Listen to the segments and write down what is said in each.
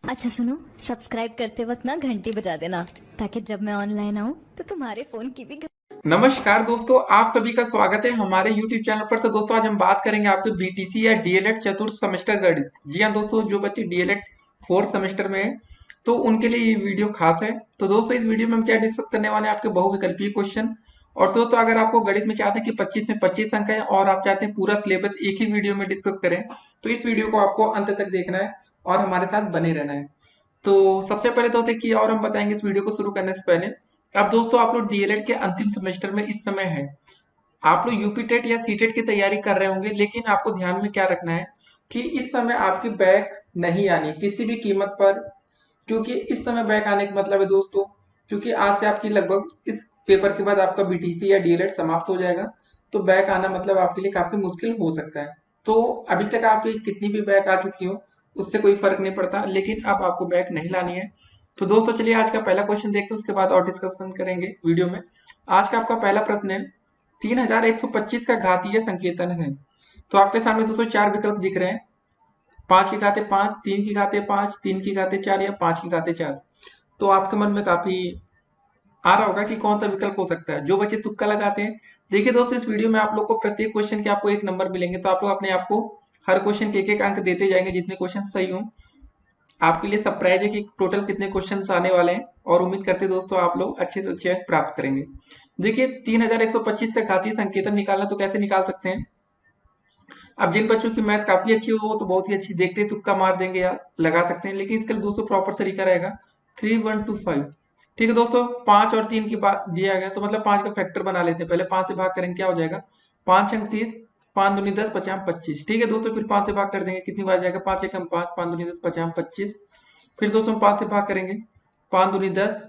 अच्छा सुनो, सब्सक्राइब करते वक्त ना घंटी बजा देना ताकि जब मैं ऑनलाइन आऊँ तो तुम्हारे फोन की भी नमस्कार दोस्तों, आप सभी का स्वागत है हमारे YouTube चैनल पर। तो दोस्तों आज हम बात करेंगे आपके बीटीसी या डीएलएड चतुर्थ सेमेस्टर गणित। जी हाँ दोस्तों, जो बच्चे डीएलएड फोर्थ सेमेस्टर में है तो उनके लिए ये वीडियो खास है। तो दोस्तों इस वीडियो में हम क्या डिस्कस करने वाले हैं, आपके बहुविकल्पीय क्वेश्चन। और दोस्तों अगर आपको गणित में चाहते हैं कि 25 में 25 अंक है और आप चाहते हैं पूरा सिलेबस एक ही वीडियो में डिस्कस करें, तो इस वीडियो को आपको अंत तक देखना है और हमारे साथ बने रहना है। तो सबसे पहले दोस्तों की और हम बताएंगे इस वीडियो को शुरू करने से पहले। अब दोस्तों आप लोग डीएलएड के अंतिम सेमेस्टर में इस समय है। आप लोग यूपी टेट या सी टेट की तैयारी कर रहे होंगे, लेकिन आपको ध्यान में क्या रखना है कि इस समय आपकी बैक नहीं आनी किसी भी कीमत पर। क्योंकि इस समय बैक आने का मतलब है दोस्तों, क्योंकि आज से आपकी लगभग इस पेपर के बाद आपका बीटीसी या डीएलएड समाप्त हो जाएगा। तो बैक आना मतलब आपके लिए काफी मुश्किल हो सकता है। तो अभी तक आपकी कितनी भी बैक आ चुकी हो उससे कोई फर्क नहीं पड़ता, लेकिन अब आपको बैक नहीं लानी है। तो दोस्तों चलिए आज का पहला क्वेश्चन देखते हैं, उसके बाद और डिस्कशन करेंगे वीडियो में। आज का आपका पहला प्रश्न है, 3125 का घातीय संकेतन है। तो आपके सामने दोस्तों चार विकल्प दिख रहे हैं, 5 की घाते 5, 3 की घाते 5, 3 की घाते 4 या 5 की घाते 4। तो आपके मन में काफी आ रहा होगा कि कौन सा विकल्प हो सकता है। जो बच्चे तुक्का लगाते हैं, देखिए दोस्तों इस वीडियो में आप लोग को प्रत्येक क्वेश्चन के आपको एक नंबर मिलेंगे। तो आप लोग अपने आप को हर क्वेश्चन के एक एक अंक देते जाएंगे जितने क्वेश्चन सही हों। आपके लिए सरप्राइज है कि टोटल कितने क्वेश्चन आने वाले हैं, और उम्मीद करते हैं दोस्तों आप लोग अच्छे से अच्छे अंक प्राप्त करेंगे। देखिए 3125 का घातीय संकेतन निकालना तो कैसे निकाल सकते हैं। अब जिन बच्चों की मैथ काफी अच्छी हो वो तो बहुत ही अच्छी देखते ही तुक्का मार देंगे या लगा सकते हैं, लेकिन इसका दोस्तों प्रॉपर तरीका रहेगा 3125। ठीक है दोस्तों, 5 और 3 की बात दिया गया तो मतलब 5 का फैक्टर बना लेते हैं। पहले 5 से भाग करेंगे क्या हो जाएगा, 5 अंक 30, 5 दूनी 10, 50 25। ठीक है दोस्तों, फिर 5 से भाग कर देंगे, कितनी बार जाएगा, 5 एकम 5, 5 दूनी 10, 50 25। फिर दोस्तों 5 से भाग करेंगे, 5 दूनी 10,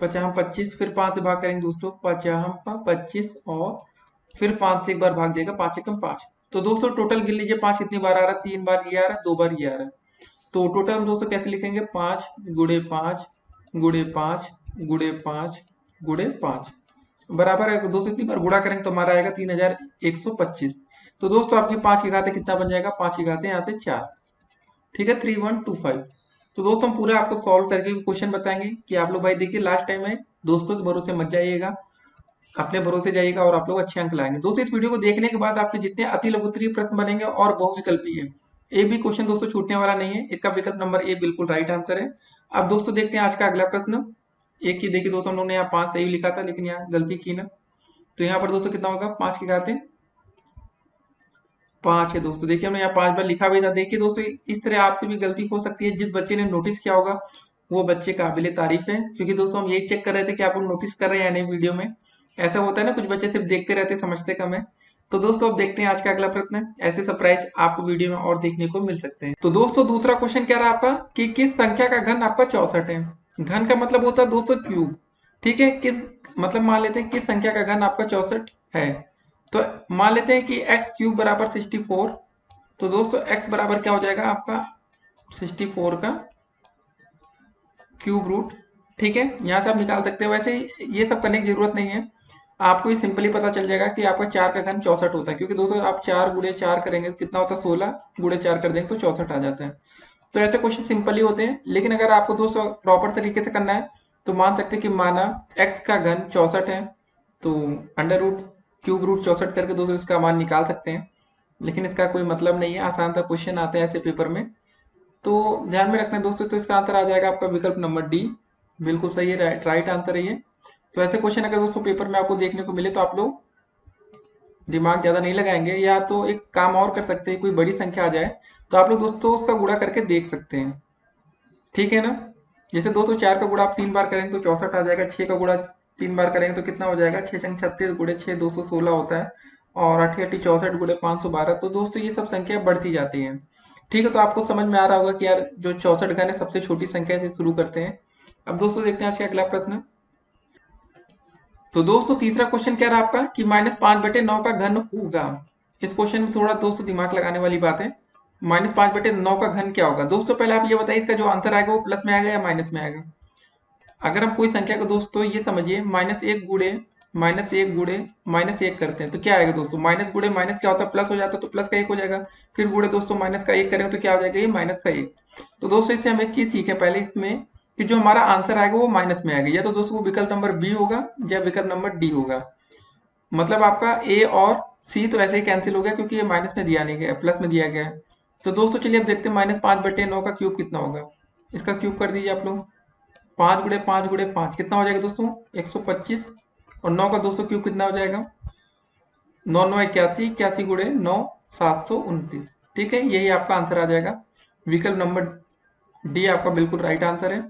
50 25। फिर 5 से भाग करेंगे दोस्तों, 50 25, और फिर 5 से एक बार भाग जाएगा, 5 एकम 5। तो दोस्तों टोटल गिन लीजिए 5 कितनी बार आ रहा है, 3 बार ये आ रहा है, 2 बार ये आ रहा है। तो टोटल हम दोस्तों कैसे लिखेंगे, 5 गुड़े 5 गुड़े 5 गुड़े 5 गुड़े 5 बराबर है। दोस्तों इतनी बार गुणा करेंगे तो हमारा आएगा 3125। तो दोस्तों आपकी 5 की घाते कितना बन जाएगा, 5 की घाते यहाँ से 4। ठीक है, 3125। तो दोस्तों हम पूरा आपको सॉल्व करके क्वेश्चन बताएंगे कि आप लोग भाई देखिए लास्ट टाइम है, दोस्तों के भरोसे मत जाइएगा, अपने भरोसे जाइएगा और आप लोग अच्छे अंक लाएंगे। दोस्तों इस वीडियो को देखने के बाद आपके जितने अति लघुत्तरीय प्रश्न बनेंगे और बहुविकल्पीय है, एक भी क्वेश्चन दोस्तों छूटने वाला नहीं है। इसका विकल्प नंबर ए बिल्कुल राइट आंसर है। अब दोस्तों देखते हैं आज का अगला प्रश्न। एक की देखिए दोस्तों, हम लोगों ने यहाँ 5 सही लिखा था लेकिन यहाँ गलती की ना। तो यहाँ पर दोस्तों कितना होगा, 5 की घाते 5 है। दोस्तों देखिए हमने यहाँ 5 बार लिखा भी था। देखिए दोस्तों इस तरह आपसे भी गलती हो सकती है, जिस बच्चे ने नोटिस किया होगा वो बच्चे काबिले तारीफ है, क्योंकि दोस्तों हम यही चेक कर रहे थे कि आप लोग नोटिस कर रहे हैं या नहीं वीडियो में। ऐसा होता है ना, कुछ बच्चे सिर्फ देखते रहते समझते कम है। तो दोस्तों अब देखते हैं आज का अगला प्रश्न। ऐसे सरप्राइज आपको वीडियो में और देखने को मिल सकते हैं। तो दोस्तों दूसरा क्वेश्चन क्या रहा आपका कि किस संख्या का घन आपका 64 है। घन का मतलब होता है दोस्तों क्यूब। ठीक है, किस मतलब मान लेते हैं किस संख्या का घन आपका 64 है। तो मान लेते हैं कि एक्स क्यूब बराबर 64। तो दोस्तों x बराबर क्या हो जाएगा आपका 64 का क्यूब रूट। ठीक है, यहाँ से आप निकाल सकते हैं। वैसे ये सब करने की जरूरत नहीं है, आपको ये सिंपली पता चल जाएगा कि आपका 4 का घन 64 होता है। क्योंकि दोस्तों आप 4 गुड़े 4 करेंगे तो कितना होता है, 16 गुड़े 4 कर देंगे तो 64 आ जाता है। तो ऐसे क्वेश्चन सिंपल ही होते हैं, लेकिन अगर आपको दोस्तों प्रॉपर तरीके से करना है तो मान सकते हैं कि माना x का घन 64 है, तो अंडर रूट क्यूब रूट 64 करके दोस्तों इसका मान निकाल सकते हैं। लेकिन इसका कोई मतलब नहीं है, आसान सा क्वेश्चन आता है ऐसे पेपर में, तो ध्यान में रखना है दोस्तों। तो इसका आंसर आ जाएगा आपका विकल्प नंबर डी, बिल्कुल सही है, राइट आंसर है ये। तो ऐसे क्वेश्चन अगर दोस्तों पेपर में आपको देखने को मिले तो आप लोग दिमाग ज्यादा नहीं लगाएंगे, या तो एक काम और कर सकते हैं, कोई बड़ी संख्या आ जाए तो आप लोग दोस्तों उसका गुणा करके देख सकते हैं। ठीक है ना, जैसे दोस्तों 4 का गुणा आप 3 बार करेंगे तो 64 आ जाएगा, 6 का गुणा 3 बार करेंगे तो कितना हो जाएगा, 6 छंग 36 गुणे 6 216 होता है, और 8 8 64 गुणे 512। तो दोस्तों ये सब संख्या बढ़ती जाती हैं। ठीक है, तो आपको समझ में आ रहा होगा कि यार जो 64 घन है सबसे छोटी संख्या से शुरू करते हैं। अब दोस्तों देखते हैं आज का अगला प्रश्न। तो दोस्तों तीसरा क्वेश्चन क्या रहा आपका कि -5/9 का घन होगा। इस क्वेश्चन में थोड़ा दोस्तों दिमाग लगाने वाली बात है। -5/9 का घन क्या होगा। दोस्तों पहले आप ये बताइए इसका जो आंसर आएगा वो प्लस में आएगा या माइनस में आएगा। अगर हम कोई संख्या को दोस्तों ये समझिए -1 गुणे -1 गुणे -1 करते हैं तो क्या आएगा दोस्तों, माइनस गुणे माइनस क्या होता है, प्लस हो जाता है, तो प्लस का 1 हो जाएगा। फिर गुणे दोस्तों माइनस का 1 करेंगे तो क्या हो जाएगा, ये माइनस का 1। तो दोस्तों इससे हम एक चीज सीखे पहले इसमें कि जो हमारा आंसर आएगा वो माइनस में आएगा, या तो दोस्तों वो विकल्प नंबर बी होगा या विकल्प नंबर डी होगा। मतलब आपका ए और सी तो ऐसे ही कैंसिल हो गया क्योंकि ये माइनस में दिया नहीं गया, प्लस में दिया गया है। तो दोस्तों चलिए अब देखते हैं -5/9 का क्यूब कितना होगा। इसका क्यूब कर दीजिए आप लोग। 5 गुणे 5 गुणे 5 कितना हो जाएगा दोस्तों, 125। और 9 का दोस्तों क्यूब कितना हो जाएगा, 9 9 81, 81 गुणे 9 729। ठीक है, यही आपका आंसर आ जाएगा। विकल्प नंबर डी आपका बिल्कुल राइट आंसर है।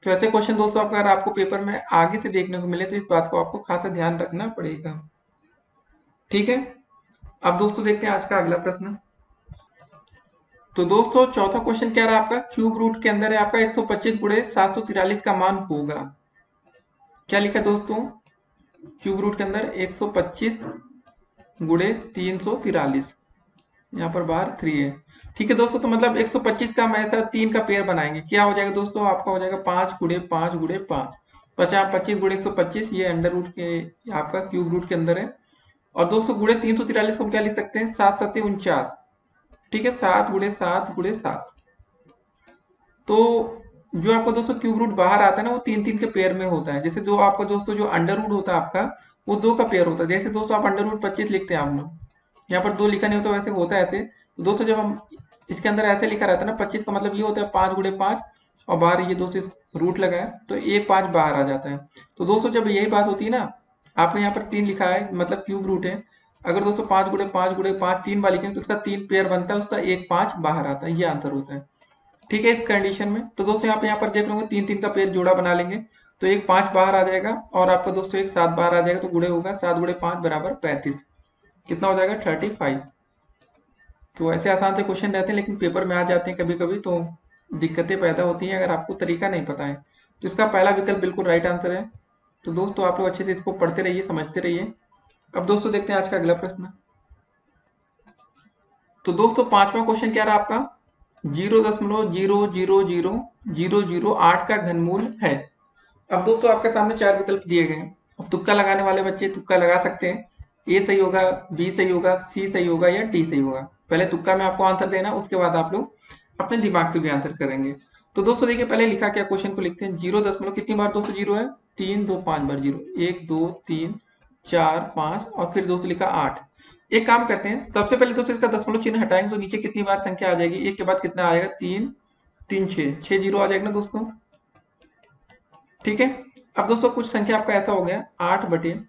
तो ऐसे क्वेश्चन दोस्तों अगर आपको पेपर में आगे से देखने को मिले तो इस बात को आपको खासा ध्यान रखना पड़ेगा। ठीक है, अब दोस्तों देखते हैं आज का अगला प्रश्न। तो दोस्तों चौथा क्वेश्चन क्या रहा आपका, क्यूब रूट के अंदर है आपका 125 गुणे 743 का मान होगा। क्या लिखा दोस्तों, क्यूब रूट के अंदर 125 गुणे 343, यहाँ पर बाहर 3 है। ठीक है दोस्तों, तो मतलब 125 का हम ऐसा 3 का पेयर बनाएंगे, क्या हो जाएगा दोस्तों, आपका हो जाएगा 5 गुणे 5 गुणे 5, 50 25 गुणे 125, ये अंडर रूट के आपका क्यूब रूट के अंदर है। और दोस्तों गुणे 343 को हम क्या लिख सकते हैं, 7 7 49। ठीक है, 7 गुणे 7 गुणे 7। तो जो आपका दोस्तों क्यूब रूट बाहर आता है ना वो 3 3 के पेयर में होता है। जैसे जो आपका दोस्तों जो अंडर रूट होता है आपका वो 2 का पेयर होता है। जैसे दोस्तों आप अंडर रूट 25 लिखते हैं आप लोग, यहाँ पर 2 लिखा नहीं होता, वैसे होता है ऐसे। तो दोस्तों जब हम इसके अंदर ऐसे लिखा रहता है ना 25 का मतलब ये होता है 5 गुणे 5, और बाहर ये दोस्तों रूट लगा है तो एक 5 बाहर आ जाता है। तो दोस्तों जब यही बात होती है ना, आपने यहाँ पर 3 लिखा है मतलब क्यूब रूट है, अगर दोस्तों 5 गुणे 5 गुणे 5 3 बार लिखेंगे तो उसका 3 पेयर बनता है, उसका एक 5 बाहर आता है, ये आंसर होता है। ठीक है, इस कंडीशन में तो दोस्तों यहाँ पर देख लोगे 3 3 का पेयर जोड़ा बना लेंगे तो एक 5 बाहर आ जाएगा और आपका दोस्तों एक 7 बाहर आ जाएगा, तो गुणे होगा 7 गुणे 5 बराबर 35, कितना हो जाएगा 35। तो ऐसे आसान से क्वेश्चन रहते हैं लेकिन पेपर में आ जाते हैं कभी कभी, तो दिक्कतें पैदा होती हैं अगर आपको तरीका नहीं पता है। तो इसका पहला विकल्प बिल्कुल राइट आंसर है। तो दोस्तों आप लोग अच्छे से इसको पढ़ते रहिए, समझते रहिए। अब दोस्तों देखते हैं आज का अगला प्रश्न। तो दोस्तों पांचवा क्वेश्चन क्या रहा आपका, 0.0000008 का घनमूल है। अब दोस्तों आपके सामने 4 विकल्प दिए गए हैं। अब तुक्का लगाने वाले बच्चे तुक्का लगा सकते हैं, ए सही होगा, बी सही होगा, सी सही होगा या डी सही होगा। पहले तुक्का में आपको आंसर देना, उसके बाद आप लोग अपने दिमाग से भी आंसर करेंगे। तो दोस्तों देखिए पहले लिखा क्या, क्वेश्चन को लिखते हैं। 0 कितनी बार दोस्तों जीरो है, 3 2 5 बार जीरो, 1 2 3 4 5 और फिर दोस्तों लिखा 8। एक काम करते हैं, सबसे पहले दोस्तों इसका दशमलव चिन्ह हटाएंगे तो नीचे कितनी बार संख्या आ जाएगी, एक के बाद कितना आएगा, 3 3 6 6 जीरो आ जाएगा ना दोस्तों। ठीक है, अब दोस्तों कुछ संख्या आपका ऐसा हो गया 8/3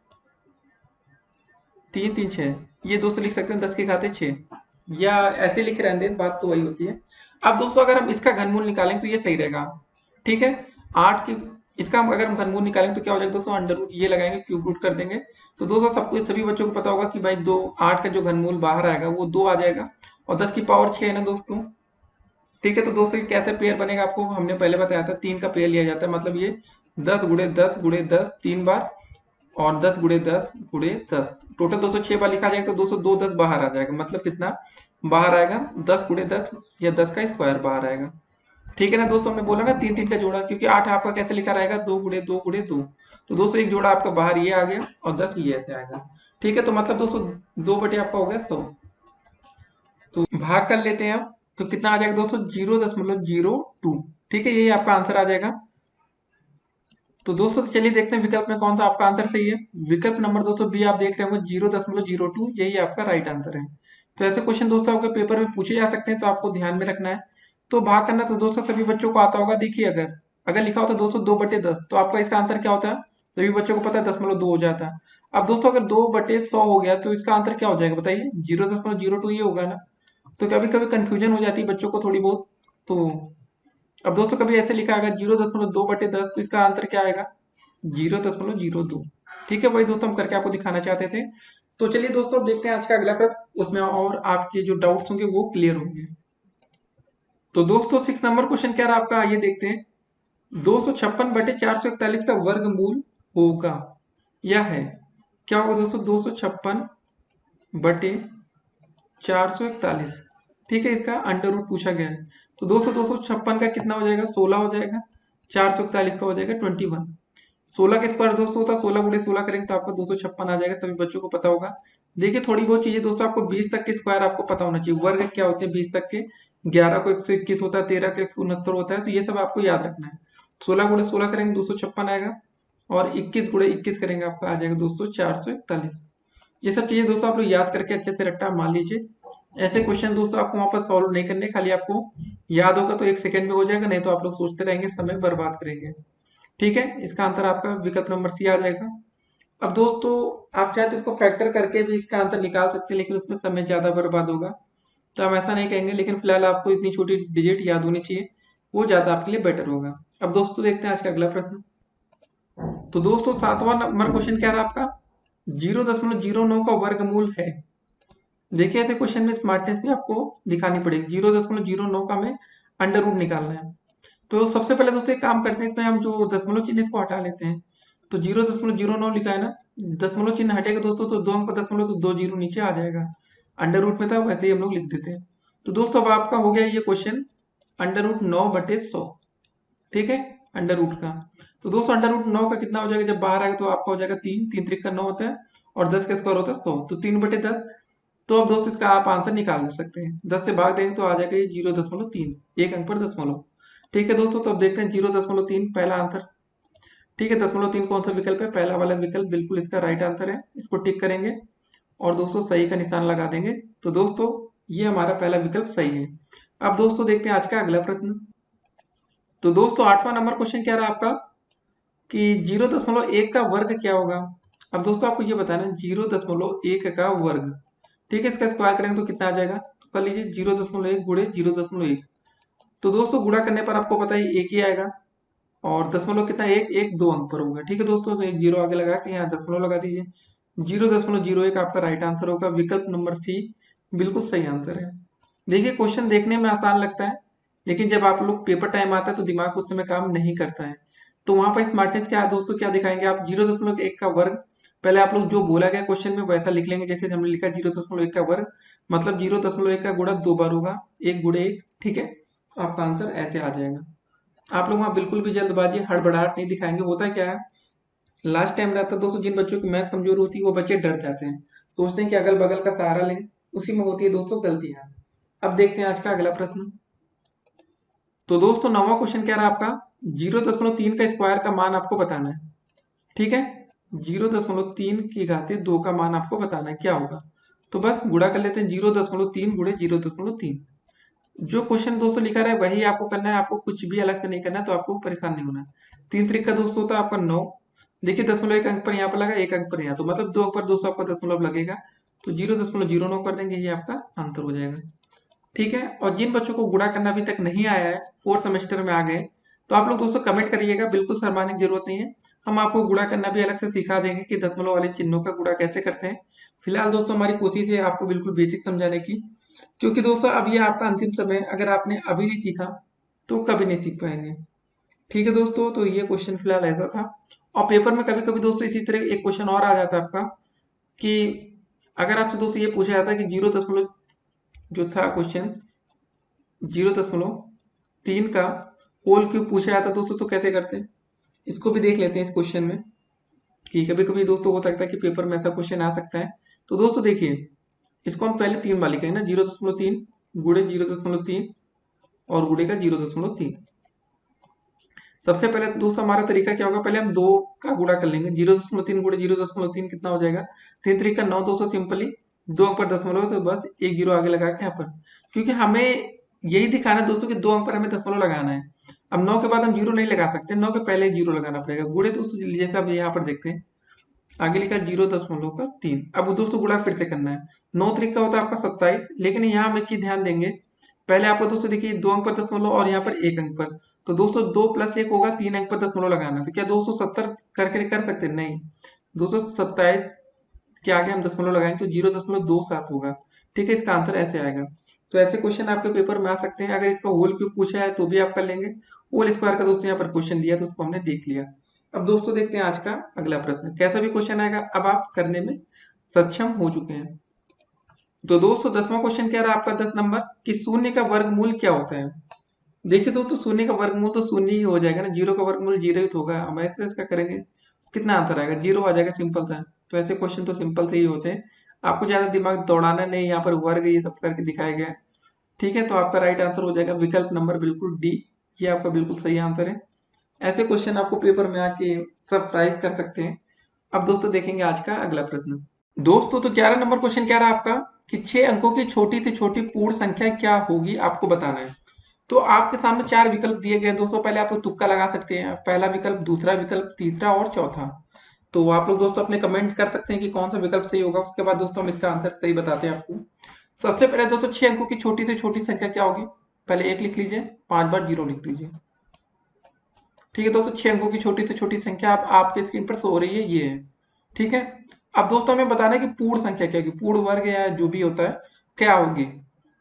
3 6, ये दोस्तों लिख सकते हैं 10 के घाते 6, या ऐसे लिख रहे हैं, बात तो वही होती है। अब दोस्तों अगर हम इसका घनमूल निकालेंगे तो ये सही रहेगा। ठीक है, 8 की इसका अगर हम घनमूल निकालेंगे तो क्या हो जाएगा दोस्तों, अंडर रूट ये लगाएंगे, क्यूब रूट कर देंगे। तो दोस्तों सबको सभी बच्चों को पता होगा कि भाई 8 का जो घनमूल बाहर आएगा वो 2 आ जाएगा, और 10 की पावर 6 है ना दोस्तों। ठीक है, तो दोस्तों कैसे पेयर बनेगा आपको हमने पहले बताया था, 3 का पेयर लिया जाता है, मतलब ये 10 गुणे 10 गुणे 10 3 बार, और 10 गुणे 10 गुणे 10, टोटल 206 बार लिखा जाएगा। तो दोस्तों 2 10 बाहर आ जाएगा, मतलब कितना बाहर आएगा, 10 गुणे 10 या 10 का स्क्वायर बाहर आएगा। ठीक है ना दोस्तों, हमने बोला ना 3 3 का जोड़ा, क्योंकि 8 आपका कैसे लिखा रहेगा, 2 गुणे 2 गुणे 2। तो दोस्तों एक जोड़ा आपका बाहर ये आ गया और 10 ये ऐसे आएगा। ठीक है, तो मतलब दोस्तों 2 बटे आपका हो गया 100। तो भाग कर लेते हैं अब, तो कितना आ जाएगा दोस्तों, 0.02। ठीक है, यही आपका आंसर आ जाएगा। तो दोस्तों चलिए देखते हैं विकल्प में कौन सा आपका आंसर सही है। विकल्प नंबर दोस्तों बी आप देख रहे होंगे 0.02, यही आपका राइट आंसर है। तो ऐसे क्वेश्चन दोस्तों आपके पेपर में पूछे जा सकते हैं, तो आपको ध्यान में रखना है। तो भाग करना तो दोस्तों सभी बच्चों को आता होगा। देखिए अगर अगर लिखा होता दोस्तों 2/10, तो आपका इसका आंसर क्या होता है, सभी बच्चों को पता है 0.2 हो जाता है। अब दोस्तों अगर 2/100 हो गया तो इसका आंसर क्या हो जाएगा बताइए, 0.02 ये होगा ना। तो कभी कभी कंफ्यूजन हो जाती है बच्चों को थोड़ी बहुत। तो अब दोस्तों कभी ऐसे लिखा आएगा 0.2/10, तो इसका आंसर क्या आएगा, 0.02। ठीक है, वही दोस्तों हम करके आपको दिखाना चाहते थे। तो चलिए दोस्तों अब देखते हैं आज का अगला प्रश्न, उसमें और आपके जो डाउट्स होंगे वो क्लियर होंगे। तो दोस्तों 6 नंबर क्वेश्चन क्या रहा आपका, आइए देखते हैं। 256/441 का वर्गमूल होगा या है, क्या होगा दोस्तों, 256/441। ठीक है, इसका अंडर रूट पूछा गया है। तो दोस्तों 256 का कितना हो जाएगा, 16 हो जाएगा, 441 का हो जाएगा 21। 16 का स्क्वायर दोस्तों होता है 16 गुणे 16 करेंगे तो आपका 256 आ जाएगा, सभी बच्चों को पता होगा। देखिए थोड़ी बहुत चीजें दोस्तों, आपको 20 तक के स्क्वायर आपको पता होना चाहिए, वर्ग क्या होते हैं 20 तक के। 11 को 121 होता है, 13 को 169 होता है, तो ये सब आपको याद रखना है। 16 गुणे 16 करेंगे 256 आएगा, और 21 गुणे 21 करेंगे आपका आ जाएगा दोस्तों 441। ये सब चीजें दोस्तों आप लोग याद करके अच्छे से रट्टा मान लीजिए। ऐसे क्वेश्चन दोस्तों आपको वहां पर सॉल्व नहीं करने, खाली आपको याद होगा तो 1 सेकंड में हो जाएगा, नहीं तो आप लोग सोचते रहेंगे, समय बर्बाद करेंगे। ठीक है, इसका आंसर आपका विकल्प नंबर सी आ जाएगा। अब दोस्तों आप चाहे तो इसको फैक्टर करके भी इसका आंसर निकाल सकते हैं, लेकिन उसमें समय ज्यादा बर्बाद होगा, तो हम ऐसा नहीं कहेंगे, लेकिन फिलहाल आपको इतनी छोटी डिजिट याद होनी चाहिए, वो ज्यादा आपके लिए बेटर होगा। अब दोस्तों देखते हैं आज का अगला प्रश्न। तो दोस्तों 7वां नंबर क्वेश्चन क्या रहा आपका, 0.09 का वर्गमूल है। देखिए ऐसे क्वेश्चन में स्मार्टनेस भी आपको दिखानी पड़ेगी। 0.09 का हमें अंडर रूट निकालना है। तो सबसे पहले दोस्तों एक काम करते हैं, इसमें हम जो दशमलव चिन्ह इसको हटा लेते हैं। तो 0.09 लिखा है ना, दशमलव चिन्ह हटेगा दोस्तों तो 2 अंक पर दशमलव, तो 2 जीरो नीचे आ जाएगा। अंडर रूट में था वैसे ही हम लोग लिख देते हैं। तो दोस्तों अब आपका हो गया ये क्वेश्चन अंडर रूट 9/100। ठीक है, अंडर रूट का। तो दोस्तों अंडर रूट 9 का कितना हो जाएगा, जब बाहर आएगा तो आपका हो जाएगा 3, 3 त्रिक का 9 होता है, और 10 का स्क्वायर होता है 100, तो 3/10। तो अब दोस्तों इसका आप आंसर निकाल दे सकते हैं, 10 से भाग देंगे तो आ जाएगा ये 0.3, 1 अंक पर दशमलव। ठीक है दोस्तों, तो अब देखते हैं 0.3 पहला आंसर। ठीक है, 0.3 कौन सा विकल्प है, पहला वाला विकल्प बिल्कुल इसका राइट आंसर है, इसको टिक करेंगे और दोस्तों सही का निशान लगा देंगे। तो दोस्तों ये हमारा पहला विकल्प सही है। अब दोस्तों देखते हैं आज का अगला प्रश्न। तो दोस्तों 8वां नंबर क्वेश्चन क्या रहा आपका कि 0.1 का वर्ग क्या होगा। अब दोस्तों आपको ये बताना है 0.1 का वर्ग। ठीक है, इसका स्क्वायर करेंगे तो कितना आ जाएगा, तो कर लीजिए 0.1 गुणे 0.1। तो दोस्तों गुणा करने पर आपको पता है एक ही आएगा, और दशमलव कितना, एक एक 2 अंक पर होगा। ठीक है दोस्तों, तो एक जीरो आगे लगा के यहाँ दशमलव लगा दीजिए। 0.01 आपका राइट आंसर होगा, विकल्प नंबर सी बिल्कुल सही आंसर है। देखिए क्वेश्चन देखने में आसान लगता है, लेकिन जब आप लोग पेपर टाइम आता है तो दिमाग उस समय काम नहीं करता है। तो वहां पर स्मार्टनेस क्या है दोस्तों, क्या दिखाएंगे आप, 0.1 का वर्ग। पहले आप लोग जो बोला गया क्वेश्चन में वैसा लिख लेंगे, जैसे हमने लिखा 0.1 का वर्ग, मतलब 0.1 का गुणा 2 बार होगा, 1 गुणे 1। ठीक है, तो आपका आंसर ऐसे आ जाएगा। आप लोग वहां बिल्कुल भी जल्दबाजी हड़बड़ाहट नहीं दिखाएंगे। होता क्या है, लास्ट टाइम रहता है दोस्तों, जिन बच्चों की मैथ कमजोर होती है वो बच्चे डर जाते हैं, सोचते हैं कि अगल बगल का सहारा लें, उसी में होती है दोस्तों गलतियां। अब देखते हैं आज का अगला प्रश्न। तो दोस्तों 9वां क्वेश्चन क्या रहा आपका, 0.3 का स्क्वायर का मान आपको बताना है। ठीक है, 0.3 की घाते 2 का मान आपको बताना है क्या होगा। तो बस गुणा कर लेते हैं, 0.3 गुणे 0.3। जो क्वेश्चन दोस्तों लिखा रहा है वही आपको करना है, आपको कुछ भी अलग से नहीं करना है, तो आपको परेशान नहीं होना। 3 त्रिक का दोस्तों होता है आपका 9। देखिए दशमलव 1 अंक पर यहाँ पर लगा, 1 अंक पर यहाँ, तो मतलब 2 अंक पर 200 आपका दशमलव लगेगा, तो 0.09 कर देंगे, ये आपका आंसर हो जाएगा। ठीक है, और जिन बच्चों को गुणा करना अभी तक नहीं आया है, 4th सेमेस्टर में आ गए, तो आप लोग दोस्तों कमेंट करिएगा, बिल्कुल शर्माने की जरूरत नहीं है। हम आपको गुणा करना भी अलग से सिखा देंगे कि दशमलव वाले चिन्हों का गुणा कैसे करते हैं। फिलहाल दोस्तों हमारी कोशिश है आपको बिल्कुल बेसिक समझाने की, क्योंकि दोस्तों अब ये आपका अंतिम समय है, अगर आपने अभी नहीं सीखा तो कभी नहीं सीख पाएंगे। ठीक है दोस्तों, तो ये क्वेश्चन फिलहाल ऐसा था। और पेपर में कभी कभी दोस्तों इसी तरह एक क्वेश्चन और आ जाता है आपका कि अगर आपसे दोस्तों ये पूछा जाता है कि 0 जो था क्वेश्चन 0.3 का होल क्यूब पूछा जाता है दोस्तों, तो कैसे करते हैं इसको भी देख लेते हैं इस क्वेश्चन में, कि कभी कभी दोस्तों हो सकता है कि पेपर में ऐसा क्वेश्चन आ सकता है। तो दोस्तों देखिए, इसको हम पहले 3 बार लिखेंगे ना, 0.3 गुणे 0.3 और गुणे का 0.3। सबसे पहले दोस्तों हमारा तरीका क्या होगा, पहले हम 2 का गुणा कर लेंगे, 0.3 गुणे 0.3 कितना हो जाएगा, 3 त्रिक का 9 दोस्तों, सिंपली 2 अंक पर दशमलव, तो बस एक जीरो आगे लगा के यहाँ पर, क्योंकि हमें यही दिखाना है दोस्तों कि 2 अंक पर हमें दशमलव लगाना है। अब 9 के बाद हम जीरो नहीं लगा सकते, 9 के पहले जीरो लगाना पड़ेगा। गुणे दोस्तों जैसे अब यहाँ पर देखते हैं, आगे लिखा 0.3। अब दोस्तों गुणा फिर से करना है, 9 त्रिक का होता है आपका 27, लेकिन यहाँ हम एक चीज ध्यान देंगे, पहले आपको दोस्तों देखिए 2 अंक पर दशमलव और यहाँ पर 1 अंक पर, तो दोस्तों 2 + 1 होगा, 3 अंक पर दशमलव लगाना। तो क्या 270 करके कर सकते हैं, नहीं, 227 के आगे हम दशमलव लगाएंगे तो 0.27 होगा। ठीक है, इसका आंसर ऐसे आएगा। तो ऐसे क्वेश्चन आपके पेपर में आ सकते हैं। अगर इसका होल क्यूब पूछा है तो भी आप कर लेंगे, होल स्क्वायर का दोस्तों यहाँ पर क्वेश्चन दिया तो उसको हमने देख लिया। अब दोस्तों देखते हैं आज का अगला प्रश्न, कैसा भी क्वेश्चन आएगा अब आप करने में सक्षम हो चुके हैं। तो दोस्तों 10वां क्वेश्चन क्या रहा आपका, 10 नंबर, कि शून्य का वर्गमूल क्या होता है। देखिए दोस्तों, शून्य का वर्गमूल तो शून्य ही हो जाएगा ना, जीरो का वर्गमूल जीरो ही तो होगा। हम ऐसे इसका करेंगे, कितना आंसर आएगा, जीरो आ जाएगा, सिंपल था। तो ऐसे क्वेश्चन तो सिंपल से ही होते हैं, आपको ज्यादा दिमाग दौड़ाना नहीं, यहाँ पर वर्ग ये सब करके दिखाया गया है। ठीक है, तो आपका राइट आंसर हो जाएगा विकल्प नंबर बिल्कुल डी, ये आपका बिल्कुल सही आंसर है। ऐसे क्वेश्चन आपको पेपर में आके सरप्राइज कर सकते हैं। अब दोस्तों देखेंगे आज का अगला प्रश्न। दोस्तों तो 11 नंबर क्वेश्चन कह रहा है आपका कि 6 अंकों की छोटी से छोटी पूर्ण संख्या क्या होगी, आपको बताना है। तो आपके सामने 4 विकल्प दिए गए हैं दोस्तों, पहले आप लोग तुक्का लगा सकते हैं, पहला विकल्प, दूसरा विकल्प, तीसरा और चौथा। तो आप लोग दोस्तों अपने कमेंट कर सकते हैं कि कौन सा विकल्प सही होगा, उसके बाद दोस्तों हम इसका आंसर सही बताते हैं आपको। सबसे पहले दोस्तों 6 अंकों की छोटी से छोटी संख्या क्या होगी, पहले 1 लिख लीजिए, 5 बार 0 लिख दीजिए। ठीक है दोस्तों, 6 अंकों की छोटी से छोटी संख्या आप आपके स्क्रीन पर शो हो रही है, ये है। ठीक है, अब दोस्तों हमें बताना है कि पूर्ण संख्या क्या होगी, पूर्ण वर्ग या जो भी होता है क्या होगी।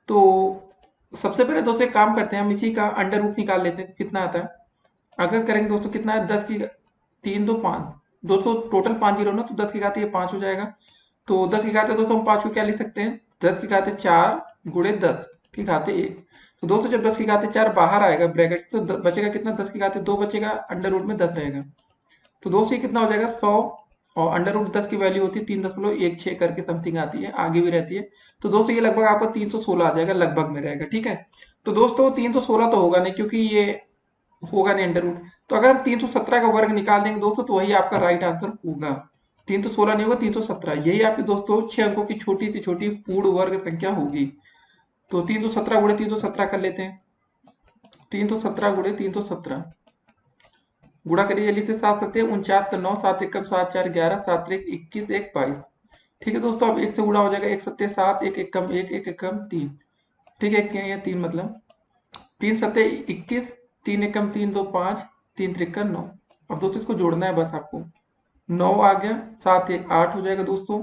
तो सबसे पहले दोस्तों एक काम करते हैं, हम इसी का अंडर रूट निकाल लेते हैं, कितना आता है। अगर करेंगे दोस्तों, कितना है, 10 की 3 2 5, दोस्तों टोटल 5 जीरो ना, तो 10 की घात ये 5 हो जाएगा। तो 10 की घात दोस्तों हम 5 को क्या लिख सकते हैं, 10 की घात 4 गुणे 10 की घात 1। तो दोस्तों जब 10 की घात 4 बाहर आएगा ब्रैकेट, तो बचेगा कितना, 10 की घात 2 बचेगा, अंडर रूट में 10 रहेगा। तो दोस्तों ये कितना हो जाएगा, 100। और अंडर रूट 10 की वैल्यू होती है 3.16 करके समथिंग आती है, आगे भी रहती है। तो दोस्तों ये लगभग आपका 316 आ जाएगा, लगभग में रहेगा। ठीक है, तो दोस्तों 316 तो होगा नहीं, क्योंकि ये होगा नहीं अंडर रूट। तो अगर हम 317 का वर्ग निकाल देंगे दोस्तों, तो वही आपका राइट आंसर होगा। 316 नहीं होगा, 317, यही आपकी दोस्तों 6 अंकों की छोटी से छोटी पूर्ण वर्ग संख्या होगी। तो 317 गुणे 317 कर लेते हैं, 317 गुणे 317, गुणा करिए जल्दी से, 7 सत्ते 49 का 9, 7 एकम 7 4 11, 7 1 21, 1 22। ठीक है दोस्तों, अब 1 से गुणा हो जाएगा, 1 सत्ते 7, 1 एकम 1, 1 एकम 3। ठीक है, क्या 3 मतलब 3 सत्ते 21, 3 एकम 3 2 5, 3 त्रिका 9। अब दोस्तों इसको जोड़ना है बस आपको, 9 आ गया, 7 1 8 हो जाएगा दोस्तों,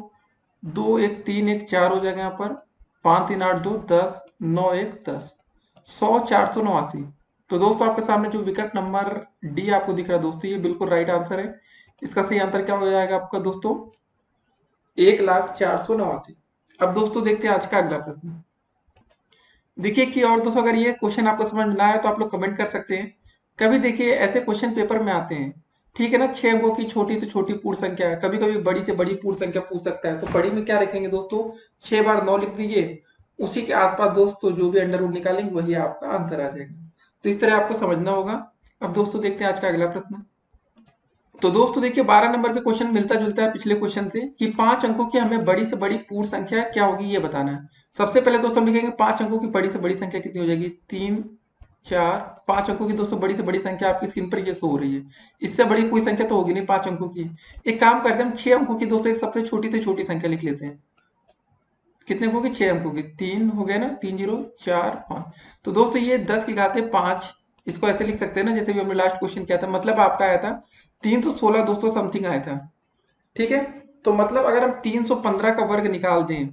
2 1 3 1 4 हो जाएगा यहाँ पर, 5 3 8 2 10, 9 1 10, 100 489। तो दोस्तों आपके सामने जो विकल्प नंबर डी आपको दिख रहा है दोस्तों, ये बिल्कुल राइट आंसर है। इसका सही आंसर क्या हो जाएगा आपका दोस्तों, 1,04,89। अब दोस्तों देखते हैं आज का अगला प्रश्न। देखिए कि और दोस्तों अगर ये क्वेश्चन आपको समझ में ना आए तो आप लोग कमेंट कर सकते हैं। कभी देखिए ऐसे क्वेश्चन पेपर में आते हैं, ठीक है ना, 6 अंकों की छोटी से छोटी पूर्ण संख्या है, कभी कभी बड़ी से बड़ी पूर्ण संख्या पूछ सकता है। तो बड़ी में क्या रखेंगे दोस्तों, 6 बार 9 लिख दीजिए, उसी के आसपास दोस्तों जो भी अंडर रूट निकालेंगे वही आपका आंसर आ जाएगा। तो इस तरह आपको समझना होगा। अब दोस्तों देखते हैं आज का अगला प्रश्न। तो दोस्तों देखिए 12 नंबर पे क्वेश्चन मिलता जुलता है पिछले क्वेश्चन से, कि 5 अंकों की हमें बड़ी से बड़ी पूर्ण संख्या क्या होगी ये बताना है। सबसे पहले दोस्तों हम लिखेंगे 5 अंकों की बड़ी से बड़ी संख्या कितनी हो जाएगी, 3 4, 5 अंकों की दोस्तों बड़ी से बड़ी संख्या आपकी स्क्रीन पर ये शो हो रही है। इससे बड़ी कोई संख्या तो होगी नहीं 5 अंकों की। एक काम करते हैं हम 6 अंकों की दोस्तों एक सबसे छोटी से छोटी संख्या लिख लेते हैं। कितने अंकों की, 6 अंकों की, 3 हो गया ना, 3 0 4 5। तो दोस्तों ये 10 की घात 5, इसको ऐसे लिख सकते हैं ना, जैसे भी हमने लास्ट क्वेश्चन किया था, मतलब आपका आया था 316 दोस्तों समथिंग आया था। ठीक है, तो मतलब अगर हम 315 का वर्ग निकाल दें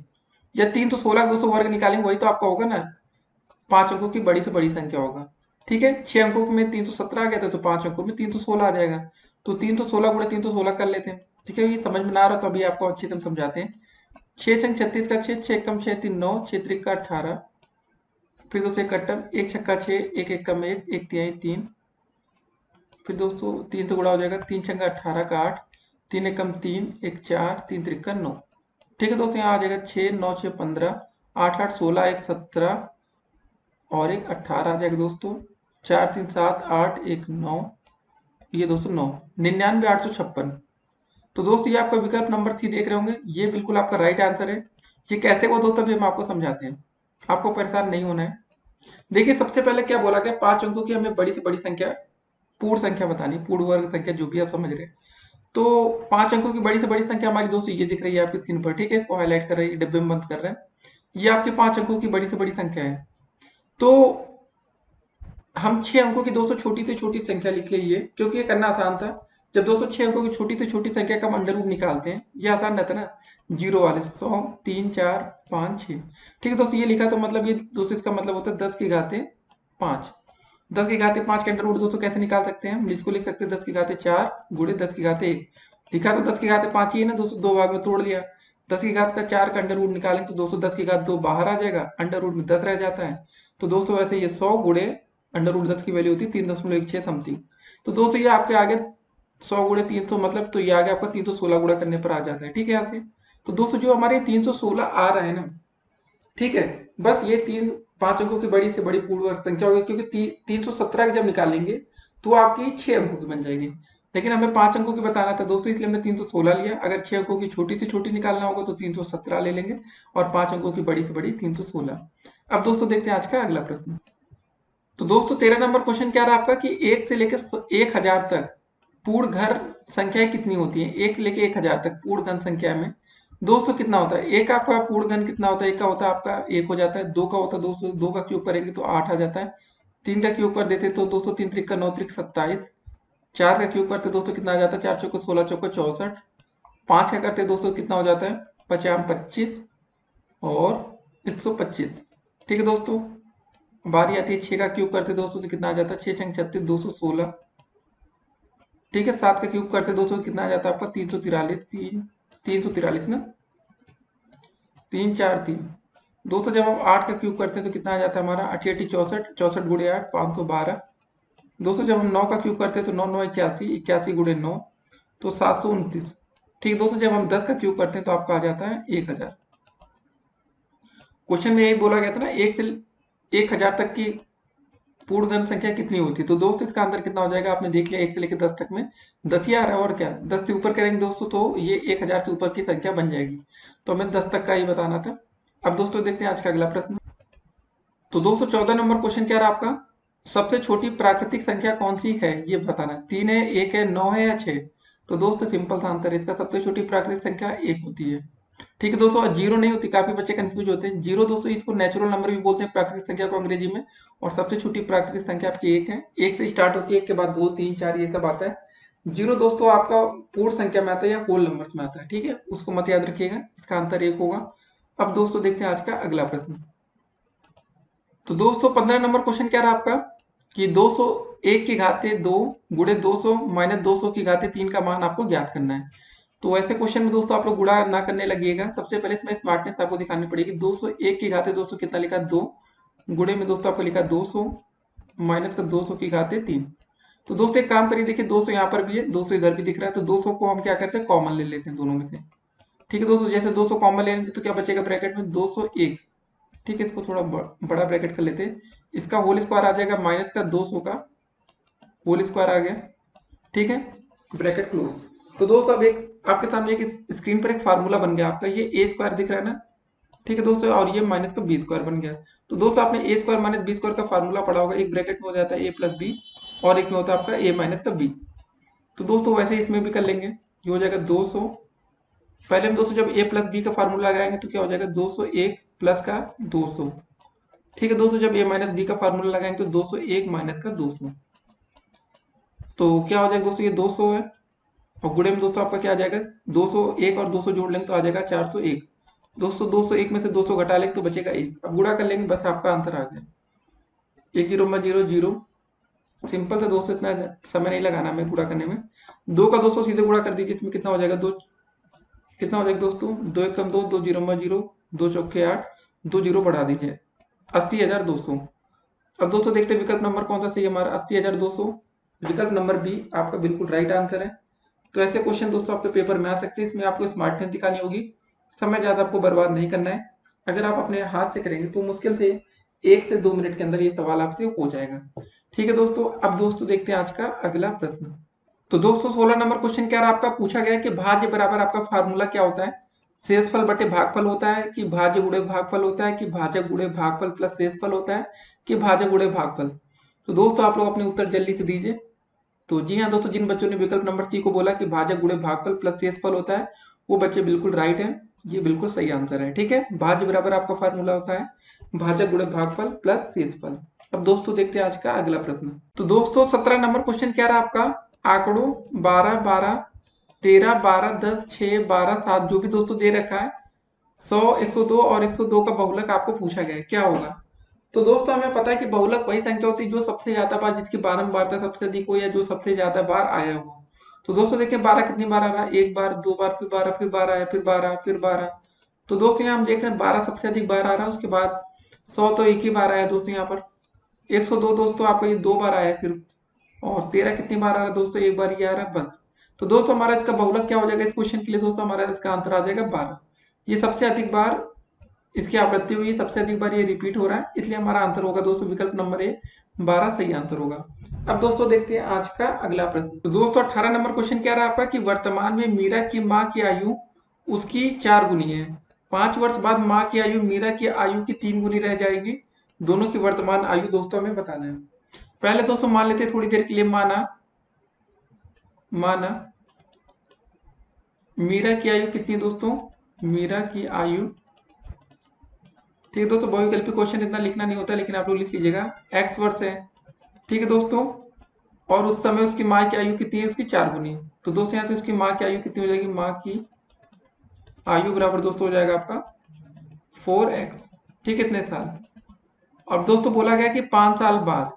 या 316 का दोस्तों वर्ग निकालेंगे, वही तो आपका होगा ना, 5 अंकों की बड़ी से बड़ी संख्या होगा। ठीक है, 6 अंकों में 317 आ गया था, तो 5 अंकों में 316 आ जाएगा। तो 316 गुणे 316 कर लेते हैं। ठीक है, ये समझ में ना आ रहा तो अभी आपको अच्छे से हम समझाते हैं। 6 छंग 36 का 6, 6 कम 6 3 9, 6 त्रिक का 18, फिर दोस्तों एक कट्टम, 1 छक्का 6, 1 एक कम 1, 1 तिहाई 3, फिर दोस्तों 3 से गुणा हो जाएगा, 3 छंगा 18 का 8, 3 एक कम 3, 1 4, 3 त्रिक का 9। ठीक है दोस्तों, यहाँ आ जाएगा 6 9 6 15, 8 8 16, 1 17 और 1 18 आ जाएगा दोस्तों, 4 3 7 8 1 9, ये दोस्तों 9, 99 856। तो दोस्तों ये आपका विकल्प नंबर सी देख रहे होंगे, ये बिल्कुल आपका राइट आंसर है। ये कैसे हुआ दोस्तों अभी हम आपको समझाते हैं, आपको परेशान नहीं होना है। देखिए सबसे पहले क्या बोला गया, 5 अंकों की हमें बड़ी से बड़ी संख्या पूर्ण संख्या बतानी, पूर्ण वर्ग संख्या जो भी आप समझ रहे हैं। तो 5 अंकों की बड़ी से बड़ी संख्या हमारी दोस्तों ये दिख रही है आपकी स्क्रीन पर। ठीक है, इसको हाईलाइट कर रहे हैं, डिब्बे में बंद कर रहे हैं, ये आपके 5 अंकों की बड़ी से बड़ी संख्या है। तो हम 6 अंकों की दोस्तों छोटी से छोटी संख्या लिख लीजिए, क्योंकि ये करना आसान था। जब दोस्तों 6 अंकों की छोटी से छोटी संख्या का हम अंडर रूट निकालते हैं, ये आसान रहता है ना, जीरो वाले 100 3 4 5 6। ठीक है दोस्तों, ये लिखा तो मतलब ये दोस्तों इसका मतलब होता है 10 की घाते 5। 10 की घाते 5 के अंडर रूट दोस्तों कैसे निकाल सकते हैं, हम इसको लिख सकते हैं 10 की घाते 4 गुणे 10 की घाते 1। लिखा तो 10 की घाते 5 ही है ना दोस्तों, दो भाग में तोड़ लिया। 10 की घात का 4 का अंडर रूट निकालेंगे तो दोस्तों 10 की घात 2 बाहर आ जाएगा, अंडर रूट में 10 रह जाता है। तो दोस्तों वैसे ये 100 गुणे √10 की वैल्यू होती है 3.16 समथिंग। तो दोस्तों ये आपके आगे 100 गुणे 300 मतलब तो ये आगे आपका 316 गुणा करने पर आ जाता है। ठीक है यहाँ से। तो दोस्तों जो हमारे 316 आ रहा है ना, ठीक है, बस ये 5 अंकों की बड़ी से बड़ी पूर्ण वर्ग संख्या होगी, क्योंकि 317 जब निकालेंगे तो आपकी 6 अंकों की बन जाएगी, लेकिन हमें 5 अंकों की बताना था दोस्तों, इसलिए हमने 316 लिया। अगर 6 अंकों की छोटी से छोटी निकालना होगा तो 317 ले लेंगे, और 5 अंकों की बड़ी से बड़ी 316। अब दोस्तों देखते हैं आज का अगला प्रश्न। तो दोस्तों 13 नंबर क्वेश्चन क्या रहा आपका कि 1 से लेकर 1000 तक पूर्ण घर संख्याएं कितनी होती हैं। 1 से लेकर 1000 तक पूर्ण घन संख्या में दोस्तों कितना होता है। एक आपका पूर्ण घन कितना होता है, एक का होता है आपका 1 हो जाता है, 2 का होता है दोस्तों, 2 का क्यूब करेंगे तो 8 आ जाता है, 3 का क्यूब कर देते तो दोस्तों 3 त्रिक का 9 त्रिक 27, 4 का क्यूब करते दोस्तों कितना आ जाता है, 4 चौको 16 चौको 64, 5 का करते दोस्तों कितना हो जाता है 50 25 और 125। ठीक है दोस्तों, बारी आती है 6 का क्यूब करते दोस्तों तो कितना आ जाता है 6 छंग 36 216। ठीक है, 7 का क्यूब करते दोस्तों कितना आ जाता है आपका 343 ना, 3 4 3। दोस्तों जब हम 8 का क्यूब करते हैं तो कितना आ जाता है हमारा 8 8 64, 64 गुणे 8 512। दोस्तों जब हम 9 का क्यूब करते हैं तो 9 9 81, 81 गुणे 9 तो 729। ठीक है दोस्तों, जब हम 10 का क्यूब करते हैं तो आपका आ जाता है 1000। क्वेश्चन में यही बोला गया था ना 1 से 1000 तक की पूर्ण घन संख्या कितनी होती है। तो दोस्तों इसका आंसर कितना हो जाएगा, आपने देख लिया 1 से लेकर 10 तक में 10 ही आ रहा है, और क्या 10 से ऊपर करेंगे दोस्तों तो ये 1000 से ऊपर की संख्या बन जाएगी, तो हमें 10 तक का ही बताना था। अब दोस्तों देखते हैं आज का अगला प्रश्न। तो दोस्तों 14 नंबर क्वेश्चन क्या रहा आपका, सबसे छोटी प्राकृतिक संख्या कौन सी है ये बताना। 3 है, 1 है, 9 है या 6। तो दोस्तों सिंपल सा आंसर है इसका, सबसे छोटी प्राकृतिक संख्या 1 होती है। ठीक है दोस्तों, जीरो नहीं होती, काफी बच्चे कंफ्यूज होते हैं। जीरो दोस्तों इसको नेचुरल नंबर भी बोलते हैं प्राकृतिक संख्या को अंग्रेजी में, और सबसे छोटी प्राकृतिक संख्या आपकी 1 है। 1 से स्टार्ट होती है, 1 के बाद 2 3 4 ये सब आता है। जीरो दोस्तों आपका पूर्ण संख्या में आता है या होल नंबर्स में आता है। ठीक है, उसको मत याद रखिएगा, इसका आंसर 1 होगा। अब दोस्तों देखते हैं आज का अगला प्रश्न। तो दोस्तों 15 नंबर क्वेश्चन क्या रहा आपका कि 201 की घाते 2 गुणे 200 माइनस 200 की घाते 3 का मान आपको ज्ञात करना है। तो ऐसे क्वेश्चन में दोस्तों आप लोग गुणा ना करने लगिएगा, सबसे पहले इसमें स्मार्टनेस आपको दिखानी पड़ेगी। 201 की घाते 200 कितना लिखा 2, गुणे में दोस्तों आपको लिखा 200 माइनस का 200 की घाते 3। तो दोस्तों एक काम करिए, देखिए 200 यहाँ पर भी है, 200 इधर भी दिख रहा है, तो 200 को हम क्या करते हैं कॉमन ले लेते हैं दोनों में से। ठीक है दोस्तों, जैसे 200 कॉमन लेंगे तो क्या बचेगा ब्रैकेट में 201। ठीक है, इसको थोड़ा बड़ा ब्रैकेट कर लेते हैं, इसका होल स्क्वायर आ जाएगा माइनस का 200 का होल स्क्वायर आ गया। ठीक है, ब्रैकेट क्लोज। तो दोस्तों अब एक आपके सामने एक स्क्रीन पर एक फार्मूला बन गया आपका, ये ए स्क्वायर दिख रहा है ना। ठीक है दोस्तों, और ये माइनस का बी स्क्वायर बन गया। तो दोस्तों आपने ए स्क्वायर माइनस बी स्क्वायर का फार्मूला पढ़ा होगा, एक ब्रैकेट में हो जाता है ए प्लस बी और एक में होता है आपका ए माइनस का बी। तो दोस्तों वैसे ही इसमें भी कर लेंगे, ये हो जाएगा 200। पहले हम दोस्तों जब ए प्लस बी का फार्मूला लगाएंगे तो क्या हो जाएगा 201 प्लस का 200। ठीक है दोस्तों, जब ए माइनस बी का फार्मूला लगाएंगे तो 201 माइनस का 200, तो क्या हो जाएगा दोस्तों ये 200 है, और गुणे में दोस्तों आपका क्या आ जाएगा 201 और 200 जोड़ लेंगे तो आ जाएगा 401। दोस्तों 201 में से 200 घटा लेंगे तो बचेगा 1। अब गुणा कर लेंगे, बस आपका आंसर आ गया। 1 0 में 0 0, सिंपल से दोस्तों इतना समय नहीं लगाना हमें गुणा करने में। 2 का 200 सीधे गुणा कर दीजिए, इसमें कितना हो जाएगा 2, कितना हो जाएगा दोस्तों 2 1 कम 2, 2 0 में 0, 2 चौके 8, 2 0 बढ़ा दीजिए 80,200। अब दोस्तों देखते हैं विकल्प नंबर कौन सा सही है हमारा, 80,200। विकल्प नंबर बी आपका बिल्कुल राइट आंसर है। तो ऐसे क्वेश्चन दोस्तों आपके पेपर में आ सकते हैं, इसमें आपको स्मार्टनेस दिखानी होगी, समय ज्यादा आपको बर्बाद नहीं करना है। अगर आप अपने हाथ से करेंगे तो मुश्किल से 1 से 2 मिनट के अंदर ये सवाल आपसे हो जाएगा। ठीक है दोस्तों, अब दोस्तों देखते हैं आज का अगला प्रश्न। तो दोस्तों 16 नंबर क्वेश्चन क्या रहा आपका, पूछा गया कि भाज्य बराबर आपका फार्मूला क्या होता है। शेषफल बटे भागफल होता है, कि भाज्य गुणे भागफल होता है, कि भाज्य गुणे भागफल प्लस शेषफल होता है, कि भाज्य गुणे भागफल। तो दोस्तों आप लोग अपने उत्तर जल्दी से दीजिए। तो जी हाँ दोस्तों, जिन बच्चों ने विकल्प नंबर सी को बोला कि भाज्य गुणे भागफल प्लस शेषफल होता है, वो बच्चे बिल्कुल राइट है, ये बिल्कुल सही आंसर है। ठीक है, भाज्य बराबर आपका फार्मूला होता है भाज्य गुणे भागफल प्लस शेषफल। अब दोस्तों देखते हैं आज का अगला प्रश्न। तो दोस्तों 17 नंबर क्वेश्चन क्या रहा आपका, आंकड़ों 12 12 13 12 10 6 12 7 जो भी दोस्तों दे रखा है 100 102 और 102 का बहुलक आपको पूछा गया है, क्या होगा। तो दोस्तों हमें पता है कि बहुलक वही संख्या होती है जो सबसे ज्यादा बार, जिसकी बारंबारता सबसे अधिक हो या जो सबसे ज्यादा बार आया हो। तो दोस्तों देखिए 12 कितनी बार आ रहा है, एक बार, दो बार, फिर 12, फिर 12 आया, फिर 12, फिर 12। तो दोस्तों यहाँ हम देख रहे हैं 12 सबसे अधिक बार आ रहा है, उसके बाद 100 तो एक ही बार आया दोस्तों यहाँ पर। 102 दोस्तों आपका ये 2 बार आया है सिर्फ, और 13 कितनी बार आ रहा है दोस्तों, 1 बार ये आ रहा है बस। तो दोस्तों हमारा इसका बहुलक क्या हो जाएगा इस क्वेश्चन के लिए दोस्तों, हमारा इसका आंसर आ जाएगा 12। ये सबसे अधिक बार इसकी आवृत्ति हुई है, सबसे अधिक बार ये रिपीट हो रहा है, इसलिए हमारा आंसर होगा दोस्तों विकल्प नंबर ए 12 सही आंसर होगा। अब दोस्तों देखते हैं आज का अगला प्रश्न। तो दोस्तों 18 नंबर क्वेश्चन क्या रहा आपका कि वर्तमान में मीरा की माँ की आयु उसकी 4 गुनी है, 5 वर्ष बाद माँ की आयु मीरा की आयु की 3 गुनी रह जाएगी, दोनों की वर्तमान आयु दोस्तों हमें बताना है। पहले दोस्तों मान लेते हैं थोड़ी देर के लिए, माना मीरा की आयु कितनी दोस्तों, मीरा की आयु, ठीक है दोस्तों बहुविकल्पी क्वेश्चन इतना लिखना नहीं होता, लेकिन आप लोग लिख लीजिएगा, x वर्ष है, ठीक है दोस्तों, और उस समय उसकी माँ की आयु कितनी है, उसकी 4 गुनी। तो दोस्तों यहाँ से उसकी माँ की आयु कितनी हो जाएगी, माँ की आयु बराबर दोस्तों हो जाएगा आपका 4x, ठीक है, इतने साल। अब दोस्तों बोला गया कि 5 साल बाद,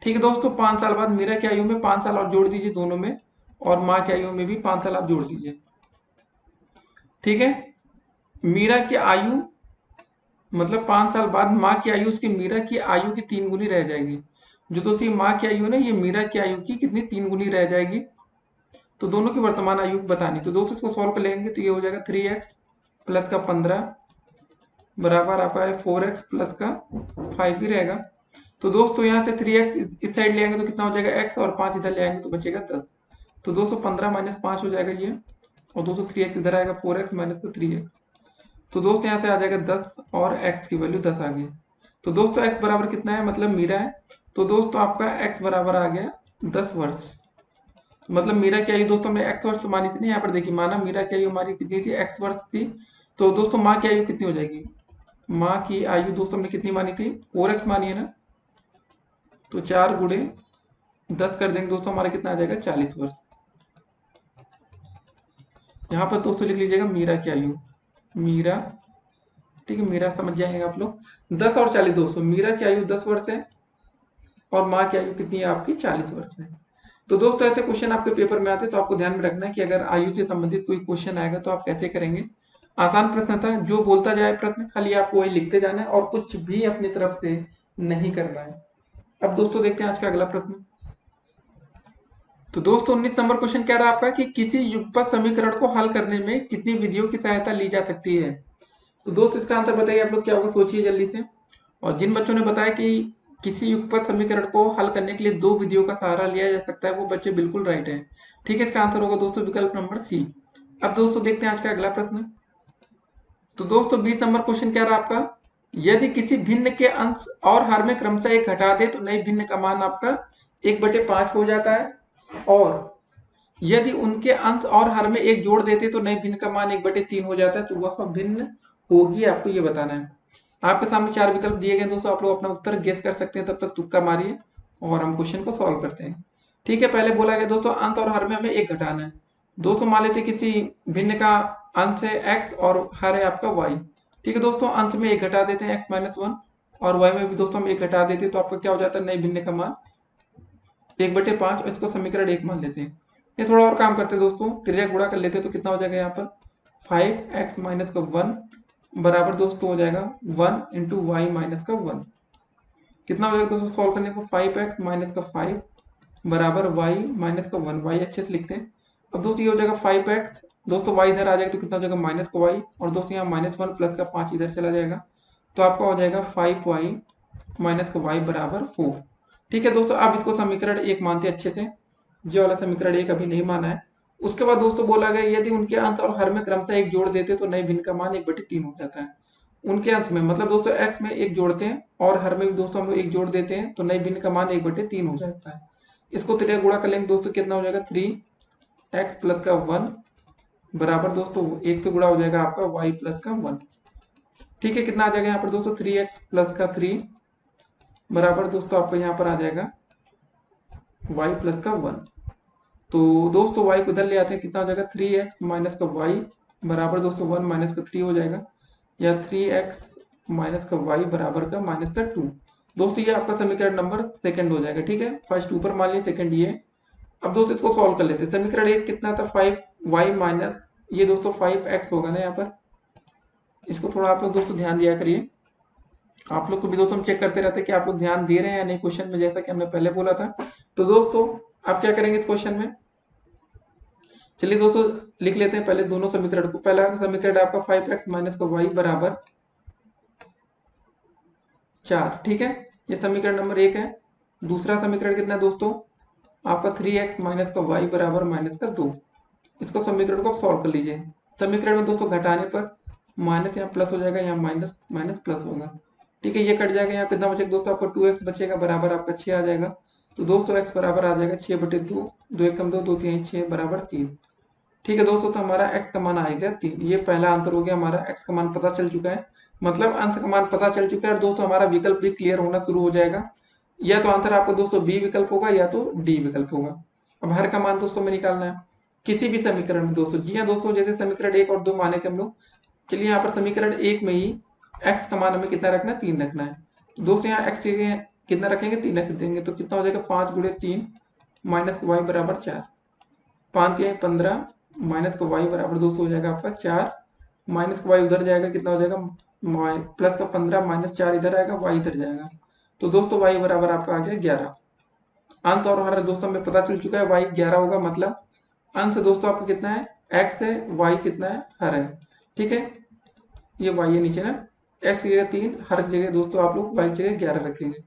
ठीक है दोस्तों, 5 साल बाद मीरा की आयु में 5 साल और जोड़ दीजिए दोनों में, और माँ की आयु में भी 5 साल आप जोड़ दीजिए, ठीक है। मीरा की आयु मतलब 5 साल बाद माँ की आयु उसकी मीरा की आयु की 3 गुनी रह जाएगी। जो दोस्तों ये माँ की आयु है ना, ये मीरा की आयु की कितनी 3 गुनी रह जाएगी। तो दोनों की वर्तमान आयु बतानी, तो दोस्तों इसको सॉल्व कर लेंगे तो ये हो जाएगा 3x प्लस का 15 बराबर आपका है 4x प्लस का 5 ही रहेगा। तो दोस्तों यहाँ से 3x इस साइड ले आएंगे तो कितना हो जाएगा x, और 5 इधर ले आएंगे तो बचेगा 10। तो दोस्तों 15 माइनस 5 हो जाएगा ये, और दोस्तों 3x इधर आएगा 4x माइनस 3x। तो दोस्तों यहाँ से आ जाएगा 10 और x की वैल्यू 10 आ गई। तो दोस्तों x बराबर कितना है, मतलब मीरा है, तो दोस्तों आपका x बराबर आ गया 10 वर्ष। मतलब मीरा की आयु दोस्तों हमने x वर्ष मानी थी, यहाँ पर देखिए माना मीरा की आयु हमारी कितनी थी, x वर्ष थी। तो दोस्तों माँ की आयु कितनी हो जाएगी, माँ की आयु दोस्तों हमने कितनी मानी थी, 4x मानी है ना, तो 4 गुणे 10 कर देंगे दोस्तों, हमारा कितना आ जाएगा 40 वर्ष। यहाँ पर दोस्तों लिख लीजिएगा मीरा की आयु, मीरा, ठीक है, मीरा समझ जाएंगे आप लोग, 10 और 40 दोस्तों, मीरा की आयु 10 वर्ष है और माँ की आयु कितनी है आपकी 40 वर्ष है। तो दोस्तों ऐसे क्वेश्चन आपके पेपर में आते हैं, तो आपको ध्यान में रखना है कि अगर आयु से संबंधित कोई क्वेश्चन आएगा तो आप कैसे करेंगे। आसान प्रश्न था, जो बोलता जाए प्रश्न खाली आपको वही लिखते जाना है और कुछ भी अपनी तरफ से नहीं करना है। अब दोस्तों देखते हैं आज का अगला प्रश्न। तो दोस्तों 19 नंबर क्वेश्चन क्या रहा आपका कि किसी युगपत समीकरण को हल करने में कितनी विधियों की सहायता ली जा सकती है। तो दोस्त इसका आंसर बताइए आप लोग क्या होगा, सोचिए जल्दी से। और जिन बच्चों ने बताया कि किसी युगपत समीकरण को हल करने के लिए 2 विधियों का सहारा लिया जा सकता है, वो बच्चे बिल्कुल राइट है, ठीक है, इसका आंसर होगा दोस्तों विकल्प नंबर सी। अब दोस्तों देखते हैं आज का अगला प्रश्न। तो दोस्तों 20 नंबर क्वेश्चन क्या रहा आपका, यदि किसी भिन्न के अंश और हर में क्रमशः 1 घटा दे तो नई भिन्न का मान आपका 1/5 हो जाता है, और यदि उनके अंश और हर में 1 जोड़ देते तो नई भिन्न का मान 1/3 हो जाता है, तो वह भिन्न होगी, आपको ये बताना है। आपके सामने 4 विकल्प दिए गए दोस्तों, आप लोग अपना उत्तर गेस कर सकते हैं, तब तक तुक्का मारिए और हम क्वेश्चन को सॉल्व करते हैं, ठीक है। पहले बोला गया दोस्तों अंश और हर में हमें 1 घटाना है। दोस्तों मान लेते किसी भिन्न का अंश है x और हर है आपका y, ठीक है दोस्तों, अंश में 1 घटा देते हैं x-1, और y में भी दोस्तों हम 1 घटा देते हैं, तो आपका क्या हो जाता है, नई भिन्न का मान 1/5, इसको समीकरण 1 मान लेते हैं। ये थोड़ा और काम करते हैं दोस्तों, त्रिज्या गुणा कर लेते हैं, तो कितना हो जाएगा यहाँ पर 5x-1 बराबर दोस्तों हो जाएगा 1 इंटू वाई माइनस का 1। कितना हो जाएगा दोस्तों सॉल्व करने को, 5x माइनस का 5 बराबर y माइनस का 1, y अच्छे से लिखते हैं। अब दोस्तों ये हो जाएगा 5x, दोस्तों y इधर आ जाएगा तो कितना हो जाएगा माइनस का y, और दोस्तों यहाँ -1 प्लस का 5 इधर चला जाएगा, तो आपका हो जाएगा 5y माइनस का y बराबर 4, ठीक है दोस्तों। अब इसको समीकरण 1 मानते हैं अच्छे से, ये वाला समीकरण 1 अभी नहीं माना है। उसके बाद दोस्तों बोला गया यदि उनके अंश और हर में क्रमशः 1 जोड़ देते तो नई भिन्न का मान 1/3 हो जाता है। उनके अंश में मतलब दोस्तों x में 1 जोड़ते हैं और हर में भी दोस्तों हम लोग 1 जोड़ देते हैं, तो नई भिन्न का मान 1/3 हो जाता है। इसको त्रिज्या गुणा कर लेंगे दोस्तों, कितना हो जाएगा 3x प्लस का 1 बराबर दोस्तों 1 से गुणा हो जाएगा आपका y प्लस का 1, ठीक है। कितना आ जाएगा यहाँ पर दोस्तों 3x प्लस का 3 बराबर दोस्तों आपका यहाँ पर आ जाएगा y प्लस का 1। तो दोस्तों y को इधर ले आते हैं, कितना हो जाएगा 3x माइनस का y बराबर दोस्तों 1 माइनस का 3 हो जाएगा, या 3x माइनस का y बराबर का माइनस का 2। दोस्तों ये आपका समीकरण नंबर सेकंड हो जाएगा, ठीक है, फर्स्ट ऊपर मान लिया, सेकंड ये। अब दोस्तों इसको सॉल्व कर लेते हैं। समीकरण 1 कितना था 5y माइनस ये दोस्तों 5x होगा ना यहाँ पर, इसको थोड़ा आप लोग दोस्तों ध्यान दिया करिए। आप लोग को भी दोस्तों हम चेक करते रहते हैं कि आप लोग ध्यान दे रहे हैं या नहीं क्वेश्चन में, जैसा कि हमने पहले बोला था। तो दोस्तों आप क्या करेंगे इस क्वेश्चन में, चलिए दोस्तों लिख लेते हैं पहले दोनों समीकरण को। पहला समीकरण आपका 5x माइनस का वाई बराबर 4, ठीक है, ये समीकरण नंबर 1 है। दूसरा समीकरण कितना है दोस्तों, आपका 3x माइनस का वाई बराबर माइनस का 2। इसको समीकरण को आप सॉल्व कर लीजिए। समीकरण में दोस्तों घटाने पर माइनस यहाँ प्लस हो जाएगा, यहाँ माइनस माइनस प्लस होगा, ठीक है, ये कट जाएगा। यहाँ कितना बचेगा दोस्तों, आपको 2x बचेगा बराबर आपका 6 आ जाएगा। तो दोस्तों x बराबर आ जाएगा 6/2, 2 1 कम 2, 2 3 6 बराबर 3, ठीक है दोस्तों। तो हमारा x का मान आएगा 3। ये पहला आंसर हो गया हमारा, x का मान पता चल चुका है, मतलब अंश का मान पता चल चुका है। और दोस्तों हमारा विकल्प भी क्लियर होना शुरू हो जाएगा। या तो आंसर आपको दोस्तों बी विकल्प होगा या तो डी विकल्प होगा। अब हर का मान दोस्तों में निकालना है किसी भी समीकरण में दोस्तों। जी हाँ दोस्तों, जैसे समीकरण 1 और 2 माने थे हम लोग। चलिए यहाँ पर समीकरण 1 में ही x का मान हमें कितना रखना है, 3 रखना है। तो दोस्तों यहाँ x के कितना रखेंगे, 3 रख देंगे। तो कितना हो जाएगा 5 गुणे 3 माइनस का वाई बराबर 4, 5 या 15 माइनस का वाई बराबर दोस्तों हो जाएगा आपका 4, माइनस का वाई उधर जाएगा, कितना हो जाएगा प्लस का 15 माइनस 4 इधर आएगा, वाई इधर जाएगा। तो दोस्तों वाई बराबर आपका आ गया 11। अंत और हर दोस्तों हमें पता चल चुका है, वाई 11 होगा, मतलब अंश दोस्तों आपका कितना है, x है, वाई कितना है, हर है, ठीक है। ये वाई है नीचे ना, x की जगह 3, हर की जगह दोस्तों आप लोग वाई की जगह 11 रखेंगे।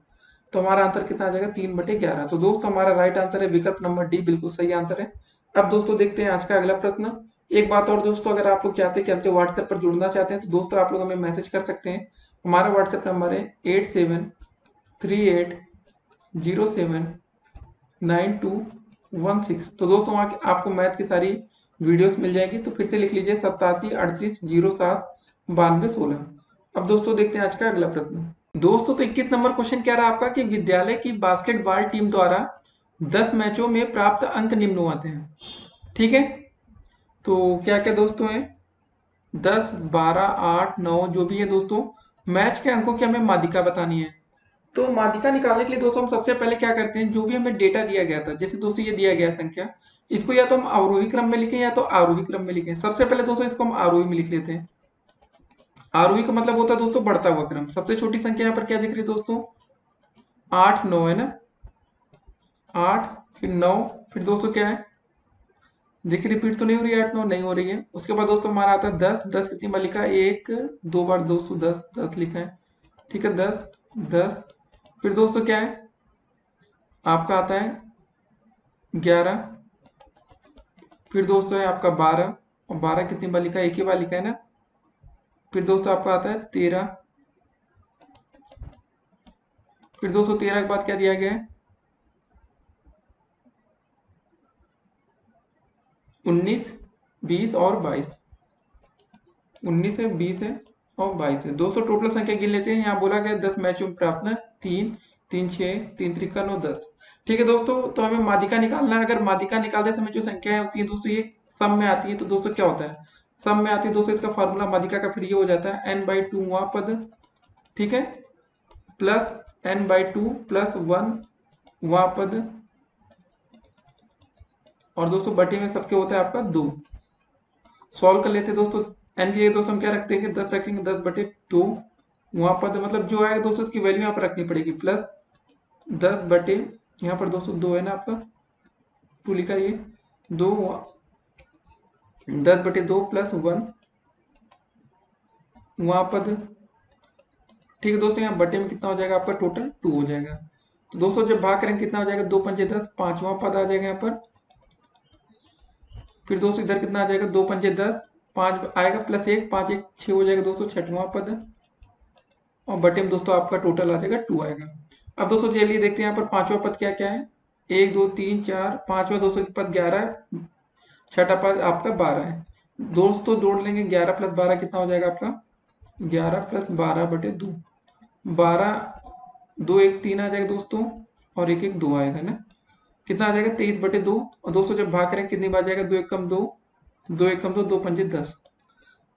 तो हमारा आंसर कितना आ जाएगा, 3/11। तो दोस्तों हमारा राइट आंसर है विकल्प नंबर डी, बिल्कुल सही आंसर है। अब दोस्तों देखते हैं आज का अगला प्रश्न। एक बात और दोस्तों, अगर आप लोग चाहते हैं कि हमसे व्हाट्सएप पर जुड़ना चाहते हैं तो दोस्तों आप लोग हमें मैसेज कर सकते हैं। हमारा व्हाट्सएप नंबर है 8738079216। तो दोस्तों वहाँ आपको मैथ की सारी वीडियोस मिल जाएगी। तो फिर से लिख लीजिए 8738079216। अब दोस्तों देखते हैं आज का अगला प्रश्न। दोस्तों तो 21 नंबर क्वेश्चन कह रहा है आपका कि विद्यालय की बास्केटबॉल टीम द्वारा 10 मैचों में प्राप्त अंक निम्नवत हैं, ठीक है। तो क्या क्या दोस्तों है, 10 12 8 9 जो भी है दोस्तों, मैच के अंकों की हमें माध्यिका बतानी है। तो माध्यिका निकालने के लिए दोस्तों हम सबसे पहले क्या करते हैं, जो भी हमें डेटा दिया गया था, जैसे दोस्तों ये दिया गया संख्या, इसको या तो हम अवरोही क्रम में लिखें या तो आरोही क्रम में लिखें। सबसे पहले दोस्तों इसको हम आरोही में लिख लेते हैं। आरोही का मतलब होता है दोस्तों बढ़ता हुआ क्रम। सबसे छोटी संख्या यहाँ पर क्या दिख रही है दोस्तों, 8 9 है ना, 8 फिर 9 फिर दोस्तों क्या है, देखिए रिपीट तो नहीं हो रही है, 8 9 नहीं हो रही है। उसके बाद दोस्तों हमारा आता है 10, 10 कितनी बार लिखा है, 1 2 बार दोस्तों 10 10 लिखा है, ठीक है, 10 10। फिर दोस्तों क्या है, आपका आता है 11, फिर दोस्तों है आपका 12, और 12 कितनी बार लिखा है, एक ही बार लिखा है ना। फिर दोस्तों आपका आता है 13, फिर दोस्तों 13 के बाद क्या दिया गया है, 19 20 और 22, 19 है 20 है और 22 है। दोस्तों टोटल संख्या गिन लेते हैं। यहाँ बोला गया 10 मैचों में प्राप्त है 3 3 6 3 3 9 10, ठीक है दोस्तों। तो हमें माध्यिका निकालना है। अगर माध्यिका निकालते समय जो संख्या होती है दोस्तों ये सम में आती है, तो दोस्तों क्या होता है, सम में आती है दोस्तों, इसका फॉर्मूला माध्यिका का फिर ये हो जाता है n/2 वहाँ पद, ठीक है, प्लस n/2 प्लस 1 वहाँ पद, और दोस्तों बटे में सबके होता है आपका 2। सॉल्व कर लेते हैं दोस्तों। एन की जगह दोस्तों हम क्या रख देंगे, 10 रखेंगे, 10/2 वहां पर, मतलब जो आएगा दोस्तों इसकी वैल्यू यहाँ पर रखनी पड़ेगी, प्लस 10 बटे यहाँ पर दोस्तों 2 है ना आपका, 2 लिखा ये 2, 10/2 प्लस 1 वहां पर, ठीक है दोस्तों। यहाँ बटे में कितना हो जाएगा आपका, टोटल 2 हो जाएगा। तो दोस्तों जब भाग करेंगे कितना हो जाएगा, 2 पंजे 10, 5वां पद आ जाएगा यहाँ पर। फिर दोस्तों इधर कितना आ जाएगा, 2 पंजे 10, 5 आएगा प्लस 1, 5 1 6 हो जाएगा दोस्तों, 6वां पद, और बटे में दोस्तों आपका टोटल आ जाएगा 2 आएगा। अब दोस्तों चलिए देखते हैं यहाँ पर पांचवा पद क्या क्या है, 1 2 3 4, पांचवा दोस्तों पद 11 है, छठा पद आपका 12 है। दोस्तों जोड़ लेंगे, 11 प्लस 12 कितना हो जाएगा आपका, 11 प्लस 12/2, 12 2 1 3 आ जाएगा दोस्तों, और 1 1 2 आएगा ना, कितना आ जाएगा 23/2। और दोस्तों जब भाग करें कितनी बार जाएगा, 2 1 कम 2, 2 1 कम 2, 2 पंजे 10।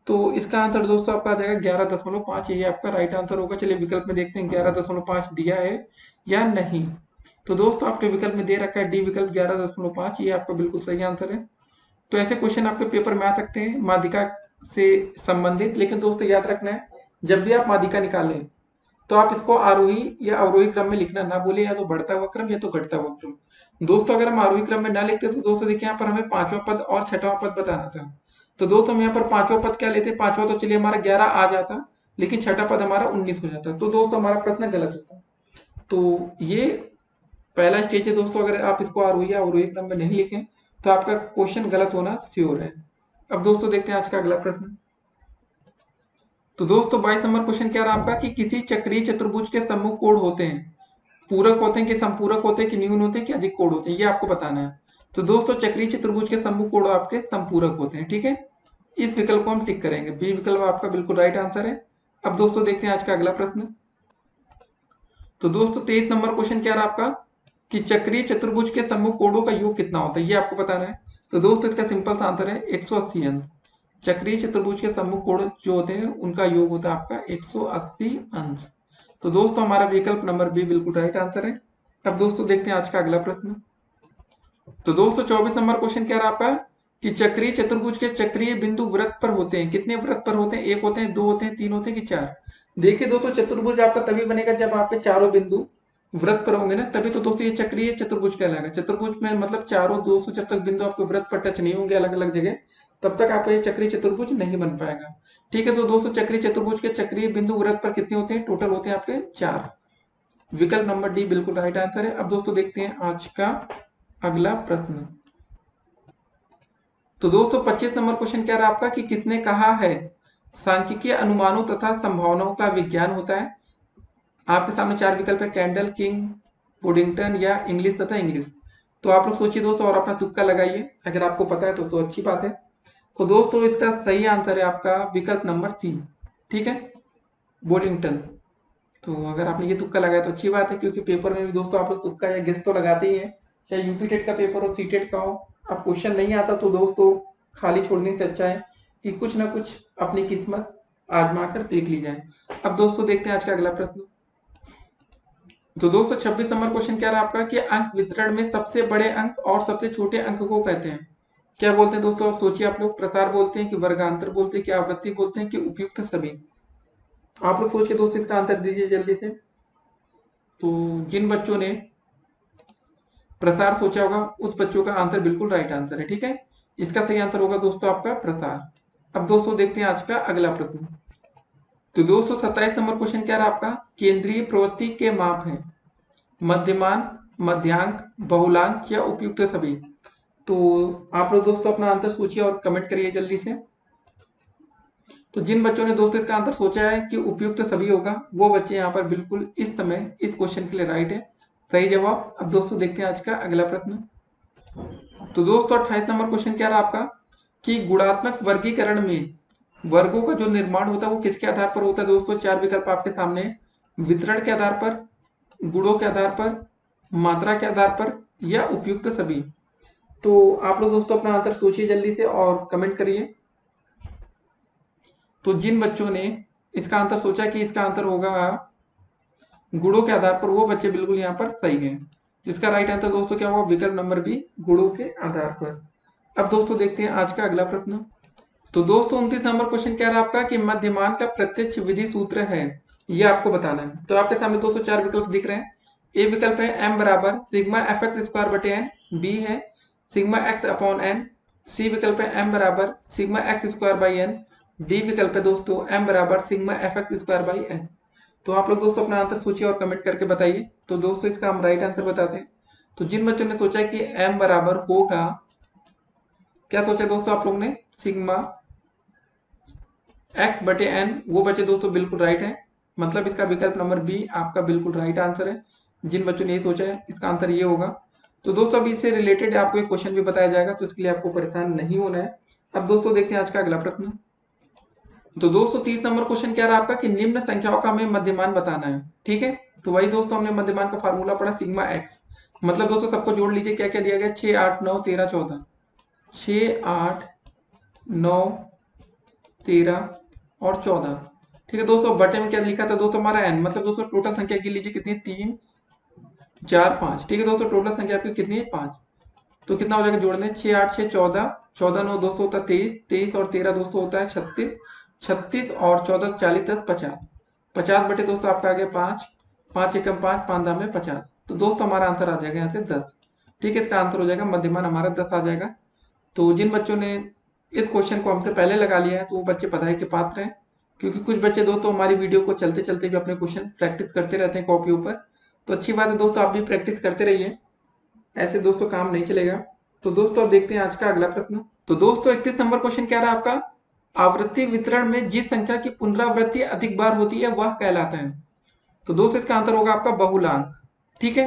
तो इसका आंसर दोस्तों आपका आ जाएगा 11.5, यही आपका राइट आंसर होगा। चलिए विकल्प में देखते हैं 11.5 दिया है या नहीं। तो दोस्तों आपके विकल्प में दे रखा है डी विकल्प 11.5, ये आपका बिल्कुल सही आंसर है। तो ऐसे क्वेश्चन आपके पेपर में आ सकते हैं माध्यिका से संबंधित, लेकिन दोस्तों याद रखना है जब भी आप माध्यिका निकालें तो आप इसको आरोही या अवरोही क्रम में लिखना ना भूले, या तो बढ़ता हुआ क्रम या तो घटता हुआ क्रम। दोस्तों अगर हम आरोही क्रम में ना लिखते तो दोस्तों देखिए यहाँ पर हमें पांचवा पद और छठवां पद बताना था। तो दोस्तों हम यहाँ पर पांचवा पद क्या लेते, पांचवा तो चलिए हमारा 11 आ जाता, लेकिन छठा पद हमारा 19 हो जाता, तो दोस्तों हमारा प्रश्न गलत होता। तो ये पहला स्टेज है दोस्तों, अगर आप इसको आरोही या अवरोही क्रम में नहीं लिखें तो आपका क्वेश्चन गलत होना श्योर है। अब दोस्तों देखते हैं आज का अगला प्रश्न। तो दोस्तों 22 नंबर क्वेश्चन क्या रहा आपका कि किसी चक्रीय चतुर्भुज के सम्मुख कोण होते हैं, पूरक होते हैं कि संपूरक होते हैं कि न्यून होते हैं कि अधिक कोण होते हैं, ये आपको बताना है। तो दोस्तों चक्रीय चतुर्भुज के सम्मुख कोण आपके संपूरक होते हैं, ठीक है। इस विकल्प को हम टिक करेंगे, बी विकल्प आपका बिल्कुल राइट आंसर है। अब दोस्तों देखते हैं आज का अगला प्रश्न। तो दोस्तों 23 नंबर क्वेश्चन क्या रहा आपका कि चक्रीय चतुर्भुज के सम्मुख कोणों का योग कितना होता है, ये आपको बताना है। तो दोस्तों इसका सिंपल सा आंसर है 180 अंश। चक्रीय चतुर्भुज के सम्मुख कोण जो होते हैं उनका योग होता है आपका 180 अंश। तो दोस्तों हमारा विकल्प नंबर बी बिल्कुल राइट आंसर है। अब दोस्तों देखते हैं आज का अगला प्रश्न। तो दोस्तों 24 नंबर क्वेश्चन क्या रहा आपका कि चक्रीय चतुर्भुज के चक्रीय बिंदु वृत्त पर होते हैं, कितने वृत्त पर होते हैं, एक होते हैं, दो होते हैं, तीन होते हैं कि चार। देखिए दोस्तों चतुर्भुज आपका तभी बनेगा जब आपके चारों बिंदु वृत्त पर होंगे ना, तभी तो दोस्तों ये चक्रीय चतुर्भुज कहलाएगा। चतुर्भुज में मतलब चारों दोस्तों जब तक बिंदु आपके वृत्त पर टच नहीं होंगे अलग अलग जगह, तब तक आपका ये चक्रीय चतुर्भुज नहीं बन पाएगा, ठीक है। तो दोस्तों चक्रीय चतुर्भुज के चक्रीय बिंदु वृत्त पर कितने होते हैं, टोटल होते हैं आपके चार। विकल्प नंबर डी बिल्कुल राइट आंसर है। अब दोस्तों देखते हैं आज का अगला प्रश्न। तो दोस्तों 25 नंबर क्वेश्चन क्या रहा आपका कि किसने कहा है सांख्यिकीय अनुमानों तथा संभावनाओं का विज्ञान होता है। आपके सामने चार विकल्प है, कैंडल, किंग, पुडिंगटन या इंग्लिश तथा इंग्लिश। तो आप लोग सोचिए दोस्तों और अपना तुक्का लगाइए, अगर आपको पता है तो अच्छी बात है। तो दोस्तों इसका सही आंसर है आपका विकल्प नंबर सी, ठीक है, बोडिंगटन। तो अगर आपने ये तुक्का लगाया तो अच्छी बात है, क्योंकि पेपर में भी दोस्तों आप लोग तुक्का या गेस तो लगाते ही हैं, चाहे यूपी टेट का पेपर हो, सी टेट का हो। अब क्वेश्चन नहीं आता तो दोस्तों खाली छोड़ने से अच्छा है कि कुछ ना कुछ अपनी किस्मत आजमा कर देख ली जाए। अब दोस्तों देखते हैं आज का अगला प्रश्न। तो दोस्तों 26 नंबर क्वेश्चन क्या रहा आपका कि अंक वितरण में सबसे बड़े अंक और सबसे छोटे अंक को कहते हैं, क्या बोलते हैं दोस्तों, आप सोचिए। आप लोग प्रसार बोलते हैं कि वर्गांतर बोलते हैं कि आवृत्ति बोलते हैं कि उपयुक्त सभी। आप लोग सोचिए दोस्तों, इसका आंसर दीजिए जल्दी से। तो जिन बच्चों ने प्रसार सोचा होगा उस बच्चों का आंसर बिल्कुल राइट आंसर है, ठीक है। इसका सही आंसर होगा दोस्तों आपका प्रसार। अब दोस्तों देखते हैं आज का अगला प्रश्न। तो दोस्तों 27 नंबर क्वेश्चन क्या रहा आपका, केंद्रीय प्रवृत्ति के माप है मध्यमान, मध्यांक, बहुलांक या उपयुक्त सभी। तो आप लोग दोस्तों अपना आंसर सोचिए और कमेंट करिए जल्दी से। तो जिन बच्चों ने दोस्तों इसका आंसर सोचा है कि उपयुक्त सभी होगा, वो बच्चे यहाँ पर बिल्कुल इस समय इस क्वेश्चन के लिए राइट है, सही जवाब। अब दोस्तों देखते हैं आज का अगला प्रश्न। तो दोस्तों 28 नंबर क्वेश्चन क्या रहा आपका कि गुणात्मक वर्गीकरण में वर्गों का जो निर्माण होता है वो किसके आधार पर होता है। दोस्तों चार विकल्प आपके सामने, वितरण के आधार पर, गुणों के आधार पर, मात्रा के आधार पर या उपयुक्त सभी। तो आप लोग दोस्तों अपना आंसर सोचिए जल्दी से और कमेंट करिए। तो जिन बच्चों ने इसका आंसर सोचा कि इसका आंसर होगा गुणों के आधार पर, वो बच्चे बिल्कुल यहाँ पर सही हैं। जिसका राइट आंसर दोस्तों क्या होगा, विकल्प नंबर बी, गुणों के आधार पर। अब दोस्तों देखते हैं आज का अगला प्रश्न। तो दोस्तों 29 नंबर क्वेश्चन क्या रहा आपका कि मध्यमान का प्रत्यक्ष विधि सूत्र है, ये आपको बताना है। तो आपके सामने दोस्तों चार विकल्प दिख रहे हैं। ए विकल्प है m बराबर सिग्मा एफ एक्स स्क्वायर बटे एन, बी है sigma X upon N, C विकल्प है m बराबर sigma X square by N, D विकल्प है दोस्तों m बराबर sigma F X square by N. तो आप लोग दोस्तों अपना आंसर सोचिए और कमेंट करके बताइए। तो दोस्तों इसका हम राइट आंसर बताते हैं। तो जिन बच्चों ने सोचा कि m बराबर होगा, क्या सोचा दोस्तों आप लोग ने, सिग्मा x बटे एन, वो बच्चे दोस्तों बिल्कुल राइट है। मतलब इसका विकल्प नंबर बी आपका बिल्कुल राइट आंसर है। जिन बच्चों ने ये सोचा है इसका आंसर ये होगा। तो दोस्तों अभी इससे रिलेटेड आपको एक क्वेश्चन भी बताया जाएगा, तो इसके लिए आपको परेशान नहीं होना है। अब दोस्तों देखते हैं आज का अगला प्रश्न। तो दोस्तों 30 नंबर क्वेश्चन क्या रहा आपका कि निम्न संख्याओं का हमें मध्यमान बताना है, ठीक है। तो वही दोस्तों हमने मध्यमान का फार्मूला पढ़ा सिग्मा एक्स। मतलब दोस्तों सबको जोड़ लीजिए, क्या क्या दिया गया, 6 8 9 13 14, 6 8 9 13 और 14, ठीक है दोस्तों। बटे में क्या लिखा था दोस्तों हमारा एन, मतलब दोस्तों टोटल संख्या गिन लीजिए कितनी, 3 4 5, ठीक है दोस्तों। टोटल संख्या आपकी कितनी है, 5। तो कितना हो जाएगा जोड़ने, 6 8 6 14, 14 9 दोस्तों होता है 23, 23 और 13 दोस्तों होता है 36, 36 और 14 40 10 50, 50 बटे दोस्तों आपका आ गया 5, 5 एकम 5, 5 दाम में 50। तो दोस्तों हमारा आंसर आ जाएगा यहाँ से 10। ठीक है, इसका आंसर हो जाएगा मध्यमान हमारा 10 आ जाएगा। तो जिन बच्चों ने इस क्वेश्चन को हमसे पहले लगा लिया है तो वो बच्चे बधाई के पात्र हैं, क्योंकि कुछ बच्चे दोस्तों हमारी वीडियो को चलते चलते भी अपने क्वेश्चन प्रैक्टिस करते रहते हैं कॉपी ऊपर। तो अच्छी बात है दोस्तों, आप भी प्रैक्टिस करते रहिए, ऐसे दोस्तों काम नहीं चलेगा। तो दोस्तों अब देखते हैं आज का अगला प्रश्न। तो दोस्तों 31 नंबर क्वेश्चन क्या रहा आपका, आवृत्ति वितरण में जिस संख्या की पुनरावृत्ति अधिक बार होती है वह कहलाता है। तो दोस्तों इसका आंसर होगा आपका बहुलांक। ठीक है,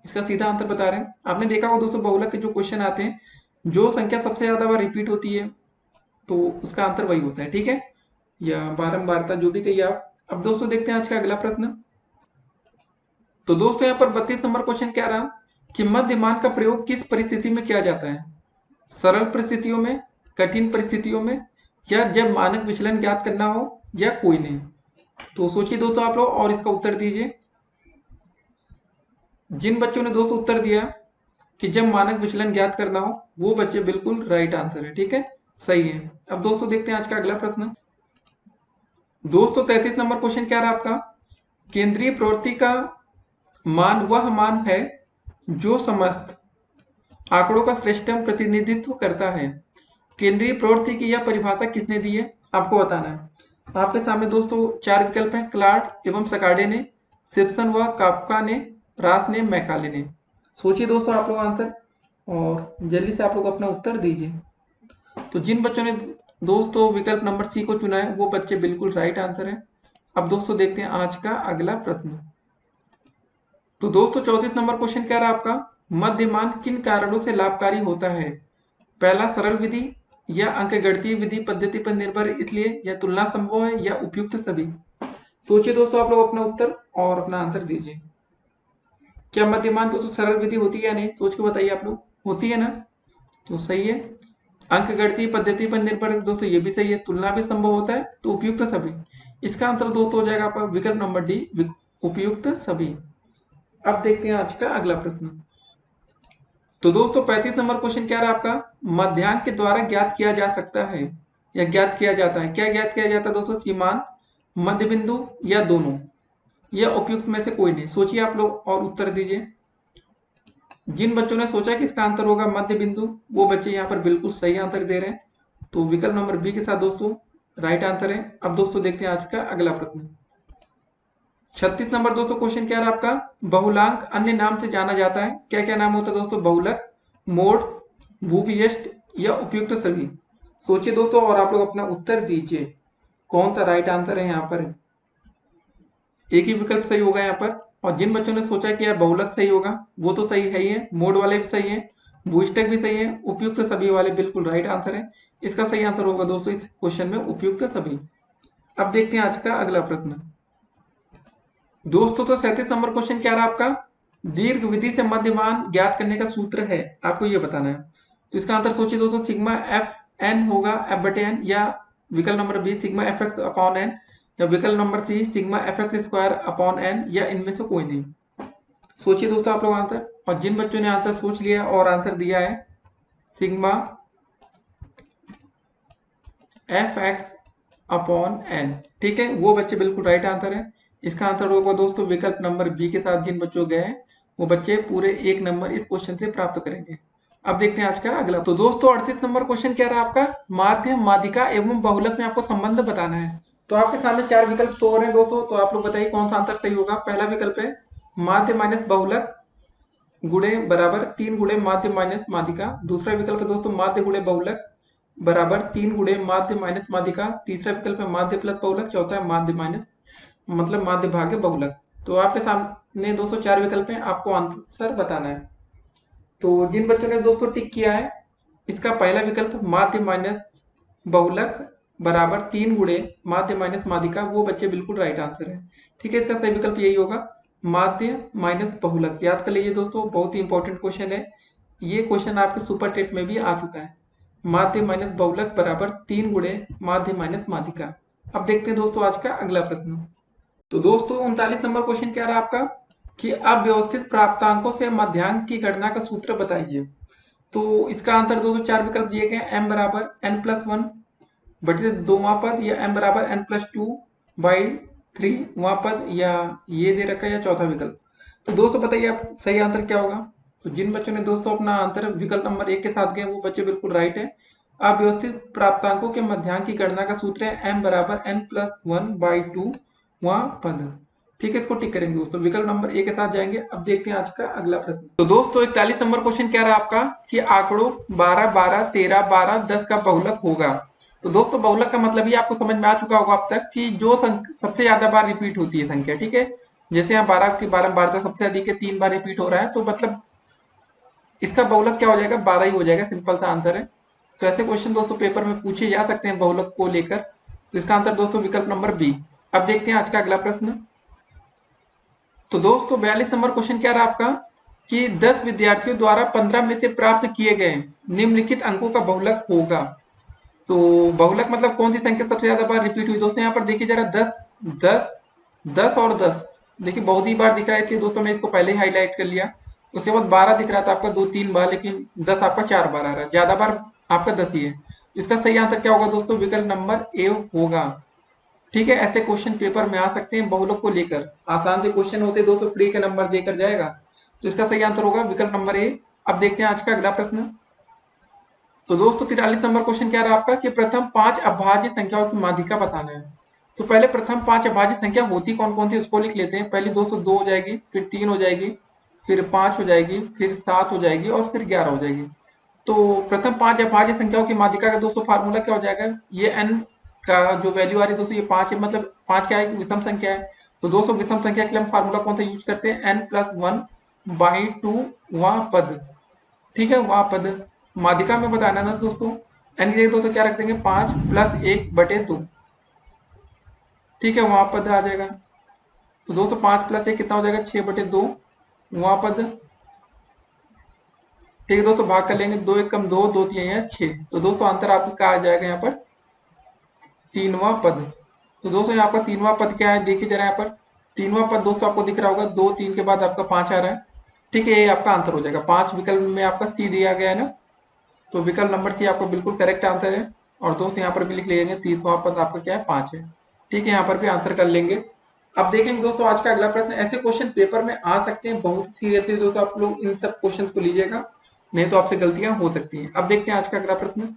इसका सीधा आंसर बता रहे हैं। आपने देखा होगा दोस्तों बहुलक के जो क्वेश्चन आते हैं, जो संख्या सबसे ज्यादा बार रिपीट होती है तो उसका आंसर वही होता है। ठीक है, या बारंबारता जो भी कहिए आप। अब दोस्तों देखते हैं आज का अगला प्रश्न। तो दोस्तों यहाँ पर 32 नंबर क्वेश्चन क्या रहा कि मध्यमान का प्रयोग किस परिस्थिति में किया जाता है, सरल परिस्थितियों में, कठिन परिस्थितियों में, या जब मानक विचलन ज्ञात करना हो, या कोई नहीं। तो सोचिए दोस्तों आप लोग और इसका उत्तर दीजिए। जिन बच्चों ने दोस्तों उत्तर दिया कि जब मानक विचलन ज्ञात करना हो, वो बच्चे बिल्कुल राइट आंसर है। ठीक है, सही है। अब दोस्तों देखते हैं आज का अगला प्रश्न। दोस्तों 33 नंबर क्वेश्चन क्या रहा आपका, केंद्रीय प्रवृत्ति का मान वह मान है जो समस्त आंकड़ों का श्रेष्ठतम प्रतिनिधित्व करता है। केंद्रीय प्रवृत्ति की यह परिभाषा किसने दी है, आपको बताना है। आपके सामने दोस्तों 4 विकल्प हैं, क्लार्क एवं सकाडे ने, सिप्सन व काफ्का ने, रास ने, मैकाले ने। सोचिए दोस्तों आप लोग आंसर और जल्दी से आप लोग अपना उत्तर दीजिए। तो जिन बच्चों ने दोस्तों विकल्प नंबर सी को चुना है वो बच्चे बिल्कुल राइट आंसर है। अब दोस्तों देखते हैं आज का अगला प्रश्न। तो दोस्तों 34 नंबर क्वेश्चन क्या रहा आपका, मध्यमान किन कारणों से लाभकारी होता है, पहला सरल विधि, या अंकगणितीय विधि पद्धति पर निर्भर इसलिए, या तुलना संभव है, या उपयुक्त सभी। सोचिए दोस्तों आप लोग अपना उत्तर और अपना आंसर दीजिए। क्या मध्यमान दोस्तों सरल विधि होती है या नहीं, सोच के बताइए आप लोग। होती है ना, तो सही है। अंकगणितीय पद्धति पर निर्भर है दोस्तों, ये भी सही है। तुलना भी संभव होता है, तो उपयुक्त सभी। इसका आंसर दोस्तों हो जाएगा आपका विकल्प नंबर डी, उपयुक्त सभी। अब देखते हैं आज का अगला प्रश्न। तो दोस्तों 35 नंबर क्वेश्चन क्या रहा आपका, मध्यांक के द्वारा ज्ञात किया जा सकता है या ज्ञात किया जाता है। क्या ज्ञात किया जाता है दोस्तों, सीमांत, मध्य बिंदु, या दोनों, या उपयुक्त में से कोई नहीं। सोचिए आप लोग और उत्तर दीजिए। जिन बच्चों ने सोचा कि इसका आंसर होगा मध्य बिंदु, वो बच्चे यहाँ पर बिल्कुल सही आंसर दे रहे हैं। तो विकल्प नंबर बी के साथ दोस्तों राइट आंसर है। अब दोस्तों देखते हैं आज का अगला प्रश्न। 36 नंबर दोस्तों क्वेश्चन क्या रहा आपका, बहुलांक अन्य नाम से जाना जाता है। क्या क्या नाम होता है दोस्तों, बहुलक, मोड, भूवियष्ट, या उपयुक्त सभी। सोचिए दोस्तों और आप लोग अपना उत्तर दीजिए, कौन सा राइट आंसर है यहाँ पर। एक ही विकल्प सही होगा यहाँ पर। और जिन बच्चों ने सोचा कि यार बहुलक सही होगा, वो तो सही है ही है, मोड वाले भी सही है, भूइष्टक भी सही है, उपयुक्त सभी वाले बिल्कुल राइट आंसर है। इसका सही आंसर होगा दोस्तों इस क्वेश्चन में उपयुक्त सभी। अब देखते हैं आज का अगला प्रश्न। दोस्तों तो 37 नंबर क्वेश्चन क्या रहा आपका, दीर्घ विधि से मध्यमान ज्ञात करने का सूत्र है, आपको ये बताना है। तो इसका आंसर सोचिए दोस्तों, सिग्मा एफ एन होगा, एफ बटे एन, या विकल्प number B sigma F X upon N, या विकल्प number C sigma F X square upon N, या इनमें से कोई नहीं। सोचिए दोस्तों आप लोग आंसर। और जिन बच्चों ने आंसर सोच लिया और आंसर दिया है sigma F X upon N, ठीक है, वो बच्चे बिल्कुल राइट आंसर है। इसका आंसर होगा दोस्तों विकल्प नंबर बी के साथ। जिन बच्चों गए हैं वो बच्चे पूरे 1 नंबर इस क्वेश्चन से प्राप्त करेंगे। अब देखते हैं आज का अगला। तो दोस्तों 38 नंबर क्वेश्चन क्या रहा आपका, माध्य, माध्यिका एवं बहुलक में आपको संबंध बताना है। तो आपके सामने 4 विकल्प शो हो रहे हैं दोस्तों, तो आप लोग बताइए कौन सा आंसर सही होगा। पहला विकल्प है माध्य माइनस बहुलक गुणे बराबर 3 गुणे माध्य माइनस माध्यिका। दूसरा विकल्प है दोस्तों माध्य गुणे बहुलक बराबर 3 गुणे माध्य माइनस माध्यिका। तीसरा विकल्प है माध्य प्लस बहुलक। चौथा है माध्य माइनस मतलब माध्य भाग्य बहुलक। तो आपके सामने दोस्तों 4 विकल्प हैं, आपको आंसर बताना है। तो जिन बच्चों ने दोस्तों टिक किया है, इसका पहला विकल्प माध्य माइनस बहुलक बराबर 3 गुणे माध्य माइनस माध्यिका, वो बच्चे बिल्कुल राइट आंसर है। ठीक है, इसका सही विकल्प यही होगा माध्य माइनस बहुलक। याद कर लीजिए दोस्तों, बहुत ही इंपॉर्टेंट क्वेश्चन है ये। क्वेश्चन आपके सुपर टेट में भी आ चुका है। माध्य माइनस बहुलक बराबर 3 गुणे माध्य माइनस माध्यिका। अब देखते हैं दोस्तों आज का अगला प्रश्न। तो दोस्तों 39 नंबर क्वेश्चन क्या रहा आपका कि अव्यवस्थित प्राप्तांकों से मध्यांक की गणना का सूत्र बताइए। तो इसका आंसर दोस्तों 4 विकल्प दिए गए, m बराबर n+1 बटे 2वां पद, या m बराबर n+2 बाई 3 वहां पद, या ये दे रखा है या चौथा विकल्प। तो दोस्तों बताइए आप सही आंसर क्या होगा। तो जिन बच्चों ने दोस्तों अपना आंसर विकल्प नंबर 1 के साथ गए वो बच्चे बिल्कुल राइट है। अव्यवस्थित प्राप्तांकों के मध्यांक की गणना का सूत्र है m बराबर n+1/2 वहां पद। ठीक है, इसको टिक करेंगे दोस्तों, विकल्प नंबर ए के साथ जाएंगे। अब देखते हैं आज का अगला प्रश्न। तो दोस्तों 41 नंबर क्वेश्चन क्या रहा आपका कि आंकड़ों 12 12 13 12 10 का बहुलक होगा। तो दोस्तों बहुलक का मतलब ही आपको समझ में आ चुका होगा अब तक कि जो सबसे ज्यादा बार रिपीट होती है संख्या। ठीक है, जैसे यहाँ 12 के 12 12 सबसे अधिक है, 3 बार रिपीट हो रहा है, तो मतलब इसका बहुलक क्या हो जाएगा, 12 ही हो जाएगा। सिंपल सा आंसर है। तो ऐसे क्वेश्चन दोस्तों पेपर में पूछे जा सकते हैं बहुलक को लेकर। तो इसका आंसर दोस्तों विकल्प नंबर बी। अब देखते हैं आज का अगला प्रश्न। तो दोस्तों 42 नंबर क्वेश्चन क्या रहा आपका कि 10 विद्यार्थियों द्वारा 15 में से प्राप्त किए गए निम्नलिखित अंकों का बहुलक होगा। तो बहुलक मतलब कौन सी संख्या सबसे ज्यादा बार रिपीट हुई। दोस्तों यहाँ पर देखिए जरा 10 10 10 और 10 देखिए बहुत ही बार दिख रहा है, इसलिए दोस्तों मैं इसको पहले ही हाईलाइट कर लिया। उसके बाद 12 दिख रहा था आपका 2-3 बार, लेकिन 10 आपका 4 बार आ रहा है, ज्यादा बार आपका 10 ही है। इसका सही आंसर क्या होगा दोस्तों, विकल्प नंबर ए होगा। ठीक है, ऐसे क्वेश्चन पेपर में आ सकते हैं बहुलक को लेकर। आसान से क्वेश्चन होते दोस्तों फ्री के नंबर देकर जाएगा। तो इसका सही आंसर होगा विकल्प नंबर ए। अब देखते हैं आज का अगला प्रश्न। तो दोस्तों 43 नंबर क्वेश्चन क्या रहा आपका कि प्रथम 5 अभाज्य संख्याओं की माध्यिका बताना है। तो पहले प्रथम 5 अभाज्य संख्या होती कौन कौन सी उसको लिख लेते हैं। पहली दोस्तों 2 हो जाएगी, फिर 3 हो जाएगी, फिर 5 हो जाएगी, फिर 7 हो जाएगी और फिर 11 हो जाएगी। तो प्रथम 5 अभाज्य संख्याओं की माध्यिका का दोस्तों फार्मूला क्या हो जाएगा, ये n का जो वैल्यू आ रही है दोस्तों ये 5 है, मतलब 5 क्या है, विषम संख्या है। तो दोस्तों विषम संख्या के लिए हम फार्मूला कौन सा यूज करते हैं, n+1/2 वहां पद। ठीक है, वहां पद माध्यिका में बताना ना दोस्तों। n की जगह दोस्तों क्या रख देंगे, 5+1/2। ठीक है, वहां पद आ जाएगा। तो दोस्तों 5+1 कितना हो जाएगा, 6/2 वहां पद। ठीक है दोस्तों, भाग कर लेंगे, 2 1 कम 2, 2 3 है 6। तो दोस्तों आंसर आपका आ जाएगा यहाँ पर 3वां पद। तो दोस्तों यहाँ आपका 3वां पद क्या है, देखिए जरा यहाँ पर 3वां पद दोस्तों आपको दिख रहा होगा, 2 3 के बाद आपका 5 आ रहा है। ठीक है, ये आपका आंसर हो जाएगा। 5 विकल्प में आपका सी दिया गया है ना, तो विकल्प नंबर सी आपका बिल्कुल करेक्ट आंसर है। और दोस्त यहाँ पर भी लिख लेंगे 30वां पद आपका क्या है, 5 है। ठीक है, यहाँ पर भी आंसर कर लेंगे। अब देखेंगे दोस्तों आज का अगला प्रश्न। ऐसे क्वेश्चन पेपर में आ सकते हैं, बहुत सीरियसली दोस्तों आप लोग इन सब क्वेश्चन को लीजिएगा, नहीं तो आपसे गलतियां हो सकती हैं। अब देखते हैं आज का अगला प्रश्न।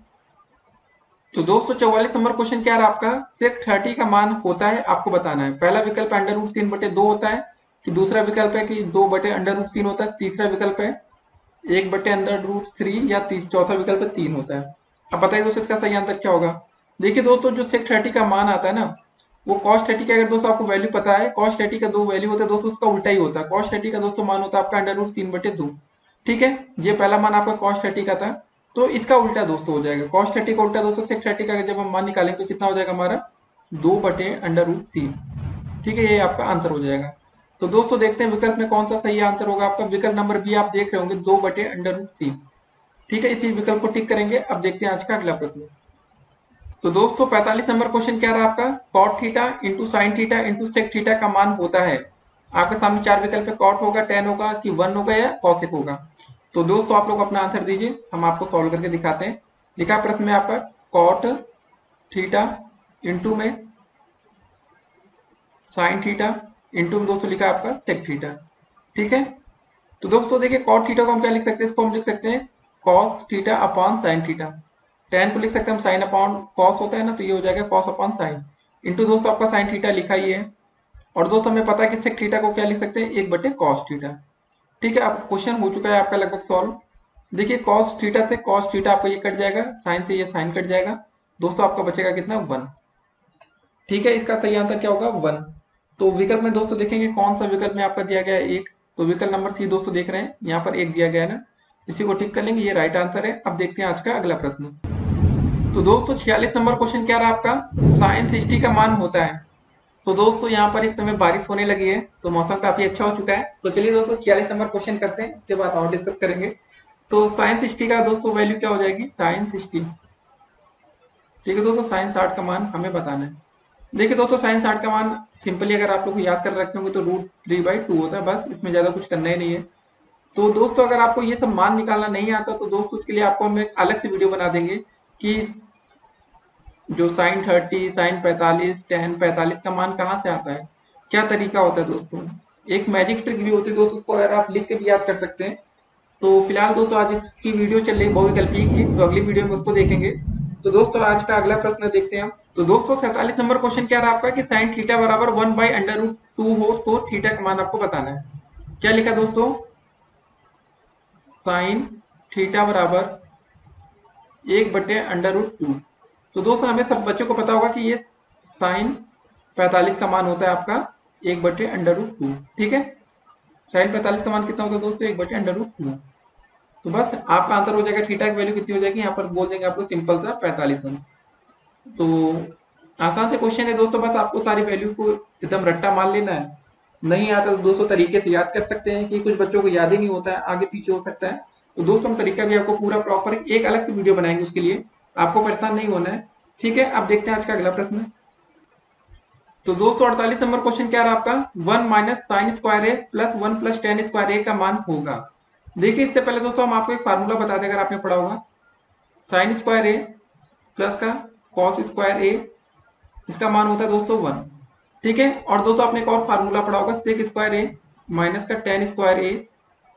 तो दोस्तों 44 नंबर क्वेश्चन क्या रहा आपका, सेक 30 का मान होता है आपको बताना है। पहला विकल्प √3/2 होता है, कि दूसरा विकल्प है कि 2/√3 होता है, तीसरा विकल्प है 1/√3 या चौथा विकल्प है 3 होता है। अब बताइए दोस्तों इसका सही आंसर क्या होगा। देखिए दोस्तों जो सेक 30 का मान आता है ना, वो कॉस 30 का, अगर दोस्तों आपको वैल्यू पता है, कॉस 30 का 2 वैल्यू होता है दोस्तों, उसका उल्टा ही होता है। कॉस 30 का दोस्तों मान होता है आपका √3/2। ठीक है, ये पहला मान आपका कॉस 30 का था, तो इसका उल्टा दोस्तों हो जाएगा। कॉस 30 का उल्टा दोस्तों सेक 30 का जब हम मान निकालेंगे तो कितना हो जाएगा हमारा 2/√3। ठीक है, ये आपका आंसर हो जाएगा। तो दोस्तों देखते हैं विकल्प में कौन सा सही आंसर होगा आपका। विकल्प नंबर बी आप देख रहे होंगे 2/√3। ठीक है, इसी विकल्प को टिक करेंगे। अब देखते हैं आज का अगला प्रश्न। तो दोस्तों 45 नंबर क्वेश्चन क्या रहा आपका, cot theta into sine theta into sec theta का मान होता है। आपके सामने 4 विकल्प है, कॉट होगा, टेन होगा, कि 1 होगा या कॉसेक होगा। तो दोस्तों आप लोग अपना आंसर दीजिए, हम आपको सॉल्व करके दिखाते हैं। लिखा प्रश्न में आपका कॉट थीटा इंटू में साइन थीटा इंटू में दोस्तों लिखा आपका सेक थीटा। ठीक है, तो दोस्तों देखिए कॉट थीटा को हम क्या लिख सकते हैं, इसको हम लिख सकते हैं cos theta upon sine theta. Ten को लिख सकते हैं हम साइन अपॉन कॉस होता है ना, तो ये हो जाएगा कॉस अपॉन साइन इंटू दोस्तों आपका साइन थीटा लिखा ही है। और दोस्तों हमें पता है कि सेक थीटा को क्या लिख सकते हैं, 1/cos थीटा। ठीक है, अब क्वेश्चन हो चुका है आपका लगभग सॉल्व। देखिए कॉस थीटा से कॉस थीटा आपका ये कट जाएगा, साइन से ये साइन कट जाएगा, दोस्तों आपका बचेगा कितना, 1। ठीक है, इसका सही आंसर क्या होगा, 1। तो विकल्प में दोस्तों देखेंगे कौन सा विकल्प में आपका दिया गया है, 1। तो विकल्प नंबर सी दोस्तों देख रहे हैं यहाँ पर 1 दिया गया है ना, इसी को टिक कर लेंगे, ये राइट आंसर है। अब देखते हैं आज का अगला प्रश्न। तो दोस्तों 46 नंबर क्वेश्चन क्या रहा आपका, साइन 60 का मान होता है। तो दोस्तों यहाँ पर इस समय बारिश होने लगी है, तो मौसम काफी अच्छा हो चुका है। तो चलिए दोस्तों 46 नंबर क्वेश्चन करते हैं, इसके बाद और डिस्कस करेंगे। तो साइन 60 का दोस्तों वैल्यू क्या हो जाएगी, साइन 60। ठीक है दोस्तों, साइन 60 का मान हमें बताना है। देखिए दोस्तों साइन 60 का मान सिंपली अगर आप लोग याद कर रखे होंगे तो √3/2 होता है, बस इसमें ज्यादा कुछ करना ही नहीं है। तो दोस्तों अगर आपको ये सब मान निकालना नहीं आता तो दोस्तों उसके लिए आपको हम एक अलग से वीडियो बना देंगे कि जो साइन 30, साइन 45, टेन 45 का मान कहाँ से आता है, क्या तरीका होता है दोस्तों। एक मैजिक ट्रिक भी होती है दोस्तों, उसको अगर आप लिख के भी याद कर सकते हैं। तो फिलहाल दोस्तों आज इसकी वीडियो चल रही है बहुविकल्पीय की, तो अगली वीडियो में उसको देखेंगे। तो दोस्तों आज का अगला प्रश्न देखते हैं हम। तो दोस्तों 47 नंबर क्वेश्चन क्या रहा आपका कि साइन थीटा बराबर 1/√2 हो तो थीटा का मान आपको बताना है। क्या लिखा दोस्तों, साइन थीटा बराबर 1/√2। तो दोस्तों हमें सब बच्चों को पता होगा कि ये साइन 45 का मान होता है आपका 1/√2। ठीक है, साइन 45 का मान कितना होता है दोस्तों, 1/√2। तो बस आपका आंसर हो जाएगा, थीटा की वैल्यू कितनी हो जाएगी यहाँ पर बोल देंगे आपको, सिंपल सा 45। तो आसान से क्वेश्चन है दोस्तों, बस आपको सारी वैल्यू को एकदम रट्टा मार लेना है। नहीं आता तो दोस्तों तरीके से याद कर सकते हैं, कि कुछ बच्चों को याद ही नहीं होता है, आगे पीछे हो सकता है। तो दोस्तों हम तरीका भी आपको पूरा प्रॉपर एक अलग से वीडियो बनाएंगे उसके लिए, आपको परेशान नहीं होना है। ठीक है, अब देखते हैं आज का अगला प्रश्न। तो दोस्तों 48 नंबर क्वेश्चन क्या रहा आपका, 1 माइनस साइन स्क्वायर ए प्लस 1 प्लस टेन स्क्वायर ए का मान होगा। देखिए इससे पहले दोस्तों हम आपको एक फार्मूला बता दें, अगर आपने पढ़ा होगा, साइन स्क्वायर ए प्लस का कॉस स्क्वायर ए, इसका मान होता है दोस्तों 1। ठीक है, और दोस्तों आपने एक और फार्मूला पढ़ा होगा, सेक स्क्वायर ए माइनस का टेन स्क्वायर ए,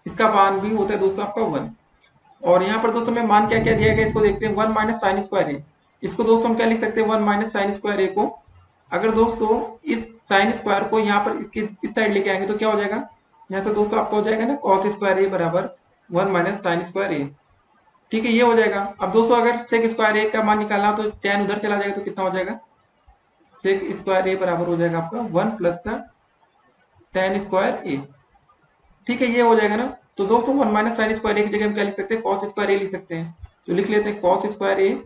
इसका मान भी होता है दोस्तों आपका 1। और यहाँ पर दोस्तों में मान क्या क्या दिया गया इसको देखते हैं, 1 माइनस साइन स्क्वायर ए, इसको दोस्तों हम क्या लिख सकते हैं, 1 माइनस साइन स्क्वायर ए को अगर दोस्तों इस साइन स्क्वायर को यहाँ पर इसके इस साइड लेके आएंगे तो क्या हो जाएगा, यहाँ से दोस्तों आपको हो जाएगा ना कॉस स्क्वायर ए बराबर 1 माइनस साइन स्क्वायर ए। ठीक है, ये हो जाएगा। अब दोस्तों अगर सेक स्क्वायर ए का मान निकालना हो तो टेन उधर चला जाएगा तो कितना हो जाएगा, सेक स्क्वायर ए बराबर हो जाएगा आपका 1 प्लस का टेन स्क्वायर ए। ठीक है, ये हो जाएगा ना। तो दोस्तों 1 माइनस साइन स्क्वायर ए की जगह हम क्या लिख सकते हैं, कॉस स्क्वायर ए लिख सकते हैं। तो लिख लेते हैं कॉस स्क्वायर ए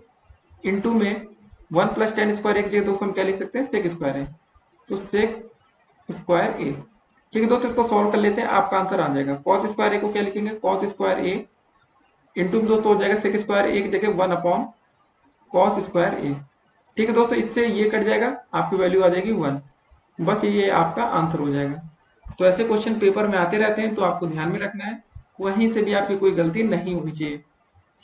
इंटू में 1 प्लस टेन स्क्वायर ए की जगह दोस्तों हम क्या लिख सकते हैं, सेक स्क्वायर ए। तो सेक स्क्वायर ए। ठीक है दोस्तों, इसको सॉल्व कर लेते हैं, आपका आंसर आ जाएगा। कॉस स्क्वायर ए को क्या लिखेंगे, कॉस स्क्वायर ए इंटू में दोस्तों हो जाएगा सेक स्क्वायर ए की जगह 1 अपॉन कॉस स्क्वायर ए। ठीक है दोस्तों, इससे ये कट जाएगा, आपकी वैल्यू आ जाएगी 1। बस ये आपका आंसर हो जाएगा। तो ऐसे क्वेश्चन पेपर में आते रहते हैं, तो आपको ध्यान में रखना है, वहीं से भी आपकी कोई गलती नहीं होनी चाहिए।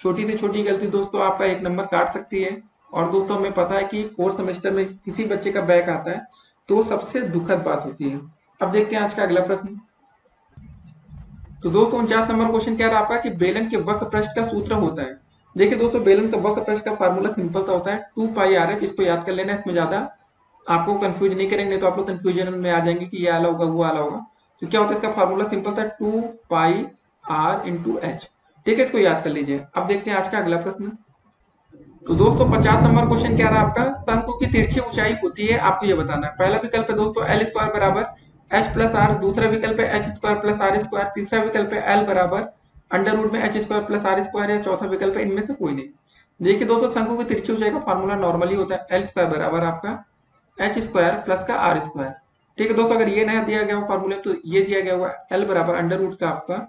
छोटी से छोटी गलती दोस्तों आपका 1 नंबर काट सकती है। और दोस्तों हमें पता है कि 4th सेमेस्टर में किसी बच्चे का बैक आता है तो सबसे दुखद बात होती है। अब देखते हैं आज का अगला प्रश्न। तो दोस्तों 49 नंबर क्वेश्चन क्या रहा आपका कि बेलन के वक्र पृष्ठ का सूत्र होता है। देखिए दोस्तों बेलन का वक्र पृष्ठ का फार्मूला सिंपल सा होता है 2 पाई आर एच, इसको याद कर लेना है, इसमें ज्यादा आपको कंफ्यूज नहीं करेंगे, तो आप लोग कंफ्यूजन में आ जाएंगे कि ये आला होगा वो आला होगा। तो क्या होता है इसका फार्मूला सिंपल था 2 पाई आर इंटू एच। ठीक है, इसको याद कर लीजिए। अब देखते हैं आज का अगला प्रश्न। तो दोस्तों 50 नंबर क्वेश्चन क्या रहा आपका, शंकु की तिरछी ऊंचाई होती है, आपको ये बताना है। पहला विकल्प है दोस्तों एल स्क्वायर बराबर एच प्लस आर, दूसरा विकल्प है H square plus R square, तीसरा विकल्प है एल बराबर अंडर रूट में H square plus R square, या चौथा विकल्प है इनमें से कोई नहीं। देखिए दोस्तों शंकु की तिरछी ऊंचाई का फार्मूला नॉर्मली होता है एल स्क्वायर बराबर आपका एच स्क्वायर प्लस का आर स्क्वायर। ठीक है दोस्तों, अगर ये नया दिया गया हो फार्मूला तो ये दिया गया हुआ एल बराबर अंडर रूट का आपका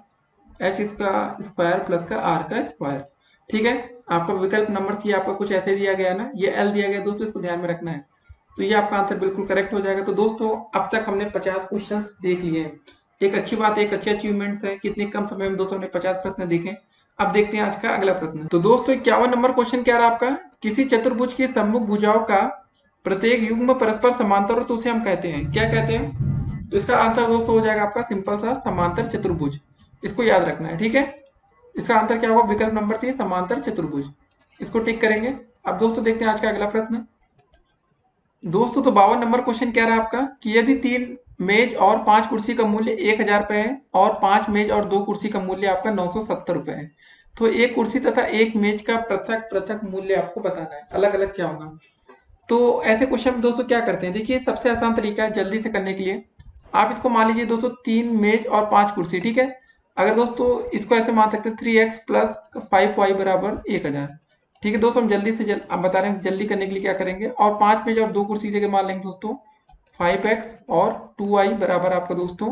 एच का स्क्वायर प्लस का आर का स्क्वायर। ठीक है, आपका विकल्प नंबर सी आपका कुछ ऐसे दिया गया ना, ये एल दिया गया दोस्तों, इसको ध्यान में रखना है। तो ये आपका आंसर बिल्कुल करेक्ट हो जाएगा। तो दोस्तों अब तक हमने 50 क्वेश्चन देख लिए हैं, एक अच्छी बात है, एक अच्छी अचीवमेंट है, कितने कम समय में दोस्तों हमने 50 प्रश्न देखे। अब देखते हैं आज का अगला प्रश्न। तो दोस्तों 51 नंबर क्वेश्चन क्या रहा आपका, किसी चतुर्भुज की सम्मुख भुजाओं का प्रत्येक युग्म परस्पर समांतर हो तो उसे हम कहते हैं, क्या कहते हैं। तो इसका आंसर दोस्तों हो जाएगा आपका सिंपल सा समांतर चतुर्भुज, इसको याद रखना है। ठीक है, इसका आंसर क्या होगा, विकल्प नंबर सी समांतर चतुर्भुज, इसको टिक करेंगे। अब दोस्तों देखते हैं आज का अगला प्रश्न। दोस्तों तो 52 नंबर क्वेश्चन क्या रहा आपका कि यदि 3 मेज और 5 कुर्सी का मूल्य 1000 रुपए है और 5 मेज और 2 कुर्सी का मूल्य आपका 970 रुपए है, तो एक कुर्सी तथा एक मेज का पृथक पृथक मूल्य आपको बताना है, अलग अलग क्या होगा। तो ऐसे क्वेश्चन में दोस्तों क्या करते हैं, देखिए सबसे आसान तरीका है जल्दी से करने के लिए, आप इसको मान लीजिए दोस्तों 3 मेज और 5 कुर्सी। ठीक है, अगर दोस्तों इसको ऐसे मान सकते हैं 3x प्लस 5y बराबर 1000। ठीक है दोस्तों, हम जल्दी से आप बता रहे हैं जल्दी करने के लिए क्या करेंगे, और 5 मेज और 2 कुर्सी की जगह मान लेंगे दोस्तों 5x और 2y बराबर आपका दोस्तों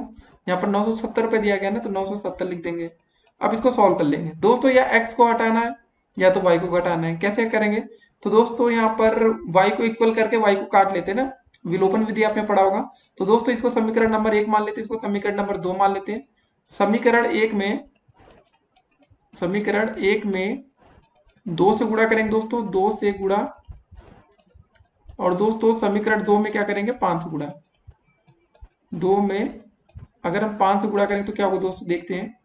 यहाँ पर 970 रुपए दिया गया ना, तो 970 लिख देंगे। अब इसको सॉल्व कर लेंगे दोस्तों, या x को हटाना है या तो y को घटाना है, कैसे करेंगे। तो दोस्तों यहाँ पर y को इक्वल करके y को काट लेते हैं ना, विलोपन विधि आपने पढ़ा होगा। तो दोस्तों इसको समीकरण नंबर 1 मान लेते हैं, इसको समीकरण नंबर 2 मान लेते हैं। समीकरण एक में 2 से गुणा करेंगे दोस्तों, 2 से गुणा और दोस्तों समीकरण 2 में क्या करेंगे, 5 से गुणा। 2 में अगर हम 5 से गुणा करेंगे तो क्या होगा दोस्तों, देखते हैं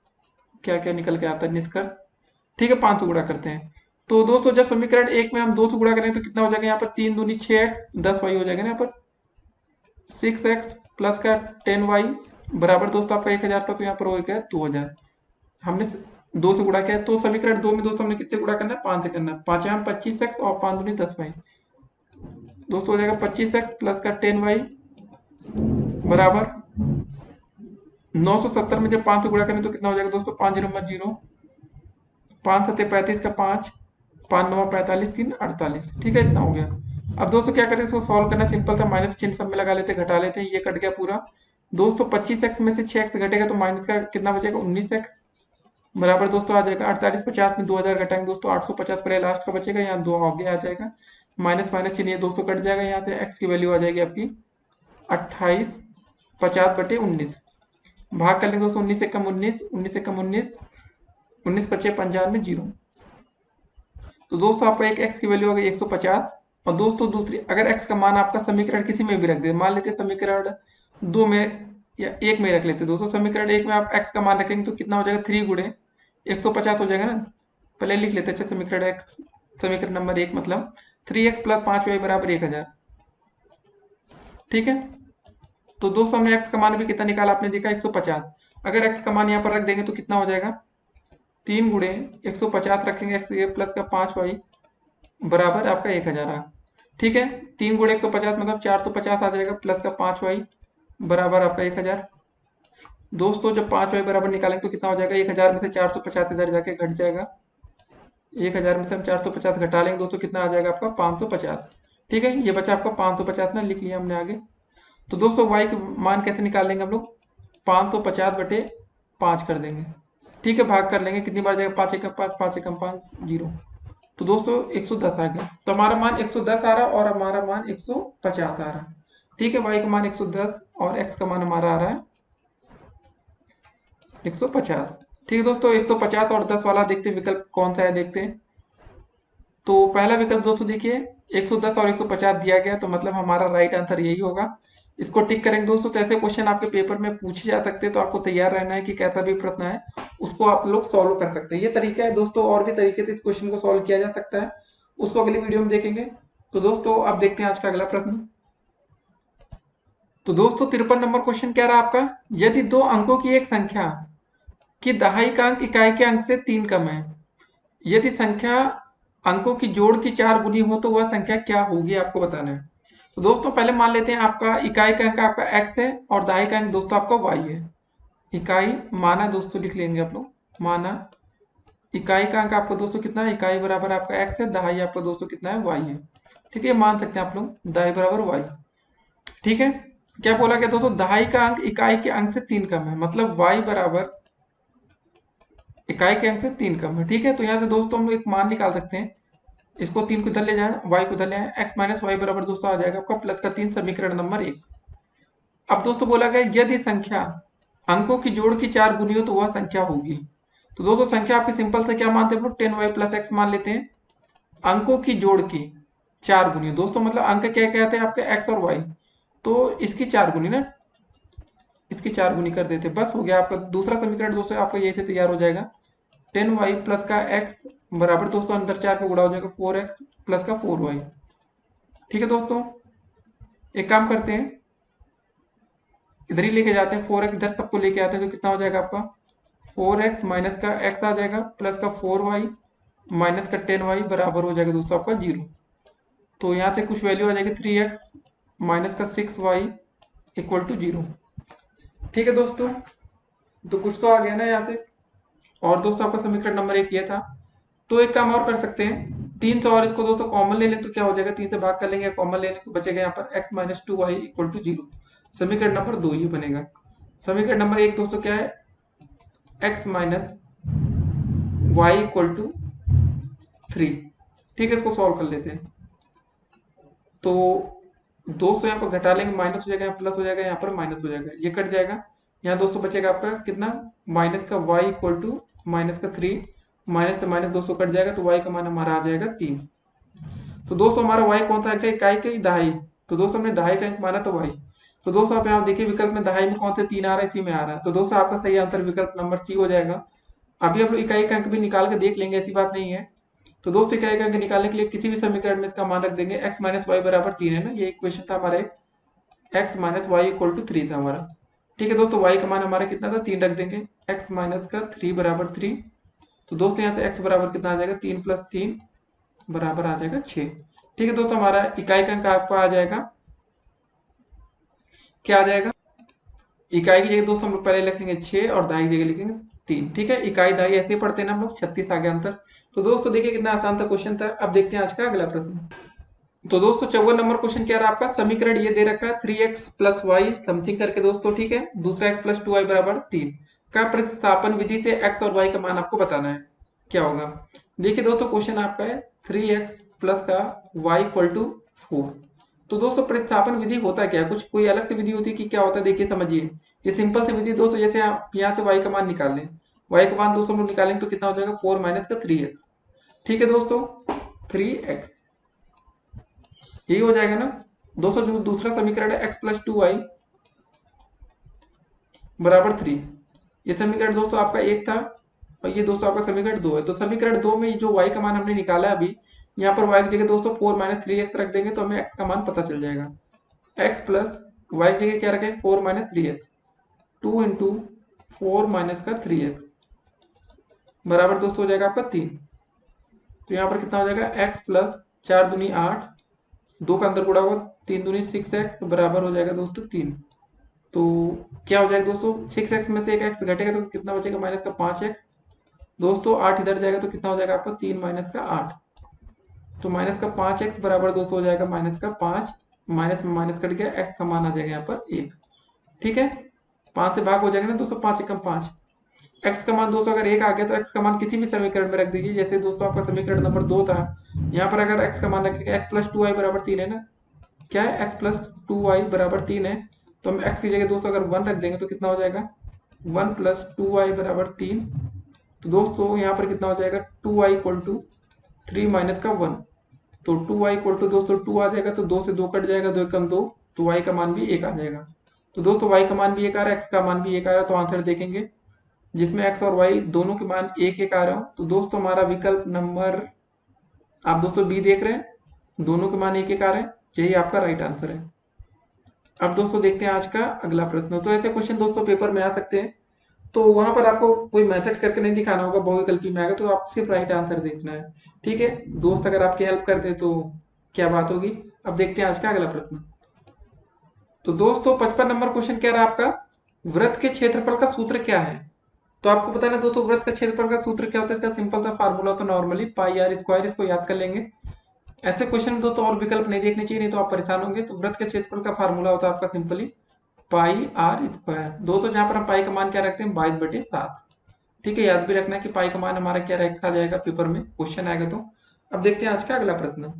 क्या क्या निकल के आता है निष्कर्ष। ठीक है, 5 से गुणा करते हैं। तो दोस्तों जब समीकरण 1 में हम 2 से गुणा करेंगे तो कितना हो जाएगा, यहाँ पर 3 दूनी 6x, 10y हो जाएगा ना, यहाँ पर 6x प्लस का 10y बराबर दोस्तों आपका 1000 था, तो यहाँ पर हो गया 2000। हमने 2 से गुणा किया, तो समीकरण 2 में दोस्तों हमने कितने गुणा करना है, 5 से करना है। 5 में 25x और 5 दूनी 10y, दोस्तों हो जाएगा 25x प्लस का 10y बराबर 970 में जब 5 से गुणा करें तो कितना हो जाएगा दोस्तों, 5 0 0, 5 7 35 का 5, 5 9 45, 3 48। ठीक है, इतना हो गया। अब दोस्तों क्या करें, इसको सॉल्व करना सिंपल था, माइनस चिन्ह सब में लगा लेते हैं, घटा लेते हैं, ये कट गया पूरा। दोस्तों 25x में से 6x घटेगा तो माइनस का कितना बचेगा, 19x बराबर दोस्तों आ जाएगा 48। 50 में 2000 घटाएंगे दोस्तों 850 पहले लास्ट का बचेगा, यहाँ 2 आगे आ जाएगा, माइनस माइनस चिन्ह ये दोस्तों कट जाएगा, यहाँ से x की वैल्यू आ जाएगी आपकी 28, 50/19 भाग कर लेंगे दोस्तों, 19 से कम 19, 19 से कम 19, 19 बचे 95 0। तो दोस्तों आपका एक x की वैल्यू हो गई 150। और दोस्तों दूसरी, अगर x का मान आपका समीकरण किसी में भी रख दे, मान लेते समीकरण 2 में या 1 में रख लेते, दोस्तों समीकरण 1 में आप x का मान रखेंगे तो कितना हो जाएगा, 3 गुणे 150 हो जाएगा ना। पहले लिख लेते, अच्छा समीकरण x, समीकरण नंबर 1 मतलब 3x प्लस 5y बराबर 1000। ठीक है, तो दोस्तों हमने x का मान भी कितना निकाला, आपने देखा 150। अगर x का मान यहाँ पर रख देंगे तो कितना हो जाएगा, 3 गुणे 150 रखेंगे x प्लस का 5y बराबर आपका 1000। ठीक है, 3 गुणे 150 मतलब 450 आ जाएगा, प्लस का 5y बराबर आपका 1000। दोस्तों जब 5y बराबर निकालेंगे तो कितना हो जाएगा, 1000 में से 450 इधर जाके घट जाएगा, 1000 में से हम 450 घटा लेंगे दोस्तों, कितना आ जाएगा आपका 550। ठीक है, ये बचा आपका 550 ना, लिख लिया हमने आगे। तो दोस्तों y के मान कैसे निकाल लेंगे हम लोग, 550/5 कर देंगे। ठीक है, भाग कर लेंगे, कितनी बार जाएगा, 5 एकम 5, 5 एकम 5 0। तो दोस्तों 110 आ गया, तो हमारा मान 110 आ रहा और हमारा मान 150 आ रहा। ठीक है, y का मान 110 और x का मान हमारा आ रहा है 150। ठीक है दोस्तों, 150 और 10 वाला देखते हैं विकल्प कौन सा है, देखते हैं। तो पहला विकल्प दोस्तों देखिए 110 और 150 दिया गया, तो मतलब हमारा राइट आंसर यही होगा। इसको टिक करेंगे दोस्तों, तो ऐसे क्वेश्चन आपके पेपर में पूछे जा सकते हैं, तो आपको तैयार रहना है कि कैसा भी प्रश्न है उसको आप लोग सॉल्व कर सकते हैं। ये तरीका है दोस्तों, और भी तरीके से इस क्वेश्चन को सॉल्व किया जा सकता है, उसको अगली वीडियो में देखेंगे। तो दोस्तों अब देखते हैं आज का अगला प्रश्न। तो दोस्तों 53 नंबर क्वेश्चन क्या रहा आपका, यदि 2 अंकों की एक संख्या की दहाई का अंक इकाई के अंक से 3 कम है, यदि संख्या अंकों की जोड़ की 4 गुनी हो तो वह संख्या क्या होगी, आपको बताना है। तो दोस्तों पहले मान लेते हैं आपका इकाई का अंक आपका x है और दहाई का अंक दोस्तों आपका y है। इकाई माना दोस्तों लिख लेंगे आप लोग, माना इकाई का अंक आपका दोस्तों कितना है, इकाई बराबर आपका x है, दहाई आपका दोस्तों कितना है, y है। ठीक है, मान सकते हैं आप लोग दहाई बराबर y। ठीक है, क्या बोला गया दोस्तों, दहाई का अंक इकाई के अंक से 3 कम है, मतलब y बराबर इकाई के अंक से 3 कम है। ठीक है, तो यहाँ से दोस्तों हम लोग एक मान निकाल सकते हैं, इसको 3 को इधर ले जाए, y को इधर ले आए, x माइनस वाई बराबर दोस्तों आ जाएगा आपका प्लस का 3, समीकरण नंबर 1। अब दोस्तों बोला गया यदि संख्या अंकों की जोड़ की 4 गुनी हो तो वह संख्या होगी। तो दोस्तों संख्या आपकी सिंपल से क्या मानते हैं हम लोग, 10y प्लस x मान लेते हैं। अंकों की जोड़ की 4 गुनी दोस्तों, मतलब अंक क्या कहते हैं आपके x और y, तो इसकी 4 गुनी ना, इसकी 4 गुनी कर देते, बस हो गया आपका दूसरा समीकरण दोस्तों आपका यही से तैयार हो जाएगा। 10y प्लस का x बराबर दोस्तों अंदर 4 पे गुणा हो जाएगा 4x प्लस का 4y। ठीक है दोस्तों, एक काम करते हैं, इधर ही लेके जाते हैं, 4x इधर सबको लेके आते हैं, तो कितना हो जाएगा आपका 4x माइनस का x आ जाएगा प्लस का 4y माइनस का 10y बराबर हो जाएगा दोस्तों आपका 0। तो यहाँ से कुछ वैल्यू आ जाएगी 3x माइनस का 6y इक्वल टू 0। ठीक है दोस्तों, तो कुछ तो आ गया ना यहाँ से। और दोस्तों आपका समीकरण नंबर 1 ये था। तो एक काम और कर सकते हैं, 3 से और इसको दोस्तों कॉमन ले लें तो क्या हो जाएगा, 3 से भाग कर लेंगे, कॉमन ले लें तो बचेगा यहाँ पर x minus 2y equal to 0। समीकरण नंबर 2 ये बनेगा। समीकरण नंबर 1 दोस्तों क्या है, x minus Y equal to 3। ठीक है, इसको सॉल्व कर लेते हैं। तो 200 यहाँ पर घटा लेंगे, माइनस हो जाएगा, यहाँ प्लस हो जाएगा, यहाँ पर माइनस हो जाएगा, ये कट जाएगा। यहाँ दोस्तों बचेगा आपका कितना, माइनस का y इक्वल टू माइनस का 3, माइनस से माइनस दोस्तों कट जाएगा, तो y का मान हमारा आ जाएगा 3। तो दोस्तों हमारा y कौन सा अंक है, इकाई की दहाई। तो दोस्तों हमने दहाई का अंक माना तो y। तो दोस्तों आप यहाँ देखिए विकल्प में दहाई में कौन से 3 आ रहा है, इसी में आ रहा है। तो दोस्तों आपका सही आंसर विकल्प नंबर सी हो जाएगा। अभी हम लोग इकाई का अंक भी निकाल के देख लेंगे, ऐसी बात नहीं है। तो दोस्तों इकाई का अंक निकालने के लिए किसी भी समीकरण में इसका मान रख देंगे, x माइनस वाई बराबर 3 है ना, ये इक्वेशन था हमारा एक, x minus Y equal to 3 था हमारा। ठीक है दोस्तों, y का मान हमारा कितना था, 3 रख देंगे, x माइनस का 3 बराबर 3। तो दोस्तों यहाँ से x बराबर कितना आ जाएगा, 3 प्लस 3 बराबर आ जाएगा 6। ठीक है दोस्तों, हमारा इकाई का अंक आपका आ जाएगा, क्या आ जाएगा, इकाई की जगह दोस्तों हम लोग पहले लिखेंगे 6 और दहाई की जगह लिखेंगे 3। ठीक है, इकाई दहाई ऐसे पढ़ते हैं ना हम लोग, 36 आ गया अंतर। तो दोस्तों देखिए कितना आसान था क्वेश्चन था। अब देखते हैं आज का अगला प्रश्न। तो दोस्तों 54 नंबर क्वेश्चन क्या रहा आपका, समीकरण ये दे रखा है 3x प्लस वाई समथिंग करके दोस्तों, ठीक है, दूसरा x प्लस 2y बराबर 3 का प्रतिस्थापन विधि से x और y का मान आपको बताना है, क्या होगा। देखिए दोस्तों क्वेश्चन आपका है 3x प्लस का y इक्वल टू 4। तो दोस्तों प्रतिस्थापन विधि होता क्या है, कुछ कोई अलग से विधि होती है कि क्या होता है, देखिए समझिए। ये सिंपल सी विधि दोस्तों, जैसे आप यहाँ से y का मान निकाल लें, y का मान दोस्तों हम लोग निकालेंगे तो कितना हो जाएगा, 4 माइनस का 3x। ठीक है दोस्तों, 3x यही हो जाएगा ना दोस्तों। जो दूसरा समीकरण है x प्लस 2y बराबर 3, ये समीकरण दोस्तों आपका एक था और ये दोस्तों आपका समीकरण 2 है। तो समीकरण 2 में जो y का मान हमने निकाला है अभी, यहाँ पर y की जगह दोस्तों 4 माइनस 3x रख देंगे तो हमें x का मान पता चल जाएगा। x प्लस y की जगह क्या रखेंगे, 4 माइनस 3x, 2 इंटू 4 माइनस का 3x बराबर दोस्तों हो जाएगा आपका 3। तो यहाँ पर कितना हो जाएगा, x प्लस 4 दूनी 8, 2 का अंदर गुणा होगा, 3 दूनी 6x बराबर हो जाएगा दोस्तों 3। तो क्या हो जाएगा दोस्तों, 6x में से एक x घटेगा तो कितना बचेगा, माइनस का 5x। दोस्तों 8 इधर जाएगा तो कितना हो जाएगा आपका, 3 माइनस का 8। तो माइनस का 5x बराबर दोस्तों हो जाएगा माइनस का 5, माइनस में माइनस कट गया, x का मान आ जाएगा यहाँ पर 1। ठीक है, 5 से भाग हो जाएगा ना दोस्तों, 5 एकम 5। x का मान दोस्तों अगर 1 आ गया तो x का मान किसी भी समीकरण में रख दीजिए। जैसे दोस्तों आपका समीकरण नंबर 2 था, यहाँ पर अगर x का मान रखेंगे, x प्लस 2y बराबर 3 है ना, क्या है, x प्लस 2y बराबर 3 है। तो हम x की जगह दोस्तों अगर 1 रख देंगे तो कितना हो जाएगा, 1 प्लस 2y बराबर 3। तो दोस्तों यहाँ पर कितना हो जाएगा, 2y इक्वल टू 3 माइनस का 1। तो 2y इक्वल टू दोस्तों 2 आ जाएगा, तो 2 से 2 कट जाएगा, 2 एकम 2, तो y का मान भी 1 आ जाएगा। तो दोस्तों y का मान भी 1 आ रहा है, x का मान भी 1 आ रहा है। तो आंसर देखेंगे जिसमें x और y दोनों के मान 1 1 आ रहा हो। तो दोस्तों हमारा विकल्प नंबर आप दोस्तों बी देख रहे हैं, दोनों के मान 1 1 आ रहे हैं, यही आपका राइट आंसर है। अब दोस्तों देखते हैं आज का अगला प्रश्न। तो ऐसे क्वेश्चन दोस्तों पेपर में आ सकते हैं, तो वहां पर आपको कोई मेथड करके नहीं दिखाना होगा, बहुविकल्पी में आएगा तो आप सिर्फ राइट आंसर देखना है। ठीक है दोस्त, अगर आपकी हेल्प कर दे तो क्या बात होगी। अब देखते हैं आज का अगला प्रश्न। तो दोस्तों 55 नंबर क्वेश्चन क्या रहा आपका, वृत्त के क्षेत्रफल का सूत्र क्या है। तो आपको पता है ना दोस्तों, वृत्त का क्षेत्रफल का सूत्र क्या होता है, इसका सिंपल सा फार्मूला होता है नॉर्मली पाई आर स्क्वायर, इसको याद कर लेंगे। ऐसे क्वेश्चन में दोस्तों और विकल्प नहीं देखने चाहिए, नहीं तो आप परेशान होंगे। तो वृत्त के क्षेत्रफल का फार्मूला होता है आपका सिंपली पाई आर स्क्वायर। दोस्तों जहां पर हम पाई का मान क्या रखते हैं, 22/7। ठीक है, याद भी रखना है कि पाई का मान हमारा क्या रखा जाएगा, पेपर में क्वेश्चन आएगा तो। अब देखते हैं आज का अगला प्रश्न।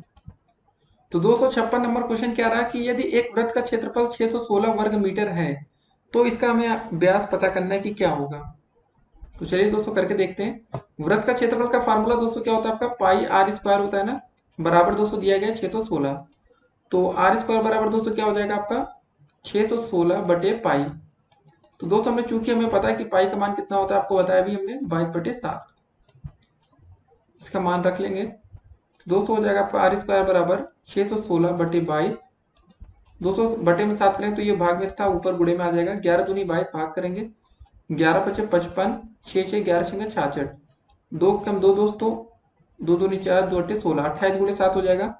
तो 256 नंबर क्वेश्चन क्या रहा कि यदि एक वृत्त का क्षेत्रफल 616 वर्ग मीटर है तो इसका हमें व्यास पता करना है कि क्या होगा। तो चलिए दोस्तों करके देखते हैं। वृत्त का क्षेत्रफल का फार्मूला दोस्तों क्या होता है आपका, पाई आर स्क्वायर होता है ना, बराबर दोस्तों दिया गया 616। तो आर स्क्वायर बराबर दोस्तों क्या हो जाएगा आपका, 616 बटे पाई। तो दोस्तों हमें चूंकि हमें पता है कि पाई का मान कितना होता है, आपको बताया भी हमने 22/7, इसका मान रख लेंगे। दोस्तों हो जाएगा आपका आर स्क्वायर बराबर 616 बटे 22। दोस्तों बटे में 7 करेंगे तो ये भाग में था, ऊपर गुणे में आ जाएगा, 11 दूनी 22 भाग करेंगे, 11 पचे 55, 6 6 11 6 66, 2 कम 2 दोस्तों, 2 दूनी 4, 2 अट्ठे 16, 28 गुणे 7 हो जाएगा।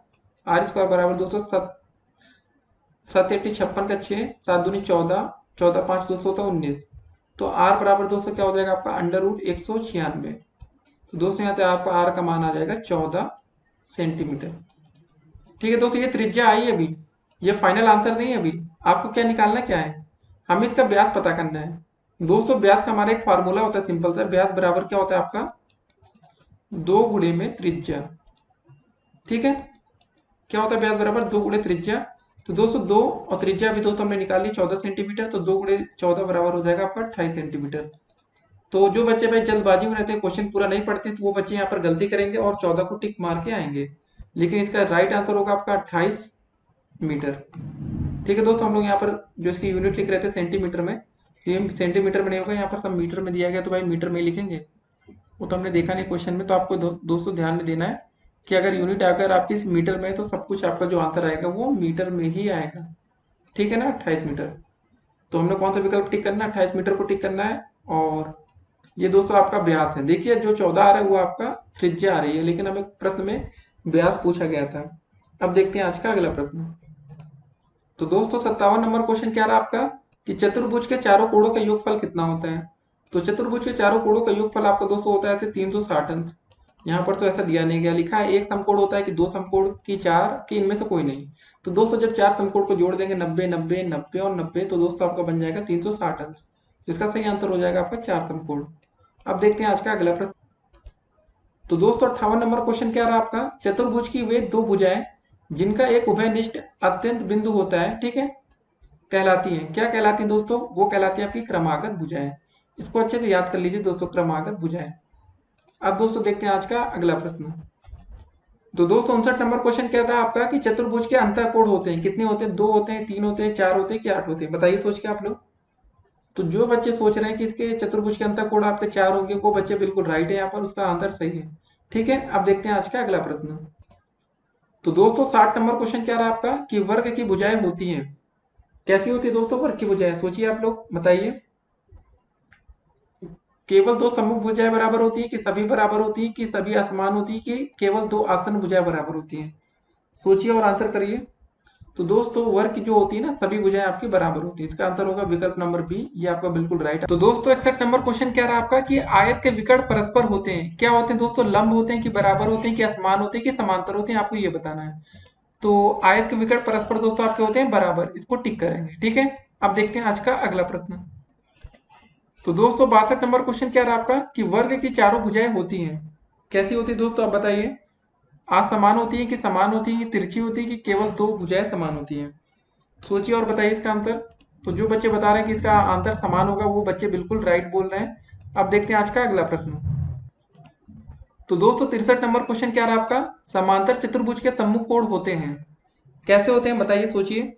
आर स्क्वायर बराबर दोस्तों 7 8 56 का 6, 7 दूनी 14, 14 5 दोस्तों होता 19। तो आर बराबर दोस्तों क्या हो जाएगा आपका अंडर रूट 196। तो दोस्तों यहाँ से आपका आर का मान आ जाएगा 14 सेंटीमीटर। ठीक है दोस्तों, ये त्रिज्या आई है अभी, ये फाइनल आंसर नहीं है अभी। आपको क्या निकालना क्या है, हमें इसका व्यास पता करना है। दोस्तों व्यास का हमारा एक फार्मूला होता है सिंपल सा, व्यास बराबर क्या होता है आपका 2 गुणे में त्रिज्या। ठीक है, क्या होता है व्यास बराबर 2 गुणे त्रिज्या। तो दोस्तों 2 और त्रिज्या भी दोस्तों हमने निकाल ली 14 सेंटीमीटर, तो 2 गुणे 14 बराबर हो जाएगा आपका 28 सेंटीमीटर। तो जो बच्चे भाई जल्दबाजी में रहते हैं, क्वेश्चन पूरा नहीं पढ़ते, तो वो बच्चे यहाँ पर गलती करेंगे और 14 को टिक मार के आएंगे। लेकिन इसका राइट आंसर होगा आपका 28 मीटर। ठीक है दोस्तों, हम लोग यहाँ पर जो इसकी यूनिट लिख रहे थे सेंटीमीटर में, ये सेंटीमीटर में नहीं होगा, यहाँ पर सब मीटर में दिया गया तो भाई मीटर में ही लिखेंगे। वो तो हमने देखा नहीं क्वेश्चन में, तो आपको दोस्तों ध्यान में देना है कि अगर यूनिट अगर आपकी मीटर में है तो सब कुछ आपका जो आंसर आएगा वो मीटर में ही आएगा। ठीक है ना, 28 मीटर। तो हमने कौन सा विकल्प टिक करना है, 28 मीटर को टिक करना है। और ये दोस्तों आपका व्यास है। देखिए जो 14 आ रहा है वो आपका त्रिज्या आ रही है, लेकिन हमें प्रश्न में व्यास पूछा गया था। अब देखते हैं आज का अगला प्रश्न। तो दोस्तों 57 नंबर क्वेश्चन क्या रहा आपका कि चतुर्भुज के चारों कोणों का योगफल कितना होता है। तो चतुर्भुज के चारों कोणों का योगफल आपका दोस्तों होता है 360 अंश। यहाँ पर तो ऐसा दिया नहीं गया, लिखा है एक समकोण होता है कि दो समकोण की चार कि इनमें से कोई नहीं। तो दोस्तों जब चार समकोण को जोड़ देंगे 90 90 90 और 90, तो दोस्तों आपका बन जाएगा 360 अंश। इसका सही आंसर हो जाएगा आपका चार समकोण। अब देखते हैं आज का अगला प्रश्न। तो दोस्तों 58 नंबर क्वेश्चन क्या रहा आपका, चतुर्भुज की वे दो भुजाएं जिनका एक उभयनिष्ठ अत्यंत बिंदु होता है, ठीक है, कहलाती हैं, क्या कहलाती हैं दोस्तों, वो कहलाती है आपकी क्रमागत भुजाएं। इसको अच्छे से याद कर लीजिए दोस्तों, क्रमागत भुजाएं। अब दोस्तों देखते हैं आज का अगला प्रश्न। तो दोस्तों 59 नंबर क्वेश्चन क्या रहा आपका कि चतुर्भुज के अंतःकोण होते हैं, कितने होते हैं, दो होते हैं, तीन होते हैं, चार होते हैं कि आठ होते हैं, बताइए सोच के आप लोग। तो जो बच्चे सोच रहे हैं कि इसके चतुर्भुज के अंतःकोण आपके चार होंगे, वो बच्चे बिल्कुल राइट है, यहाँ पर उसका आंसर सही है। ठीक है, अब देखते हैं आज का अगला प्रश्न। तो दोस्तों 60 नंबर क्वेश्चन क्या रहा आपका कि वर्ग की भुजाएं होती हैं, कैसी होती है दोस्तों वर्ग की भुजाएं, सोचिए आप लोग बताइए। केवल दो सम्मुख भुजाएं बराबर होती है कि सभी बराबर होती है कि सभी असमान होती है कि केवल दो आसन भुजाएं बराबर होती हैं, सोचिए और आंसर करिए। तो दोस्तों वर्ग जो होती है ना, सभी भुजाएं आपकी बराबर होती है। इसका आंसर होगा विकल्प नंबर बी, ये आपका बिल्कुल राइट है। तो दोस्तों 61 नंबर क्वेश्चन क्या रहा आपका कि आयत के विकर्ण परस्पर होते हैं, क्या होते हैं दोस्तों, लंब होते हैं कि बराबर होते हैं कि असमान होते हैं कि समांतर होते हैं, आपको ये बताना है। तो आयत के विकर्ण परस्पर दोस्तों आपके होते हैं बराबर, इसको टिक करेंगे। ठीक है, अब देखते हैं आज का अगला प्रश्न। तो दोस्तों 62 नंबर क्वेश्चन क्या रहा आपका कि वर्ग की चारों भुजाएं होती हैं, कैसी होती है दोस्तों, आप बताइए। असमान होती है कि समान होती है कि तिरछी होती है कि केवल दो भुजाएं समान होती हैं, सोचिए और बताइए इसका आंसर। तो जो बच्चे बता रहे हैं कि इसका आंसर समान होगा, वो बच्चे बिल्कुल राइट बोल रहे हैं। अब देखते हैं आज का अगला प्रश्न। तो दोस्तों 63 नंबर क्वेश्चन क्या रहा आपका, समांतर चतुर्भुज के सम्मुख कोण होते हैं, कैसे होते हैं बताइए, सोचिए।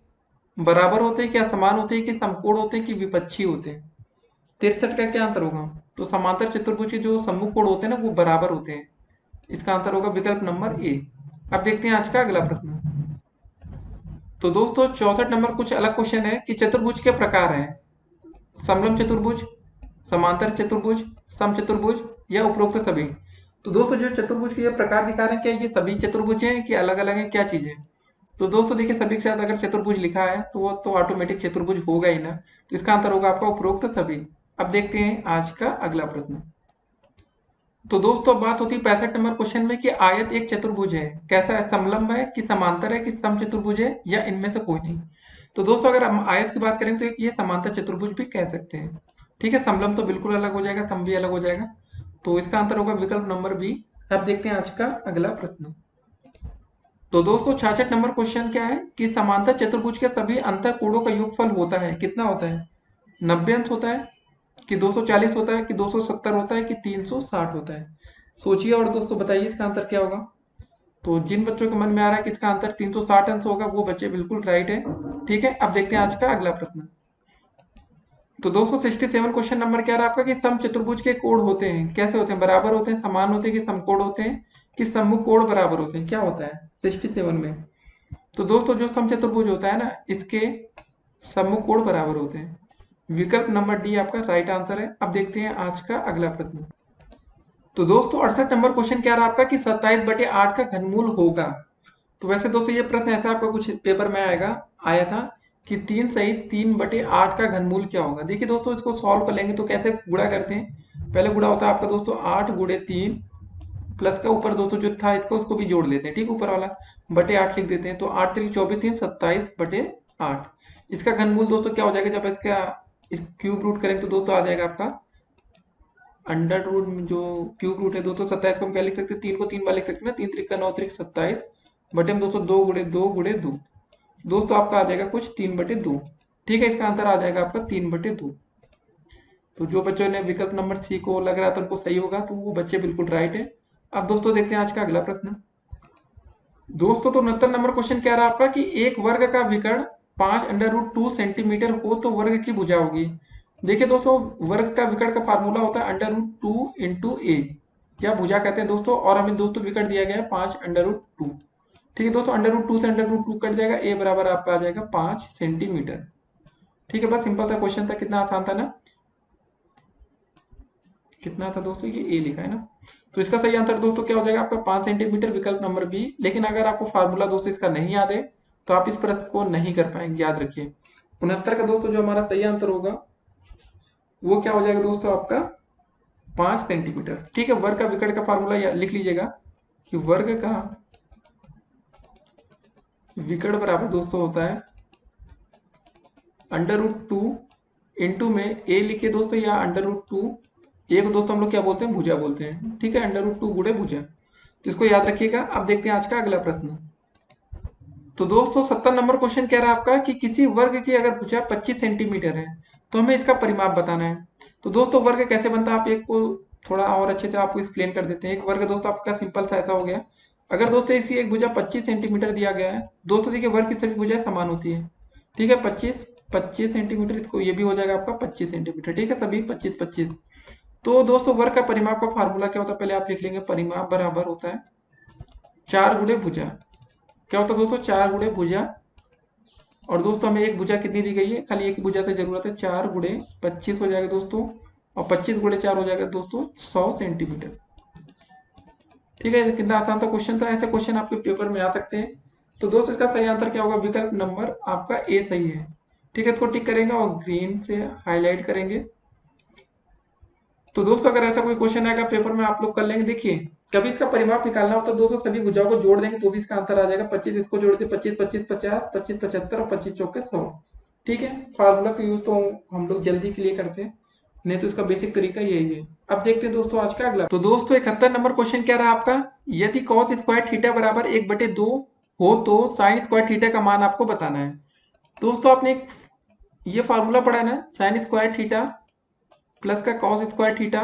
बराबर होते हैं, क्या समान होते हैं कि समकोण होते हैं कि विपक्षी होते हैं। 63 का क्या आंसर होगा, तो समांतर चतुर्भुज के जो सम्मुख कोण होते हैं ना वो बराबर होते हैं, इसका आंसर होगा विकल्प नंबर ए। अब देखते हैं आज का अगला प्रश्न। तो दोस्तों 64 नंबर कुछ अलग क्वेश्चन है कि चतुर्भुज के प्रकार हैं, समलंब चतुर्भुज, समांतर चतुर्भुज, समचतुर्भुज या उपरोक्त सभी। तो दोस्तों जो चतुर्भुज के ये प्रकार दिखा रहे हैं, क्या ये सभी चतुर्भुज हैं कि अलग अलग हैं, क्या चीज है। तो दोस्तों देखिए सभी के साथ अगर चतुर्भुज लिखा है तो वो तो ऑटोमेटिक चतुर्भुज होगा ही ना, तो इसका आंसर होगा आपका उपरोक्त सभी। अब देखते हैं आज का अगला प्रश्न। तो दोस्तों बात होती है 65 नंबर क्वेश्चन में कि आयत एक चतुर्भुज है, कैसा है, समलंब है कि समांतर है कि समचतुर्भुज है या इनमें से कोई नहीं। तो दोस्तों अगर हम आयत की बात करें तो ये समांतर चतुर्भुज भी कह सकते हैं। ठीक है, समलंब तो बिल्कुल अलग हो जाएगा, सम भी अलग हो जाएगा, तो इसका आंसर होगा विकल्प नंबर बी। अब देखते हैं आज का अगला प्रश्न। तो दोस्तों 66 नंबर क्वेश्चन क्या है कि समांतर चतुर्भुज के सभी अंतःकोणों का योगफल होता है, कितना होता है, 90 अंश होता है कि 240 होता है कि 270 होता है कि 360 होता है, सोचिए और दोस्तों बताइए इसका आंसर क्या होगा। तो जिन बच्चों के मन में आ रहा है कि इसका आंसर 360 अंश होगा, वो बच्चे बिल्कुल राइट है। ठीक है, अब देखते हैं आज का अगला प्रश्न। तो दोस्तों 67 क्वेश्चन नंबर क्या रहा आपका कि समचतुर्भुज के कोण होते हैं, कैसे होते हैं, बराबर होते हैं, समान होते हैं कि समकोण होते हैं कि सम्मुख कोण बराबर होते हैं, क्या होता है 67 में। तो दोस्तों जो समचतुर्भुज होता है ना, इसके सम्मुख कोण बराबर होते हैं, विकल्प नंबर डी आपका राइट आंसर है। अब देखते हैं आज का अगला प्रश्न। तो दोस्तों 68 नंबर क्वेश्चन क्या रहा आपका कि 27/8 का घनमूल होगा। तो वैसे दोस्तों ये प्रश्न ऐसा आपका कुछ पेपर में आया था कि 3 सहित 3/8 का घनमूल क्या होगा। देखिए दोस्तों इसको सॉल्व कर लेंगे तो कैसे गुणा करते हैं, पहले गुणा होता है आपका दोस्तों 8 गुणे 3 प्लस का ऊपर दोस्तों जो था इसको उसको भी जोड़ लेते हैं, ठीक, ऊपर वाला बटे 8 लिख देते हैं, तो 8 3 24 3 27/8। इसका घनमूल दोस्तों क्या हो जाएगा, जब इसका इस क्यूब रूट करेंगे तो दोस्तों आ जाएगा आपका अंडर रूट में जो क्यूब रूट है दोस्तों 27 को हम क्या लिख सकते हैं, 3 को 3 बार लिख सकते हैं ना, 3 3 9 3 27 बटे में दोस्तों 2 गुणे 2 गुणे 2, दोस्तों आपका आ जाएगा कुछ 3/2। ठीक है, इसका आंसर आ जाएगा आपका 3/2। तो जो बच्चों ने विकल्प नंबर सी को लग रहा था उनको सही होगा, तो वो बच्चे बिल्कुल राइट है। अब दोस्तों देखते हैं आज का अगला प्रश्न। दोस्तों तो 69 नंबर क्वेश्चन क्या रहा आपका कि एक वर्ग का विकर्ण 5√2 सेंटीमीटर हो तो वर्ग की भुजा होगी। देखिए दोस्तों, वर्ग का विकर्ण का फार्मूला होता है √2 इंटू ए, या भुजा कहते हैं दोस्तों। और हमें दोस्तों विकर्ण दिया गया है 5√2। ठीक है दोस्तों, √2 से √2 कट जाएगा, ए बराबर आपका आ जाएगा 5 सेंटीमीटर। ठीक है, बस सिंपल सा क्वेश्चन था, कितना आसान था ना। कितना था दोस्तों, ये ए लिखा है ना। तो इसका सही आंसर दोस्तों क्या हो जाएगा आपका 5 सेंटीमीटर, विकल्प नंबर बी। लेकिन अगर आपको फार्मूला दोस्तों इसका नहीं याद है तो आप इस प्रश्न को नहीं कर पाएंगे, याद रखिए। 69 का दोस्तों जो हमारा सही आंसर होगा वो क्या हो जाएगा दोस्तों आपका 5 सेंटीमीटर। ठीक है, वर्ग का विकर्ण का फार्मूला लिख लीजिएगा कि वर्ग का विकर्ण बराबर दोस्तों होता है √2 इंटू में ए लिखे दोस्तों, या √2, ए को दोस्तों हम लोग क्या बोलते हैं, भुजा बोलते हैं। ठीक है, √2 गुणे भुजा, तो इसको याद रखिएगा। अब देखते हैं आज का अगला प्रश्न। तो दोस्तों 70 नंबर क्वेश्चन कह रहा है आपका कि किसी वर्ग की अगर भुजा 25 सेंटीमीटर है तो हमें इसका परिमाप बताना है। तो दोस्तों वर्ग कैसे बनता है, आप एक को थोड़ा और अच्छे से आपको एक्सप्लेन कर देते हैं। एक वर्ग दोस्तों आपका सिंपल सा ऐसा हो गया, अगर दोस्तों इसकी एक भुजा 25 सेंटीमीटर दिया गया है, दोस्तों देखिए वर्ग की सभी भुजाएं समान होती है। ठीक है, 25 सेंटीमीटर, इसको ये भी हो जाएगा आपका 25 सेंटीमीटर। ठीक है, सभी 25 तो दोस्तों वर्ग का परिमाप का फार्मूला क्या होता है, पहले आप लिख लेंगे। परिमाप बराबर होता है 4 गुणे भुजा। क्या होता है दोस्तों, 4 गुणे भुजा। और दोस्तों हमें एक भुजा कितनी दी गई है, खाली एक भुजा से जरूरत है, 4 गुणे 25 हो जाएगा दोस्तों, और 25 गुणे 4 हो जाएगा दोस्तों 100 सेंटीमीटर। ठीक है, कितना आसान था क्वेश्चन था। ऐसे क्वेश्चन आपके पेपर में आ सकते हैं। तो दोस्तों इसका सही आंसर क्या होगा, विकल्प नंबर आपका ए सही है। ठीक है, इसको टिक करेंगे और ग्रीन से हाईलाइट करेंगे। तो दोस्तों अगर ऐसा कोई क्वेश्चन आएगा पेपर में, आप लोग कर लेंगे। देखिए कभी इसका परिमाप निकालना हो तो दोस्तों सभी भुजाओं को जोड़ देंगे तो भी इसका आंसर आ जाएगा 25। इसको जोड़ दिए 25 25 50 25 75 और 25 चौके 100। ठीक है, फार्मूला का यूज तो हम लोग जल्दी के लिए करते हैं, नहीं तो इसका बेसिक तरीका यही है। अब देखते हैं दोस्तों आज का अगला। तो दोस्तों 71 नंबर क्वेश्चन क्या रहा आपका, यदि cos स्क्वायर थीटा बराबर 1/2 हो तो sin स्क्वायर थीटा का मान आपको बताना है। दोस्तों आपने ये फार्मूला पढ़ा है ना, sin स्क्वायर थीटा प्लस का cos स्क्वायर थीटा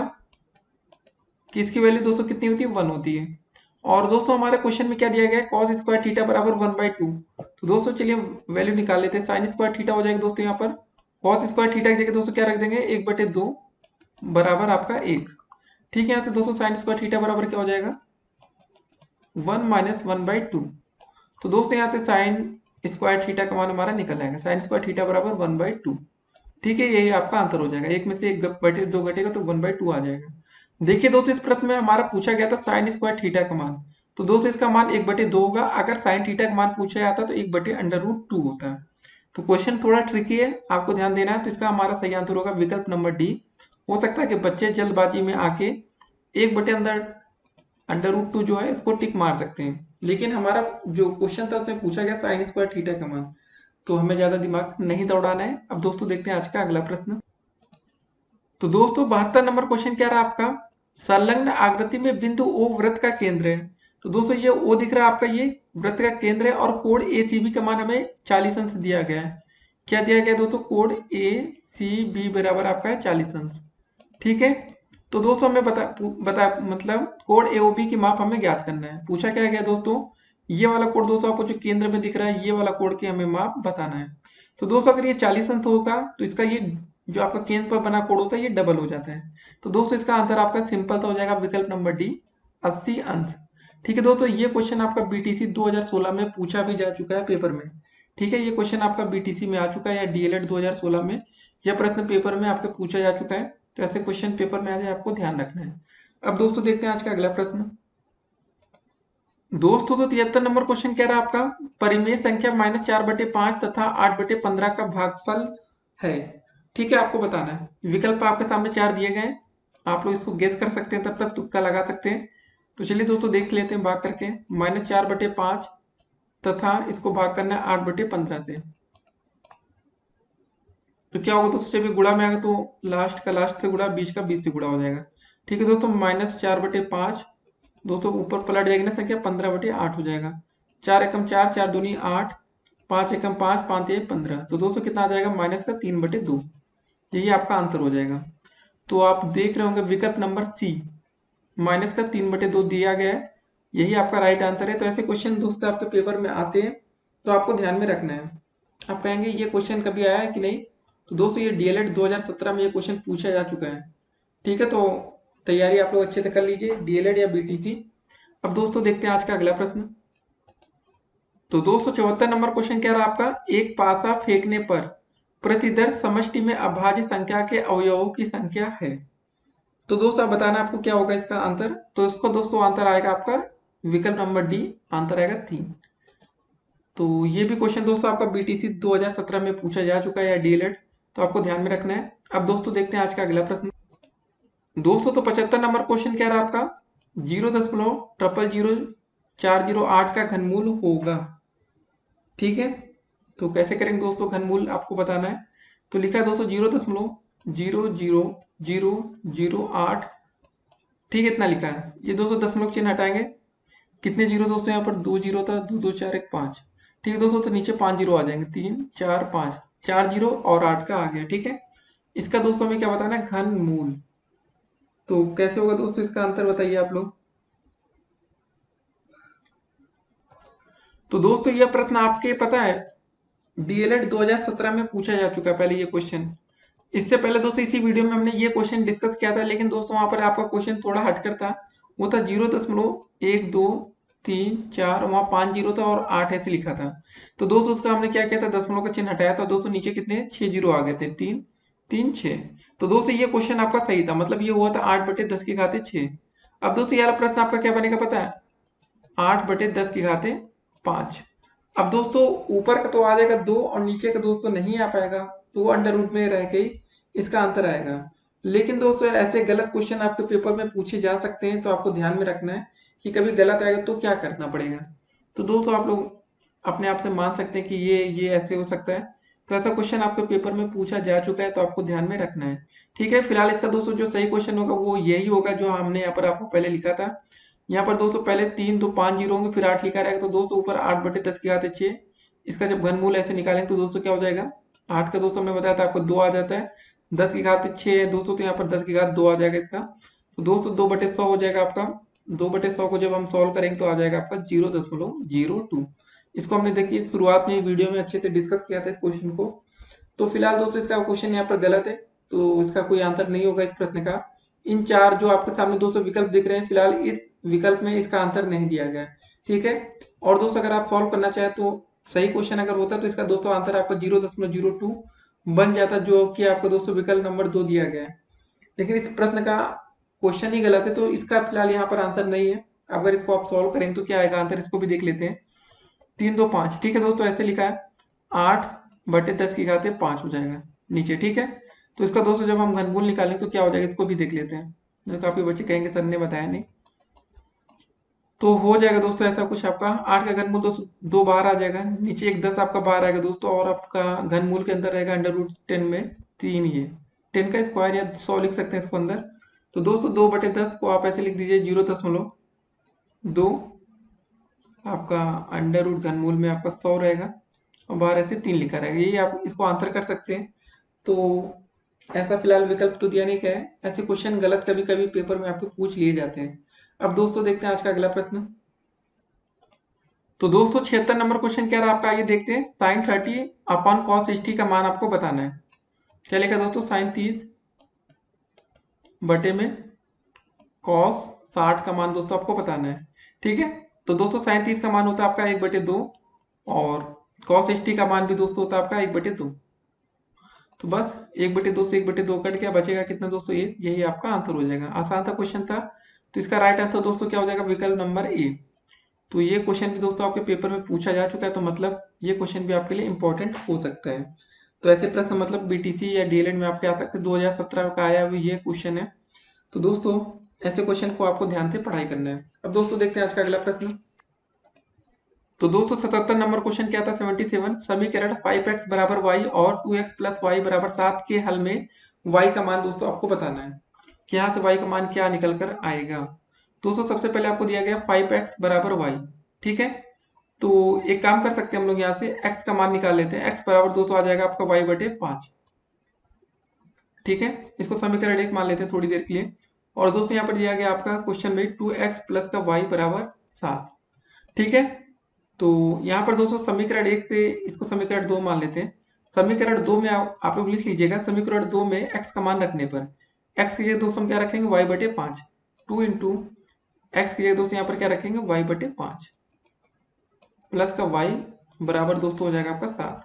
कि इसकी वैल्यू दोस्तों कितनी होती है, 1 होती है। और दोस्तों हमारे क्वेश्चन में क्या दिया गया है, cos स्क्वायर थीटा बराबर 1/2। तो दोस्तों चलिए वैल्यू निकाल लेते हैं। sin स्क्वायर थीटा हो जाएगा दोस्तों यहाँ पर, cos स्क्वायर थीटा की जगह दोस्तों क्या रख देंगे, 1/2 बराबर आपका 1। ठीक है, यहाँ से दोस्तों sin स्क्वायर थीटा बराबर क्या हो जाएगा, 1 - 1/2। तो दोस्तों यहाँ से sin स्क्वायर थीटा का मान हमारा निकल आएगा, sin स्क्वायर थीटा बराबर 1/2। ठीक है, यही आपका आंसर हो जाएगा। एक में से 1/2 घटेगा तो 1/2 आ जाएगा। देखिए दोस्तों इस प्रश्न में हमारा पूछा गया था साइन स्क्वायर थीटा का मान, तो दोस्तों इसका मान 1/2 होगा। अगर साइन थीटा का मान पूछा जाता तो 1/√2 होता है। तो क्वेश्चन थोड़ा ट्रिकी है, आपको ध्यान देना है। तो इसका हमारा सही आंसर होगा विकल्प नंबर डी। हो सकता है कि बच्चे जल्दबाजी में आके 1/√2 जो है इसको टिक मार सकते हैं, लेकिन हमारा जो क्वेश्चन था उसमें पूछा गया साइन स्क्वायर थीटा का मान, तो हमें ज्यादा दिमाग नहीं दौड़ाना है। अब दोस्तों देखते हैं आज का अगला प्रश्न। तो दोस्तों 72 नंबर क्वेश्चन क्या रहा आपका, संलग्न आकृति में बिंदु O वृत्त का केंद्र है। तो दोस्तों ये O दिख रहा है आपका, ये वृत्त का केंद्र है। और कोण ACB का मान हमें 40 अंश दिया गया है। क्या दिया गया है दोस्तों, कोण ACB बराबर आपका है 40 अंश। ठीक है, तो दोस्तों हमें बता मतलब कोण AOB की माप हमें ज्ञात करना है। पूछा क्या गया दोस्तों, ये वाला कोण दोस्तों आपको जो केंद्र में दिख रहा है, ये वाला कोण की हमें माप बताना है। तो दोस्तों अगर ये 40 अंश होगा तो इसका ये जो आपका केंद्र पर बना कोण होता है ये डबल हो जाता है। तो दोस्तों इसका आंसर आपका सिंपल सा हो जाएगा विकल्प नंबर डी, 80 अंश। ठीक है दोस्तों, ये क्वेश्चन आपका बीटीसी 2016 में पूछा भी जा चुका है पेपर में। ठीक है, ये क्वेश्चन आपका बीटीसी में आ चुका है, या डीएलएड 2016 में यह प्रश्न पेपर में आपके पूछा जा चुका है। तो ऐसे क्वेश्चन पेपर में आ जाए आपको ध्यान रखना है। अब दोस्तों देखते हैं आज का अगला प्रश्न। दोस्तों तो 73 नंबर क्वेश्चन कह रहा है आपका, परिमेय संख्या -4/5 तथा 8/15 का भागफल है। ठीक है, आपको बताना है। विकल्प आपके सामने 4 दिए गए हैं, आप लोग इसको गेस कर सकते हैं, तब तक तुक्का लगा सकते हैं। तो चलिए दोस्तों देख लेते हैं भाग करके। -4/5 तथा इसको भाग करना है 8/15 से। तो क्या होगा दोस्तों, जब ये गुणा में आएगा तो लास्ट का लास्ट से गुणा, बीच का बीच से गुणा हो जाएगा। ठीक है दोस्तों, -4/5 दोस्तों ऊपर पलट जाएगी ना संख्या, 15/8 हो जाएगा। 4 एकम 4, 4 दूनी 8, 5 एकम 5, 5 1 15। तो दोस्तों कितना आ जाएगा, माइनस का 3/2। यही आपका आंसर हो जाएगा। तो आप देख रहे होंगे विकल्प नंबर सी, -का 3/2 दिया गया है। यही आपका राइट आंसर है। तो ऐसे क्वेश्चन दोस्तों आपके पेपर में आते हैं, तो आपको ध्यान में रखना है। आप कहेंगे ये क्वेश्चन कभी आया है कि नहीं, तो दोस्तों ये डीएलएड 2017 में ये क्वेश्चन पूछा जा चुका है। ठीक है, तो तैयारी आप लोग अच्छे से कर लीजिए, डीएलएड या बीटीसी। अब दोस्तों देखते हैं आज का अगला प्रश्न। तो 274 नंबर क्वेश्चन कह रहा है आपका, एक पासा फेंकने पर प्रतिदर्श समष्टि में अभाज्य संख्या के अवयवों की संख्या है। तो दोस्तों आप बताना आपको क्या होगा इसका आंसर। तो इसको दोस्तों आंसर आएगा आपका विकल्प नंबर डी, आंसर आएगा 3। तो ये भी क्वेश्चन दोस्तों आपका बीटीसी 2017 में पूछा जा चुका है या डीएलएड, तो आपको ध्यान में रखना है। अब दोस्तों देखते हैं आज का अगला प्रश्न। दोस्तों तो 75 नंबर क्वेश्चन कह रहा है आपका, 0.0000408 का घनमूल होगा। ठीक है, तो कैसे करेंगे दोस्तों, घनमूल आपको बताना है। तो लिखा है दोस्तों 0.00008, ठीक है, इतना लिखा है। ये दोस्तों दशमलव चिन्ह हटाएंगे, कितने जीरो दोस्तों, यहाँ पर 2 जीरो था, 2 2 4 1 5। ठीक है दोस्तों, तो नीचे 5 जीरो आ जाएंगे, 3 4 5, 4 जीरो और 8 का आ गया। ठीक है, इसका दोस्तों हमें क्या बताना है, घनमूल। तो कैसे होगा दोस्तों, इसका आंसर बताइए आप लोग। तो दोस्तों यह प्रश्न आपके पता है डीएलएड 2017 में पूछा जा चुका है पहले ये क्वेश्चन। इससे पहले दोस्तों इसी वीडियो में हमने ये क्वेश्चन डिस्कस किया था, लेकिन दोस्तों वहां पर आपका क्वेश्चन थोड़ा हटकर था। वो था 0.123 4, वहां 5 जीरो था और 8 ऐसे लिखा था। तो दोस्तों उसका हमने क्या किया था, दशमलव का चिन्ह हटाया था। दोस्तों नीचे कितने 6 जीरो आ गए थे, 3 3 6। तो दोस्तों ये क्वेश्चन आपका सही था, मतलब ये हुआ था 8/10⁶। अब दोस्तों ये वाला प्रश्न आपका क्या बनेगा पता है, 8/10⁵ अब दोस्तों ऊपर का तो आ जाएगा 2 और नीचे का दोस्तों नहीं आ पाएगा, तो वो अंडर रूट में रह के ही इसका आंसर आएगा। लेकिन दोस्तों ऐसे गलत क्वेश्चन आपके पेपर में पूछे जा सकते हैं, तो आपको ध्यान में रखना है कि कभी गलत आएगा तो क्या करना पड़ेगा। तो दोस्तों आप लोग अपने आप से मान सकते हैं कि ये ऐसे हो सकता है। तो ऐसा क्वेश्चन आपके पेपर में पूछा जा चुका है, तो आपको ध्यान में रखना है। ठीक है, फिलहाल इसका दोस्तों जो सही क्वेश्चन होगा वो यही होगा जो हमने यहाँ पर आपको पहले लिखा था। यहाँ पर दोस्तों पहले 3 तो 5 जीरो होंगे, फिर 8 लिखा रहेगा। तो दोस्तों ऊपर 8/10⁶। इसका जब घनमूल ऐसे निकालेंगे तो दोस्तों क्या हो जाएगा, 8 का दोस्तों हमने बताया था आपको 2 आ जाता है, 10⁶ है दोस्तों, तो यहाँ पर 10⁻2 आ जाएगा इसका। तो दोस्तों 2/100 हो जाएगा आपका। 2/100 को जब हम सॉल्व करेंगे तो आ जाएगा आपका 0.02। इसको हमने देखिए शुरुआत में वीडियो में अच्छे से डिस्कस किया था इस क्वेश्चन को। तो फिलहाल दोस्तों इसका क्वेश्चन यहाँ पर गलत है, तो इसका कोई आंसर नहीं होगा इस प्रश्न का। इन 4 जो आपके सामने दोस्तों विकल्प दिख रहे हैं, फिलहाल इस विकल्प में इसका आंसर नहीं दिया गया है। ठीक है, और दोस्तों अगर आप सॉल्व करना चाहें तो सही क्वेश्चन अगर होता तो इसका दोस्तों आंसर आपका 0.02 बन जाता, जो कि आपको दोस्तों विकल्प नंबर 2 दिया गया है। लेकिन इस प्रश्न का क्वेश्चन ही गलत है, तो इसका फिलहाल यहाँ पर आंसर नहीं है। अगर इसको आप सॉल्व करेंगे तो क्या आएगा आंसर, इसको भी देख लेते हैं। 3 2 5, ठीक है दोस्तों, ऐसे लिखा है 8/10⁵5 हो जाएगा नीचे। ठीक है, तो इसका दोस्तों जब हम घनमूल निकालेंगे तो क्या हो जाएगा, इसको भी देख लेते हैं। तो काफी बच्चे कहेंगे सर ने बताया नहीं, तो हो जाएगा दोस्तों ऐसा कुछ। आपका 8 का घनमूल दोस्तों 2 बाहर आ जाएगा, नीचे एक 10 आपका बाहर आएगा दोस्तों, और आपका घनमूल के अंदर रहेगा अंडर रूट 10 में 3, ये 10 का स्क्वायर या 100 लिख सकते हैं इसको अंदर। तो दोस्तों 2/10 को आप ऐसे लिख दीजिए 0.2, आपका अंडर रूट घनमूल में आपका 100 रहेगा, और बाहर ऐसे 3 लिखा रहेगा। यही आप इसको आंसर कर सकते हैं। तो ऐसा फिलहाल विकल्प तो दिया नहीं गया है, ऐसे क्वेश्चन गलत कभी कभी पेपर में आपके पूछ लिए जाते हैं। अब दोस्तों देखते हैं आज का अगला प्रश्न। तो दोस्तों 76 नंबर क्वेश्चन क्या रहा आपका, आइए देखते हैं। sin 30/cos 60 का मान आपको बताना है। क्या लिखा दोस्तों, sin 30 बटे में cos 60 का मान दोस्तों आपको बताना है। ठीक है, तो दोस्तों sin 30 का मान होता है आपका 1/2, और cos 60 का मान भी दोस्तों होता है आपका 1/2। तो बस 1/2 से 1/2 कट गया, बचेगा कितना दोस्तों, ये यही आपका आंसर हो जाएगा। आसान सा क्वेश्चन था, तो इसका राइट आंसर दोस्तों क्या हो जाएगा, विकल्प नंबर ए। तो ये क्वेश्चन भी दोस्तों आपके पेपर में पूछा जा चुका है, तो मतलब ये क्वेश्चन भी आपके लिए इंपॉर्टेंट हो सकता है। तो ऐसे प्रश्न मतलब बीटीसी या डीएलएड में आपके आ सकते हैं। 2017 का आया हुआ ये क्वेश्चन है। तो दोस्तों ऐसे क्वेश्चन को आपको ध्यान से पढ़ाई करना है। अब दोस्तों देखते हैं आज का अगला प्रश्न। तो दोस्तों 77 नंबर क्वेश्चन क्या था, 77, समीकरण 5x बराबर y और 2x प्लस y बराबर 7 के हल में y का मान दोस्तों आपको बताना है कि यहाँ से y का मान क्या निकल कर आएगा। दोस्तों सबसे पहले आपको दिया गया 5x बराबर y। ठीक है, तो एक काम कर सकते हैं हम लोग, यहाँ से x का मान निकाल लेते हैं। x बराबर दोस्तों आ जाएगा आपका y/5। ठीक है, इसको समीकरण 1 मान लेते हैं थोड़ी देर के लिए। और दोस्तों यहाँ पर दिया गया आपका क्वेश्चन में 2x प्लस का y बराबर 7। ठीक है, तो यहाँ पर दोस्तों समीकरण 1 से इसको समीकरण 2 मान लेते हैं। समीकरण 2 में आप लोग लिख लीजिएगा, समीकरण 2 में x का मान रखने पर x की जगह दोस्तों हम क्या रखेंगे, y बटे 5। 2 इंटू एक्स की जगह दोस्तों यहाँ पर क्या रखेंगे, y बटे 5 प्लस का y बराबर दोस्तों हो जाएगा आपका 7।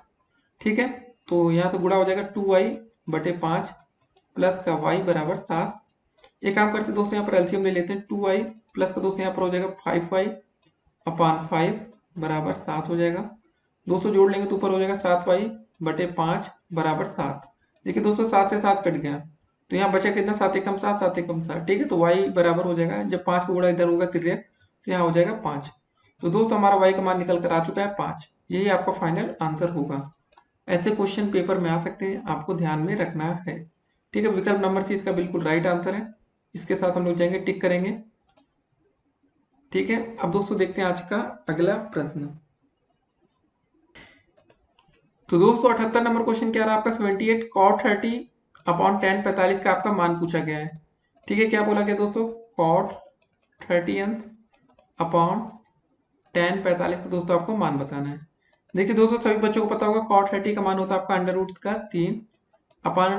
ठीक है, तो यहाँ से गुणा हो जाएगा 2y बटे 5 प्लस का y बराबर 7। एक काम करते हैं दोस्तों, यहाँ पर एलसीएम ले लेते हैं। 2y प्लस का दोस्तों यहाँ पर हो जाएगा 5y अपान 5 बराबर 7 हो जाएगा। दोस्तों जोड़ लेंगे तो ऊपर हो जाएगा 7y बटे 5 बराबर 7। देखिए दोस्तों 7 से 7 कट गया, तो यहाँ बचा कितना, 7 एकम 7, 7 एकम 7। ठीक है, तो y बराबर हो जाएगा, जब 5 का गुणा इधर होगा तिर्यक, तो यहाँ हो जाएगा 5। तो दोस्तों हमारा y का मान निकल कर आ चुका है 5। यही आपका फाइनल आंसर होगा। ऐसे क्वेश्चन पेपर में आ सकते हैं, आपको ध्यान में रखना है। ठीक है, विकल्प नंबर सी इसका बिल्कुल राइट आंसर है। इसके साथ हम लोग जाएंगे, टिक करेंगे। ठीक है, अब दोस्तों देखते हैं आज का अगला प्रश्न। तो दोस्तों 78 नंबर क्वेश्चन क्या रहा आपका, 78 cot 30 अपॉन tan 45 का आपका मान पूछा गया है। ठीक है, क्या बोला गया दोस्तों, cot 30 अपॉन tan 45 का दोस्तों आपको मान बताना है। देखिए दोस्तों सभी बच्चों को पता होगा cot 30 का मान होता है आपका अंडर रूट का 3 अपॉन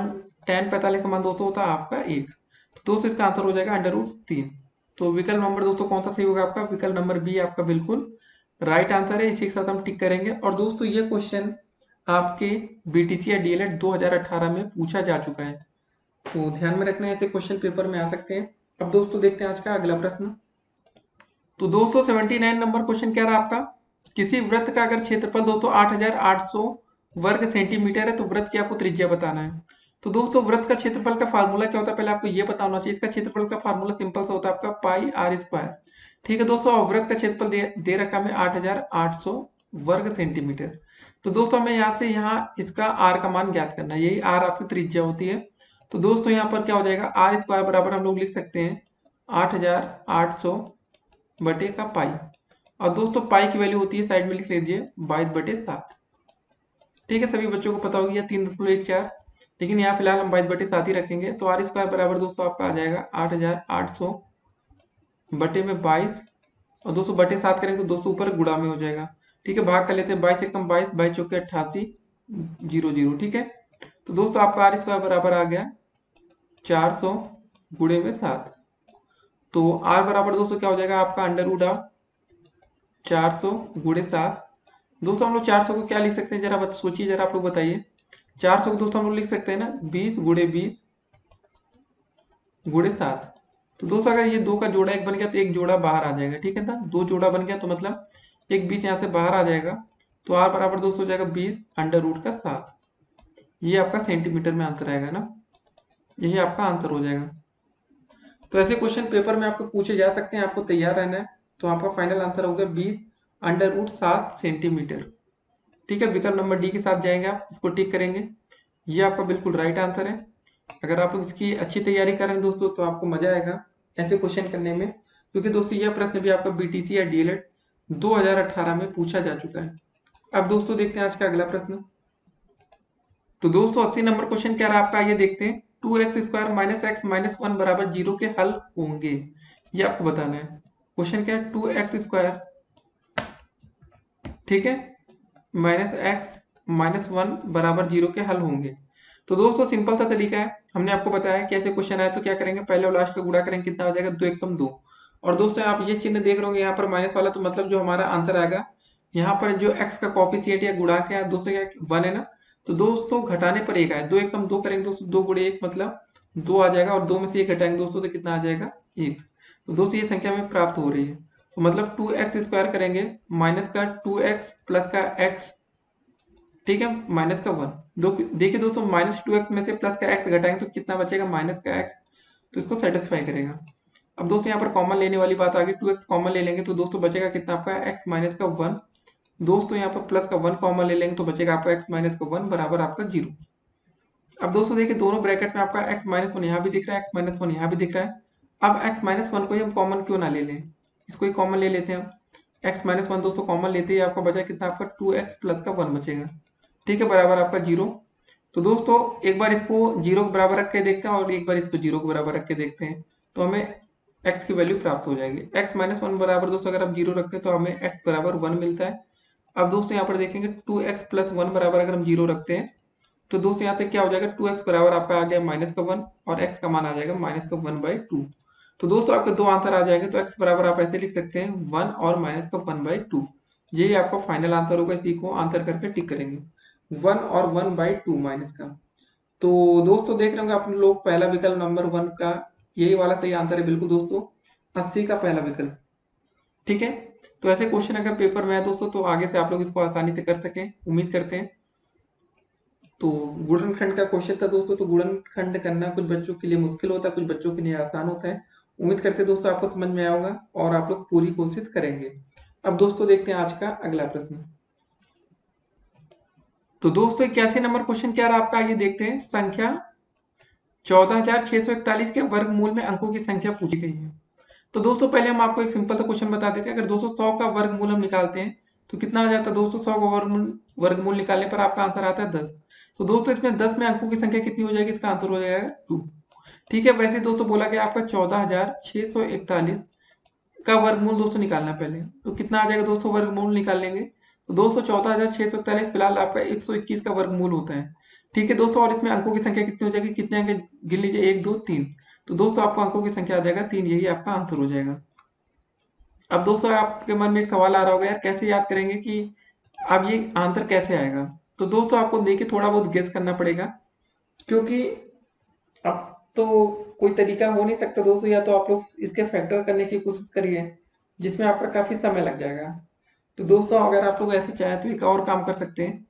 tan 45 का मान दोस्तों होता है आपका 1। तो दोस्तों इसका आंसर हो जाएगा अंडर रूट 3। तो विकल्प नंबर दोस्तों कौन सा सही होगा आपका, विकल्प नंबर बी आपका बिल्कुल राइट आंसर है। इसी के साथ हम टिक करेंगे। और दोस्तों ये क्वेश्चन आपके बीटीसी या डीएलएड 2018 में पूछा जा चुका है, तो ध्यान में रखना है, ऐसे क्वेश्चन पेपर में आ सकते हैं। अब दोस्तों देखते हैं आज का अगला प्रश्न। तो दोस्तों 79 नंबर क्वेश्चन क्या रहा आपका, किसी वृत्त का अगर क्षेत्रफल दोस्तों 8800 वर्ग सेंटीमीटर है तो वृत्त की आपको त्रिज्या बताना है। तो दोस्तों वृत्त का क्षेत्रफल का फार्मूला क्या होता है, पहले आपको ये पता होना चाहिए। इसका क्षेत्रफल का फार्मूला सिंपल सा होता है आपका पाई आर स्क्वायर। ठीक है दोस्तों, वृत्त का क्षेत्रफल दे रखा है 8800 वर्ग सेंटीमीटर। तो दोस्तों हमें यहाँ से यहाँ इसका आर का मान ज्ञात करना है, यही आर आपकी त्रिज्या होती है। तो दोस्तों यहाँ पर क्या हो जाएगा, आर स्क्वायर बराबर हम लोग लिख सकते हैं 8800 बटे का पाई। और दोस्तों पाई की वैल्यू होती है, साइड में लिख लीजिए 22/7। ठीक है, सभी बच्चों को पता होगी या 3.14, लेकिन यहाँ फिलहाल हम 22/7 ही रखेंगे। तो आर स्क्वायर बराबर दोस्तों आपका आ जाएगा 8800 बटे में 22, और दोस्तों बटे 7 करेंगे तो दोस्तों ऊपर गुणा में हो जाएगा। ठीक है, भाग कर लेते हैं, 22 एकम 22, 22 चौके 88, 00। ठीक है, तो दोस्तों आपका आर स्क्वायर बराबर आ गया 400 गुणे में 7। तो आर बराबर दोस्तों क्या हो जाएगा आपका अंडर रूट ऑफ 400 गुणे 7। दोस्तों हम लोग 400 को क्या लिख सकते हैं, जरा सोचिए, जरा आप लोग बताइए। 400 को दोस्तों हम लोग लिख सकते हैं ना 20 गुणे 20 गुणे 7। तो दोस्तों अगर ये दो का जोड़ा एक बन गया तो एक जोड़ा बाहर आ जाएगा। ठीक है ना, दो जोड़ा बन गया तो मतलब एक 20 यहाँ से बाहर आ जाएगा। तो आर बराबर दोस्तों हो जाएगा 20 अंडर रूट का 7। ये आपका सेंटीमीटर में आंसर आएगा ना, यही आपका आंसर हो जाएगा। तो ऐसे क्वेश्चन पेपर में आपको पूछे जा सकते हैं, आपको तैयार रहना है। तो आपका फाइनल आंसर हो गया 20 अंडर रूट 7 सेंटीमीटर। ठीक है, विकल्प नंबर डी के साथ जाएंगे, आप इसको टिक करेंगे। ये आपका बिल्कुल राइट आंसर है। अगर आप लोग इसकी अच्छी तैयारी करें दोस्तों तो आपको मजा आएगा ऐसे क्वेश्चन करने में, क्योंकि दोस्तों यह प्रश्न भी आपका बीटीसी या डीएलएड 2018 में पूछा जा चुका है। अब दोस्तों देखते हैं आज का अगला प्रश्न। तो दोस्तों 80 नंबर क्वेश्चन क्या रहा आपका, ये देखते हैं। 2x² माइनस एक्स माइनस 1 बराबर 0 के हल होंगे, ये आपको बताना है। क्वेश्चन क्या है, 2x², ठीक है, माइनस एक्स माइनस 1 बराबर 0 के हल होंगे। तो दोस्तों सिंपल सा तरीका है, हमने आपको बताया कि ऐसे क्वेश्चन आए तो क्या करेंगे, पहले और लास्ट का गुणा करेंगे, कितना हो जाएगा 2 एकम 2। और दोस्तों आप ये चिन्ह देख रहे होंगे यहाँ पर माइनस वाला, तो मतलब जो हमारा आंसर आएगा यहाँ पर जो x का कॉफिशिएंट या गुणा क्या है दोस्तों, क्या 1 है ना। तो दोस्तों घटाने पर एक आए, 2 एकम 2 करेंगे दोस्तों, 2 गुणे 1 मतलब 2 आ जाएगा, और 2 में से 1 घटाएंगे दोस्तों तो कितना आ जाएगा 1। तो दोस्तों ये संख्या में प्राप्त हो रही है, तो मतलब 2x² करेंगे माइनस का 2x प्लस का x, ठीक है, माइनस का 1। देखिए दोस्तों -2x में से प्लस का x घटाएंगे तो कितना बचेगा माइनस का x, तो इसको सेटिस्फाई करेगा। अब दोस्तों यहाँ पर कॉमन लेने वाली बात आ गई, 2x कॉमन ले लेंगे तो दोस्तों बचेगा कितना आपका x माइनस का 1। दोस्तों यहाँ पर प्लस का 1 कॉमन ले लेंगे तो बचेगा आपका x माइनस का 1 बराबर आपका 0। अब दोस्तों देखिए दोनों ब्रैकेट में आपका x माइनस 1 यहाँ भी दिख रहा है, x माइनस 1 यहाँ भी दिख रहा है। अब x माइनस 1 को ही हम कॉमन क्यों ना ले लें, इसको ही कॉमन ले लेते हैं हम। x माइनस 1 दोस्तों कॉमन लेते ही आपका बचा कितना आपका 2x प्लस का 1 बचेगा, ठीक है, बराबर आपका 0। तो दोस्तों एक बार इसको 0 के बराबर रख के देखते हैं और एक बार इसको 0 के बराबर रख के देखते हैं। तो हमें x की वैल्यू प्राप्त हो जाएगी। x माइनस वन बराबर दोस्तों अगर आप जीरो रखते हैं तो हमें x बराबर 1 मिलता है। अब दोस्तों यहाँ पर देखेंगे 2x प्लस 1 बराबर अगर हम जीरो रखते हैं तो दोस्तों यहाँ पे क्या हो जाएगा, 2x बराबर आपका आ गया माइनस का 1 और x का मान आ जाएगा माइनस का 1/2। तो दोस्तों आपके दो आंसर आ जाएंगे। तो x बराबर आप ऐसे लिख सकते हैं 1 और माइनस का 1/2। यही आपका फाइनल आंसर होगा। इसी को आंसर करके टिक करेंगे, 1 और 1/2 माइनस का। तो दोस्तों देख रहे होंगे आप लोग, पहला विकल्प नंबर 1 का यही वाला सही आंसर है बिल्कुल दोस्तों, 80 का पहला विकल्प। ठीक है, तो ऐसे क्वेश्चन अगर पेपर में है दोस्तों तो आगे से आप लोग इसको आसानी से कर सकें, उम्मीद करते हैं। तो गुणनखंड का क्वेश्चन था दोस्तों। तो गुणनखंड करना कुछ बच्चों के लिए मुश्किल होता है, कुछ बच्चों के लिए आसान होता है। उम्मीद करते हैं दोस्तों आपको समझ में आया होगा और आप लोग पूरी कोशिश करेंगे। अब दोस्तों देखते हैं आज का अगला प्रश्न। तो दोस्तों 81 नंबर क्वेश्चन क्या रहा आपका, ये देखते हैं। संख्या 14,641 के वर्गमूल में अंकों की संख्या पूछी गई है। तो दोस्तों पहले हम आपको एक सिंपल सा क्वेश्चन बता देते हैं। अगर दोस्तों 100 का वर्गमूल हम निकालते हैं तो कितना आ जाता है दोस्तों, 100 का वर्गमूल निकालने पर आपका आंसर आता है 10। तो दोस्तों इसमें 10 में अंकों की संख्या कितनी हो जाएगी, इसका आंसर हो जाएगा 2। ठीक है, वैसे दोस्तों बोला गया आपका 14,641 का वर्गमूल दोस्तों निकालना पहले। तो कितना आ जाएगा दोस्तों, वर्गमूल निकाल लेंगे तो दोस्तों 14,641 फिलहाल आपका 121 का वर्गमूल होता है। ठीक है दोस्तों, और इसमें अंकों की संख्या कितनी हो जाएगी, कितने अंक गिन लीजिए, 1 2 3। तो दोस्तों आपको अंकों की संख्या आ जाएगा 3, यही आपका आंसर हो जाएगा। अब दोस्तों आपके मन में एक सवाल आ रहा होगा, यार कैसे याद करेंगे कि अब ये आंसर कैसे आएगा। तो दोस्तों आपको देखिए थोड़ा बहुत गेस करना पड़ेगा, क्योंकि अब तो कोई तरीका हो नहीं सकता दोस्तों। या तो आप लोग इसके फैक्टर करने की कोशिश करिए जिसमें आपका काफी समय लग जाएगा। तो दोस्तों अगर आप लोग ऐसे चाहें तो एक और काम कर सकते हैं,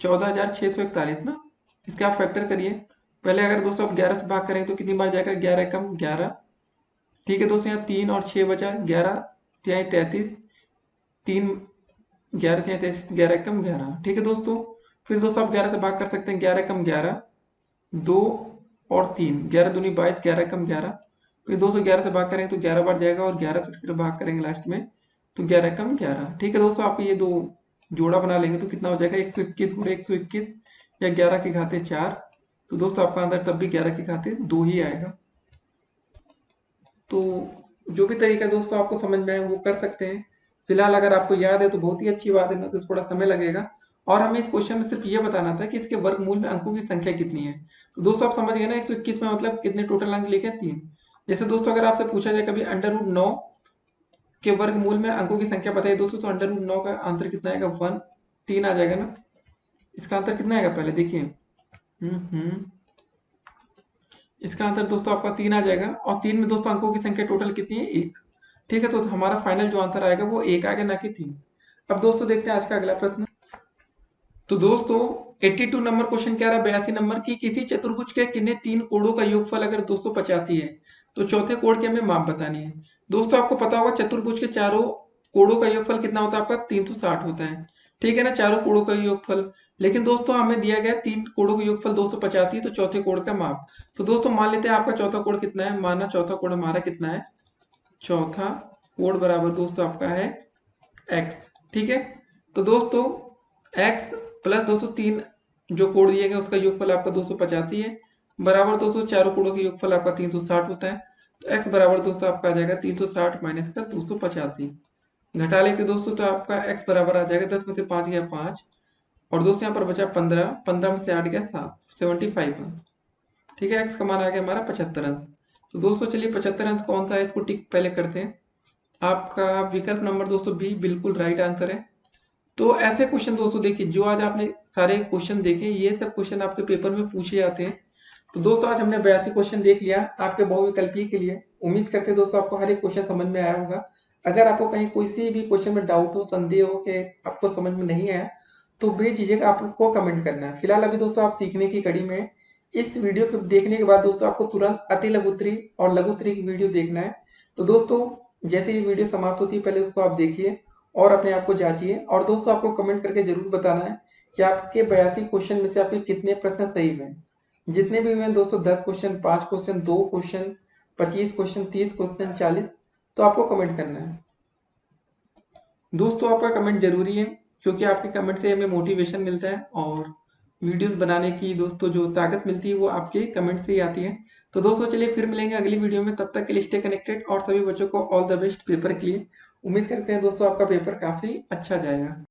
14,641 ना, इसका आप फैक्टर करिए। पहले अगर दोस्तों आप 11 से भाग करें तो कितनी बार जाएगा, 11 कम 11। ठीक है दोस्तों, यहाँ 3 और 6 बचा, 11 तिहाई 33, 3 11 तिहाई 33, 11 कम 11। ठीक है दोस्तों, फिर दोस्तों आप 11 से भाग कर सकते हैं, 11 कम 11, 2 और 3, 11 दूनी 22, 11 कम 11। फिर दोस्तों 11 से भाग करें तो 11 बार जाएगा और 11 से फिर भाग करेंगे लास्ट में तो 11 कम 11। ठीक है दोस्तों, आप ये दो जोड़ा बना लेंगे तो कितना हो जाएगा, 121 गुणे 121 या 11 की घाते 4। तो दोस्तों आपका आंसर तब भी 11 की घाते 2 ही आएगा। तो जो भी तरीका दोस्तों आपको समझ में आए वो कर सकते हैं। फिलहाल अगर आपको याद है तो बहुत ही अच्छी बात है, नहीं तो थोड़ा समय लगेगा। और हमें इस क्वेश्चन में सिर्फ ये बताना था कि इसके वर्गमूल में अंकों की संख्या कितनी है। तो दोस्तों आप समझ गए ना, 121 में मतलब कितने टोटल अंक लिखे, 3। जैसे दोस्तों अगर आपसे पूछा जाए कभी √9 के वर्गमूल में अंकों की संख्या बताइए दोस्तों, तो √9 का आंसर कितना आएगा, 1, 3 आ जाएगा ना। इसका आंसर कितना आएगा पहले देखिए, इसका आंसर दोस्तों आपका 3 आ जाएगा। और 3 में दोस्तों अंकों की संख्या टोटल कितनी है, 1। ठीक है, तो हमारा फाइनल जो आंसर आएगा वो 1 आएगा, ना कि 3। अब दोस्तों देखते हैं आज का अगला प्रश्न। तो दोस्तों 82 नंबर क्वेश्चन क्या रहा, 82 नंबर की, किसी चतुर्भुज के किन्हीं 3 कोणों का योगफल अगर 285 है तो चौथे कोण की हमें माप बतानी है। दोस्तों आपको पता होगा चतुर्भुज के चारों कोणों का योगफल कितना होता है, आपका 360 होता है। ठीक है ना, चारों कोणों का योगफल। लेकिन दोस्तों हमें दिया गया 3 कोणों का योगफल 285, तो चौथे कोण का माप। तो दोस्तों मान लेते हैं आपका चौथा कोण कितना है, माना चौथा कोण हमारा कितना है, चौथा कोण बराबर दोस्तों आपका है x। ठीक है, तो दोस्तों x प्लस दोस्तों 3 जो कोण दिए गए उसका योगफल आपका 285 है, बराबर दोस्तों चारों कोणों का योगफल आपका 360 होता है। तो x बराबर दोस्तों आपका आ जाएगा 360 माइनस का 285। घटा लेते दोस्तों तो आपका x बराबर आ जाएगा, 10 में से 5 गया 5, और दोस्तों यहाँ पर बचा 15, 15 में से 8 गया 7, 75 अंक। ठीक है, x का मान आ गया हमारा 75 अंक। तो दोस्तों चलिए 75 अंक कौन सा है इसको टिक पहले करते हैं। आपका विकल्प नंबर दोस्तों बी बिल्कुल राइट आंसर है। तो ऐसे क्वेश्चन दोस्तों देखिए, जो आज आपने सारे क्वेश्चन देखे ये सब क्वेश्चन आपके पेपर में पूछे जाते हैं। तो दोस्तों आज हमने 82 क्वेश्चन देख लिया आपके बहुविकल्पीय के लिए। उम्मीद करते हैं दोस्तों आपको हर एक क्वेश्चन समझ में आया होगा। अगर आपको कहीं कोई भी क्वेश्चन में डाउट हो, संदेह हो कि आपको समझ में नहीं आया, तो बेझिझक आपको कमेंट करना है। फिलहाल अभी दोस्तों आप सीखने की कड़ी में, इस वीडियो को देखने के बाद दोस्तों आपको तुरंत अति लघुत्तरी और लघुत्तरी की वीडियो देखना है। तो दोस्तों जैसे ही वीडियो समाप्त होती है पहले उसको आप देखिए और अपने आप को जांचिए। और दोस्तों आपको कमेंट करके जरूर बताना है कि आपके 82 क्वेश्चन में से आपके कितने प्रश्न सही हुए। जितने भी हुए दोस्तों, 10 question, 5 question, 2 question, 25 question, 30 question, 40, तो आपको कमेंट करना है। दोस्तों आपका कमेंट जरूरी है क्योंकि आपके कमेंट से हमें मोटिवेशन मिलता है और वीडियोस बनाने की दोस्तों जो ताकत मिलती है वो आपके कमेंट से ही आती है। तो दोस्तों चलिए फिर मिलेंगे अगली वीडियो में, तब तक के लिए स्टे कनेक्टेड और सभी बच्चों को ऑल द बेस्ट पेपर के लिए। उम्मीद करते हैं दोस्तों आपका पेपर काफी अच्छा जाएगा।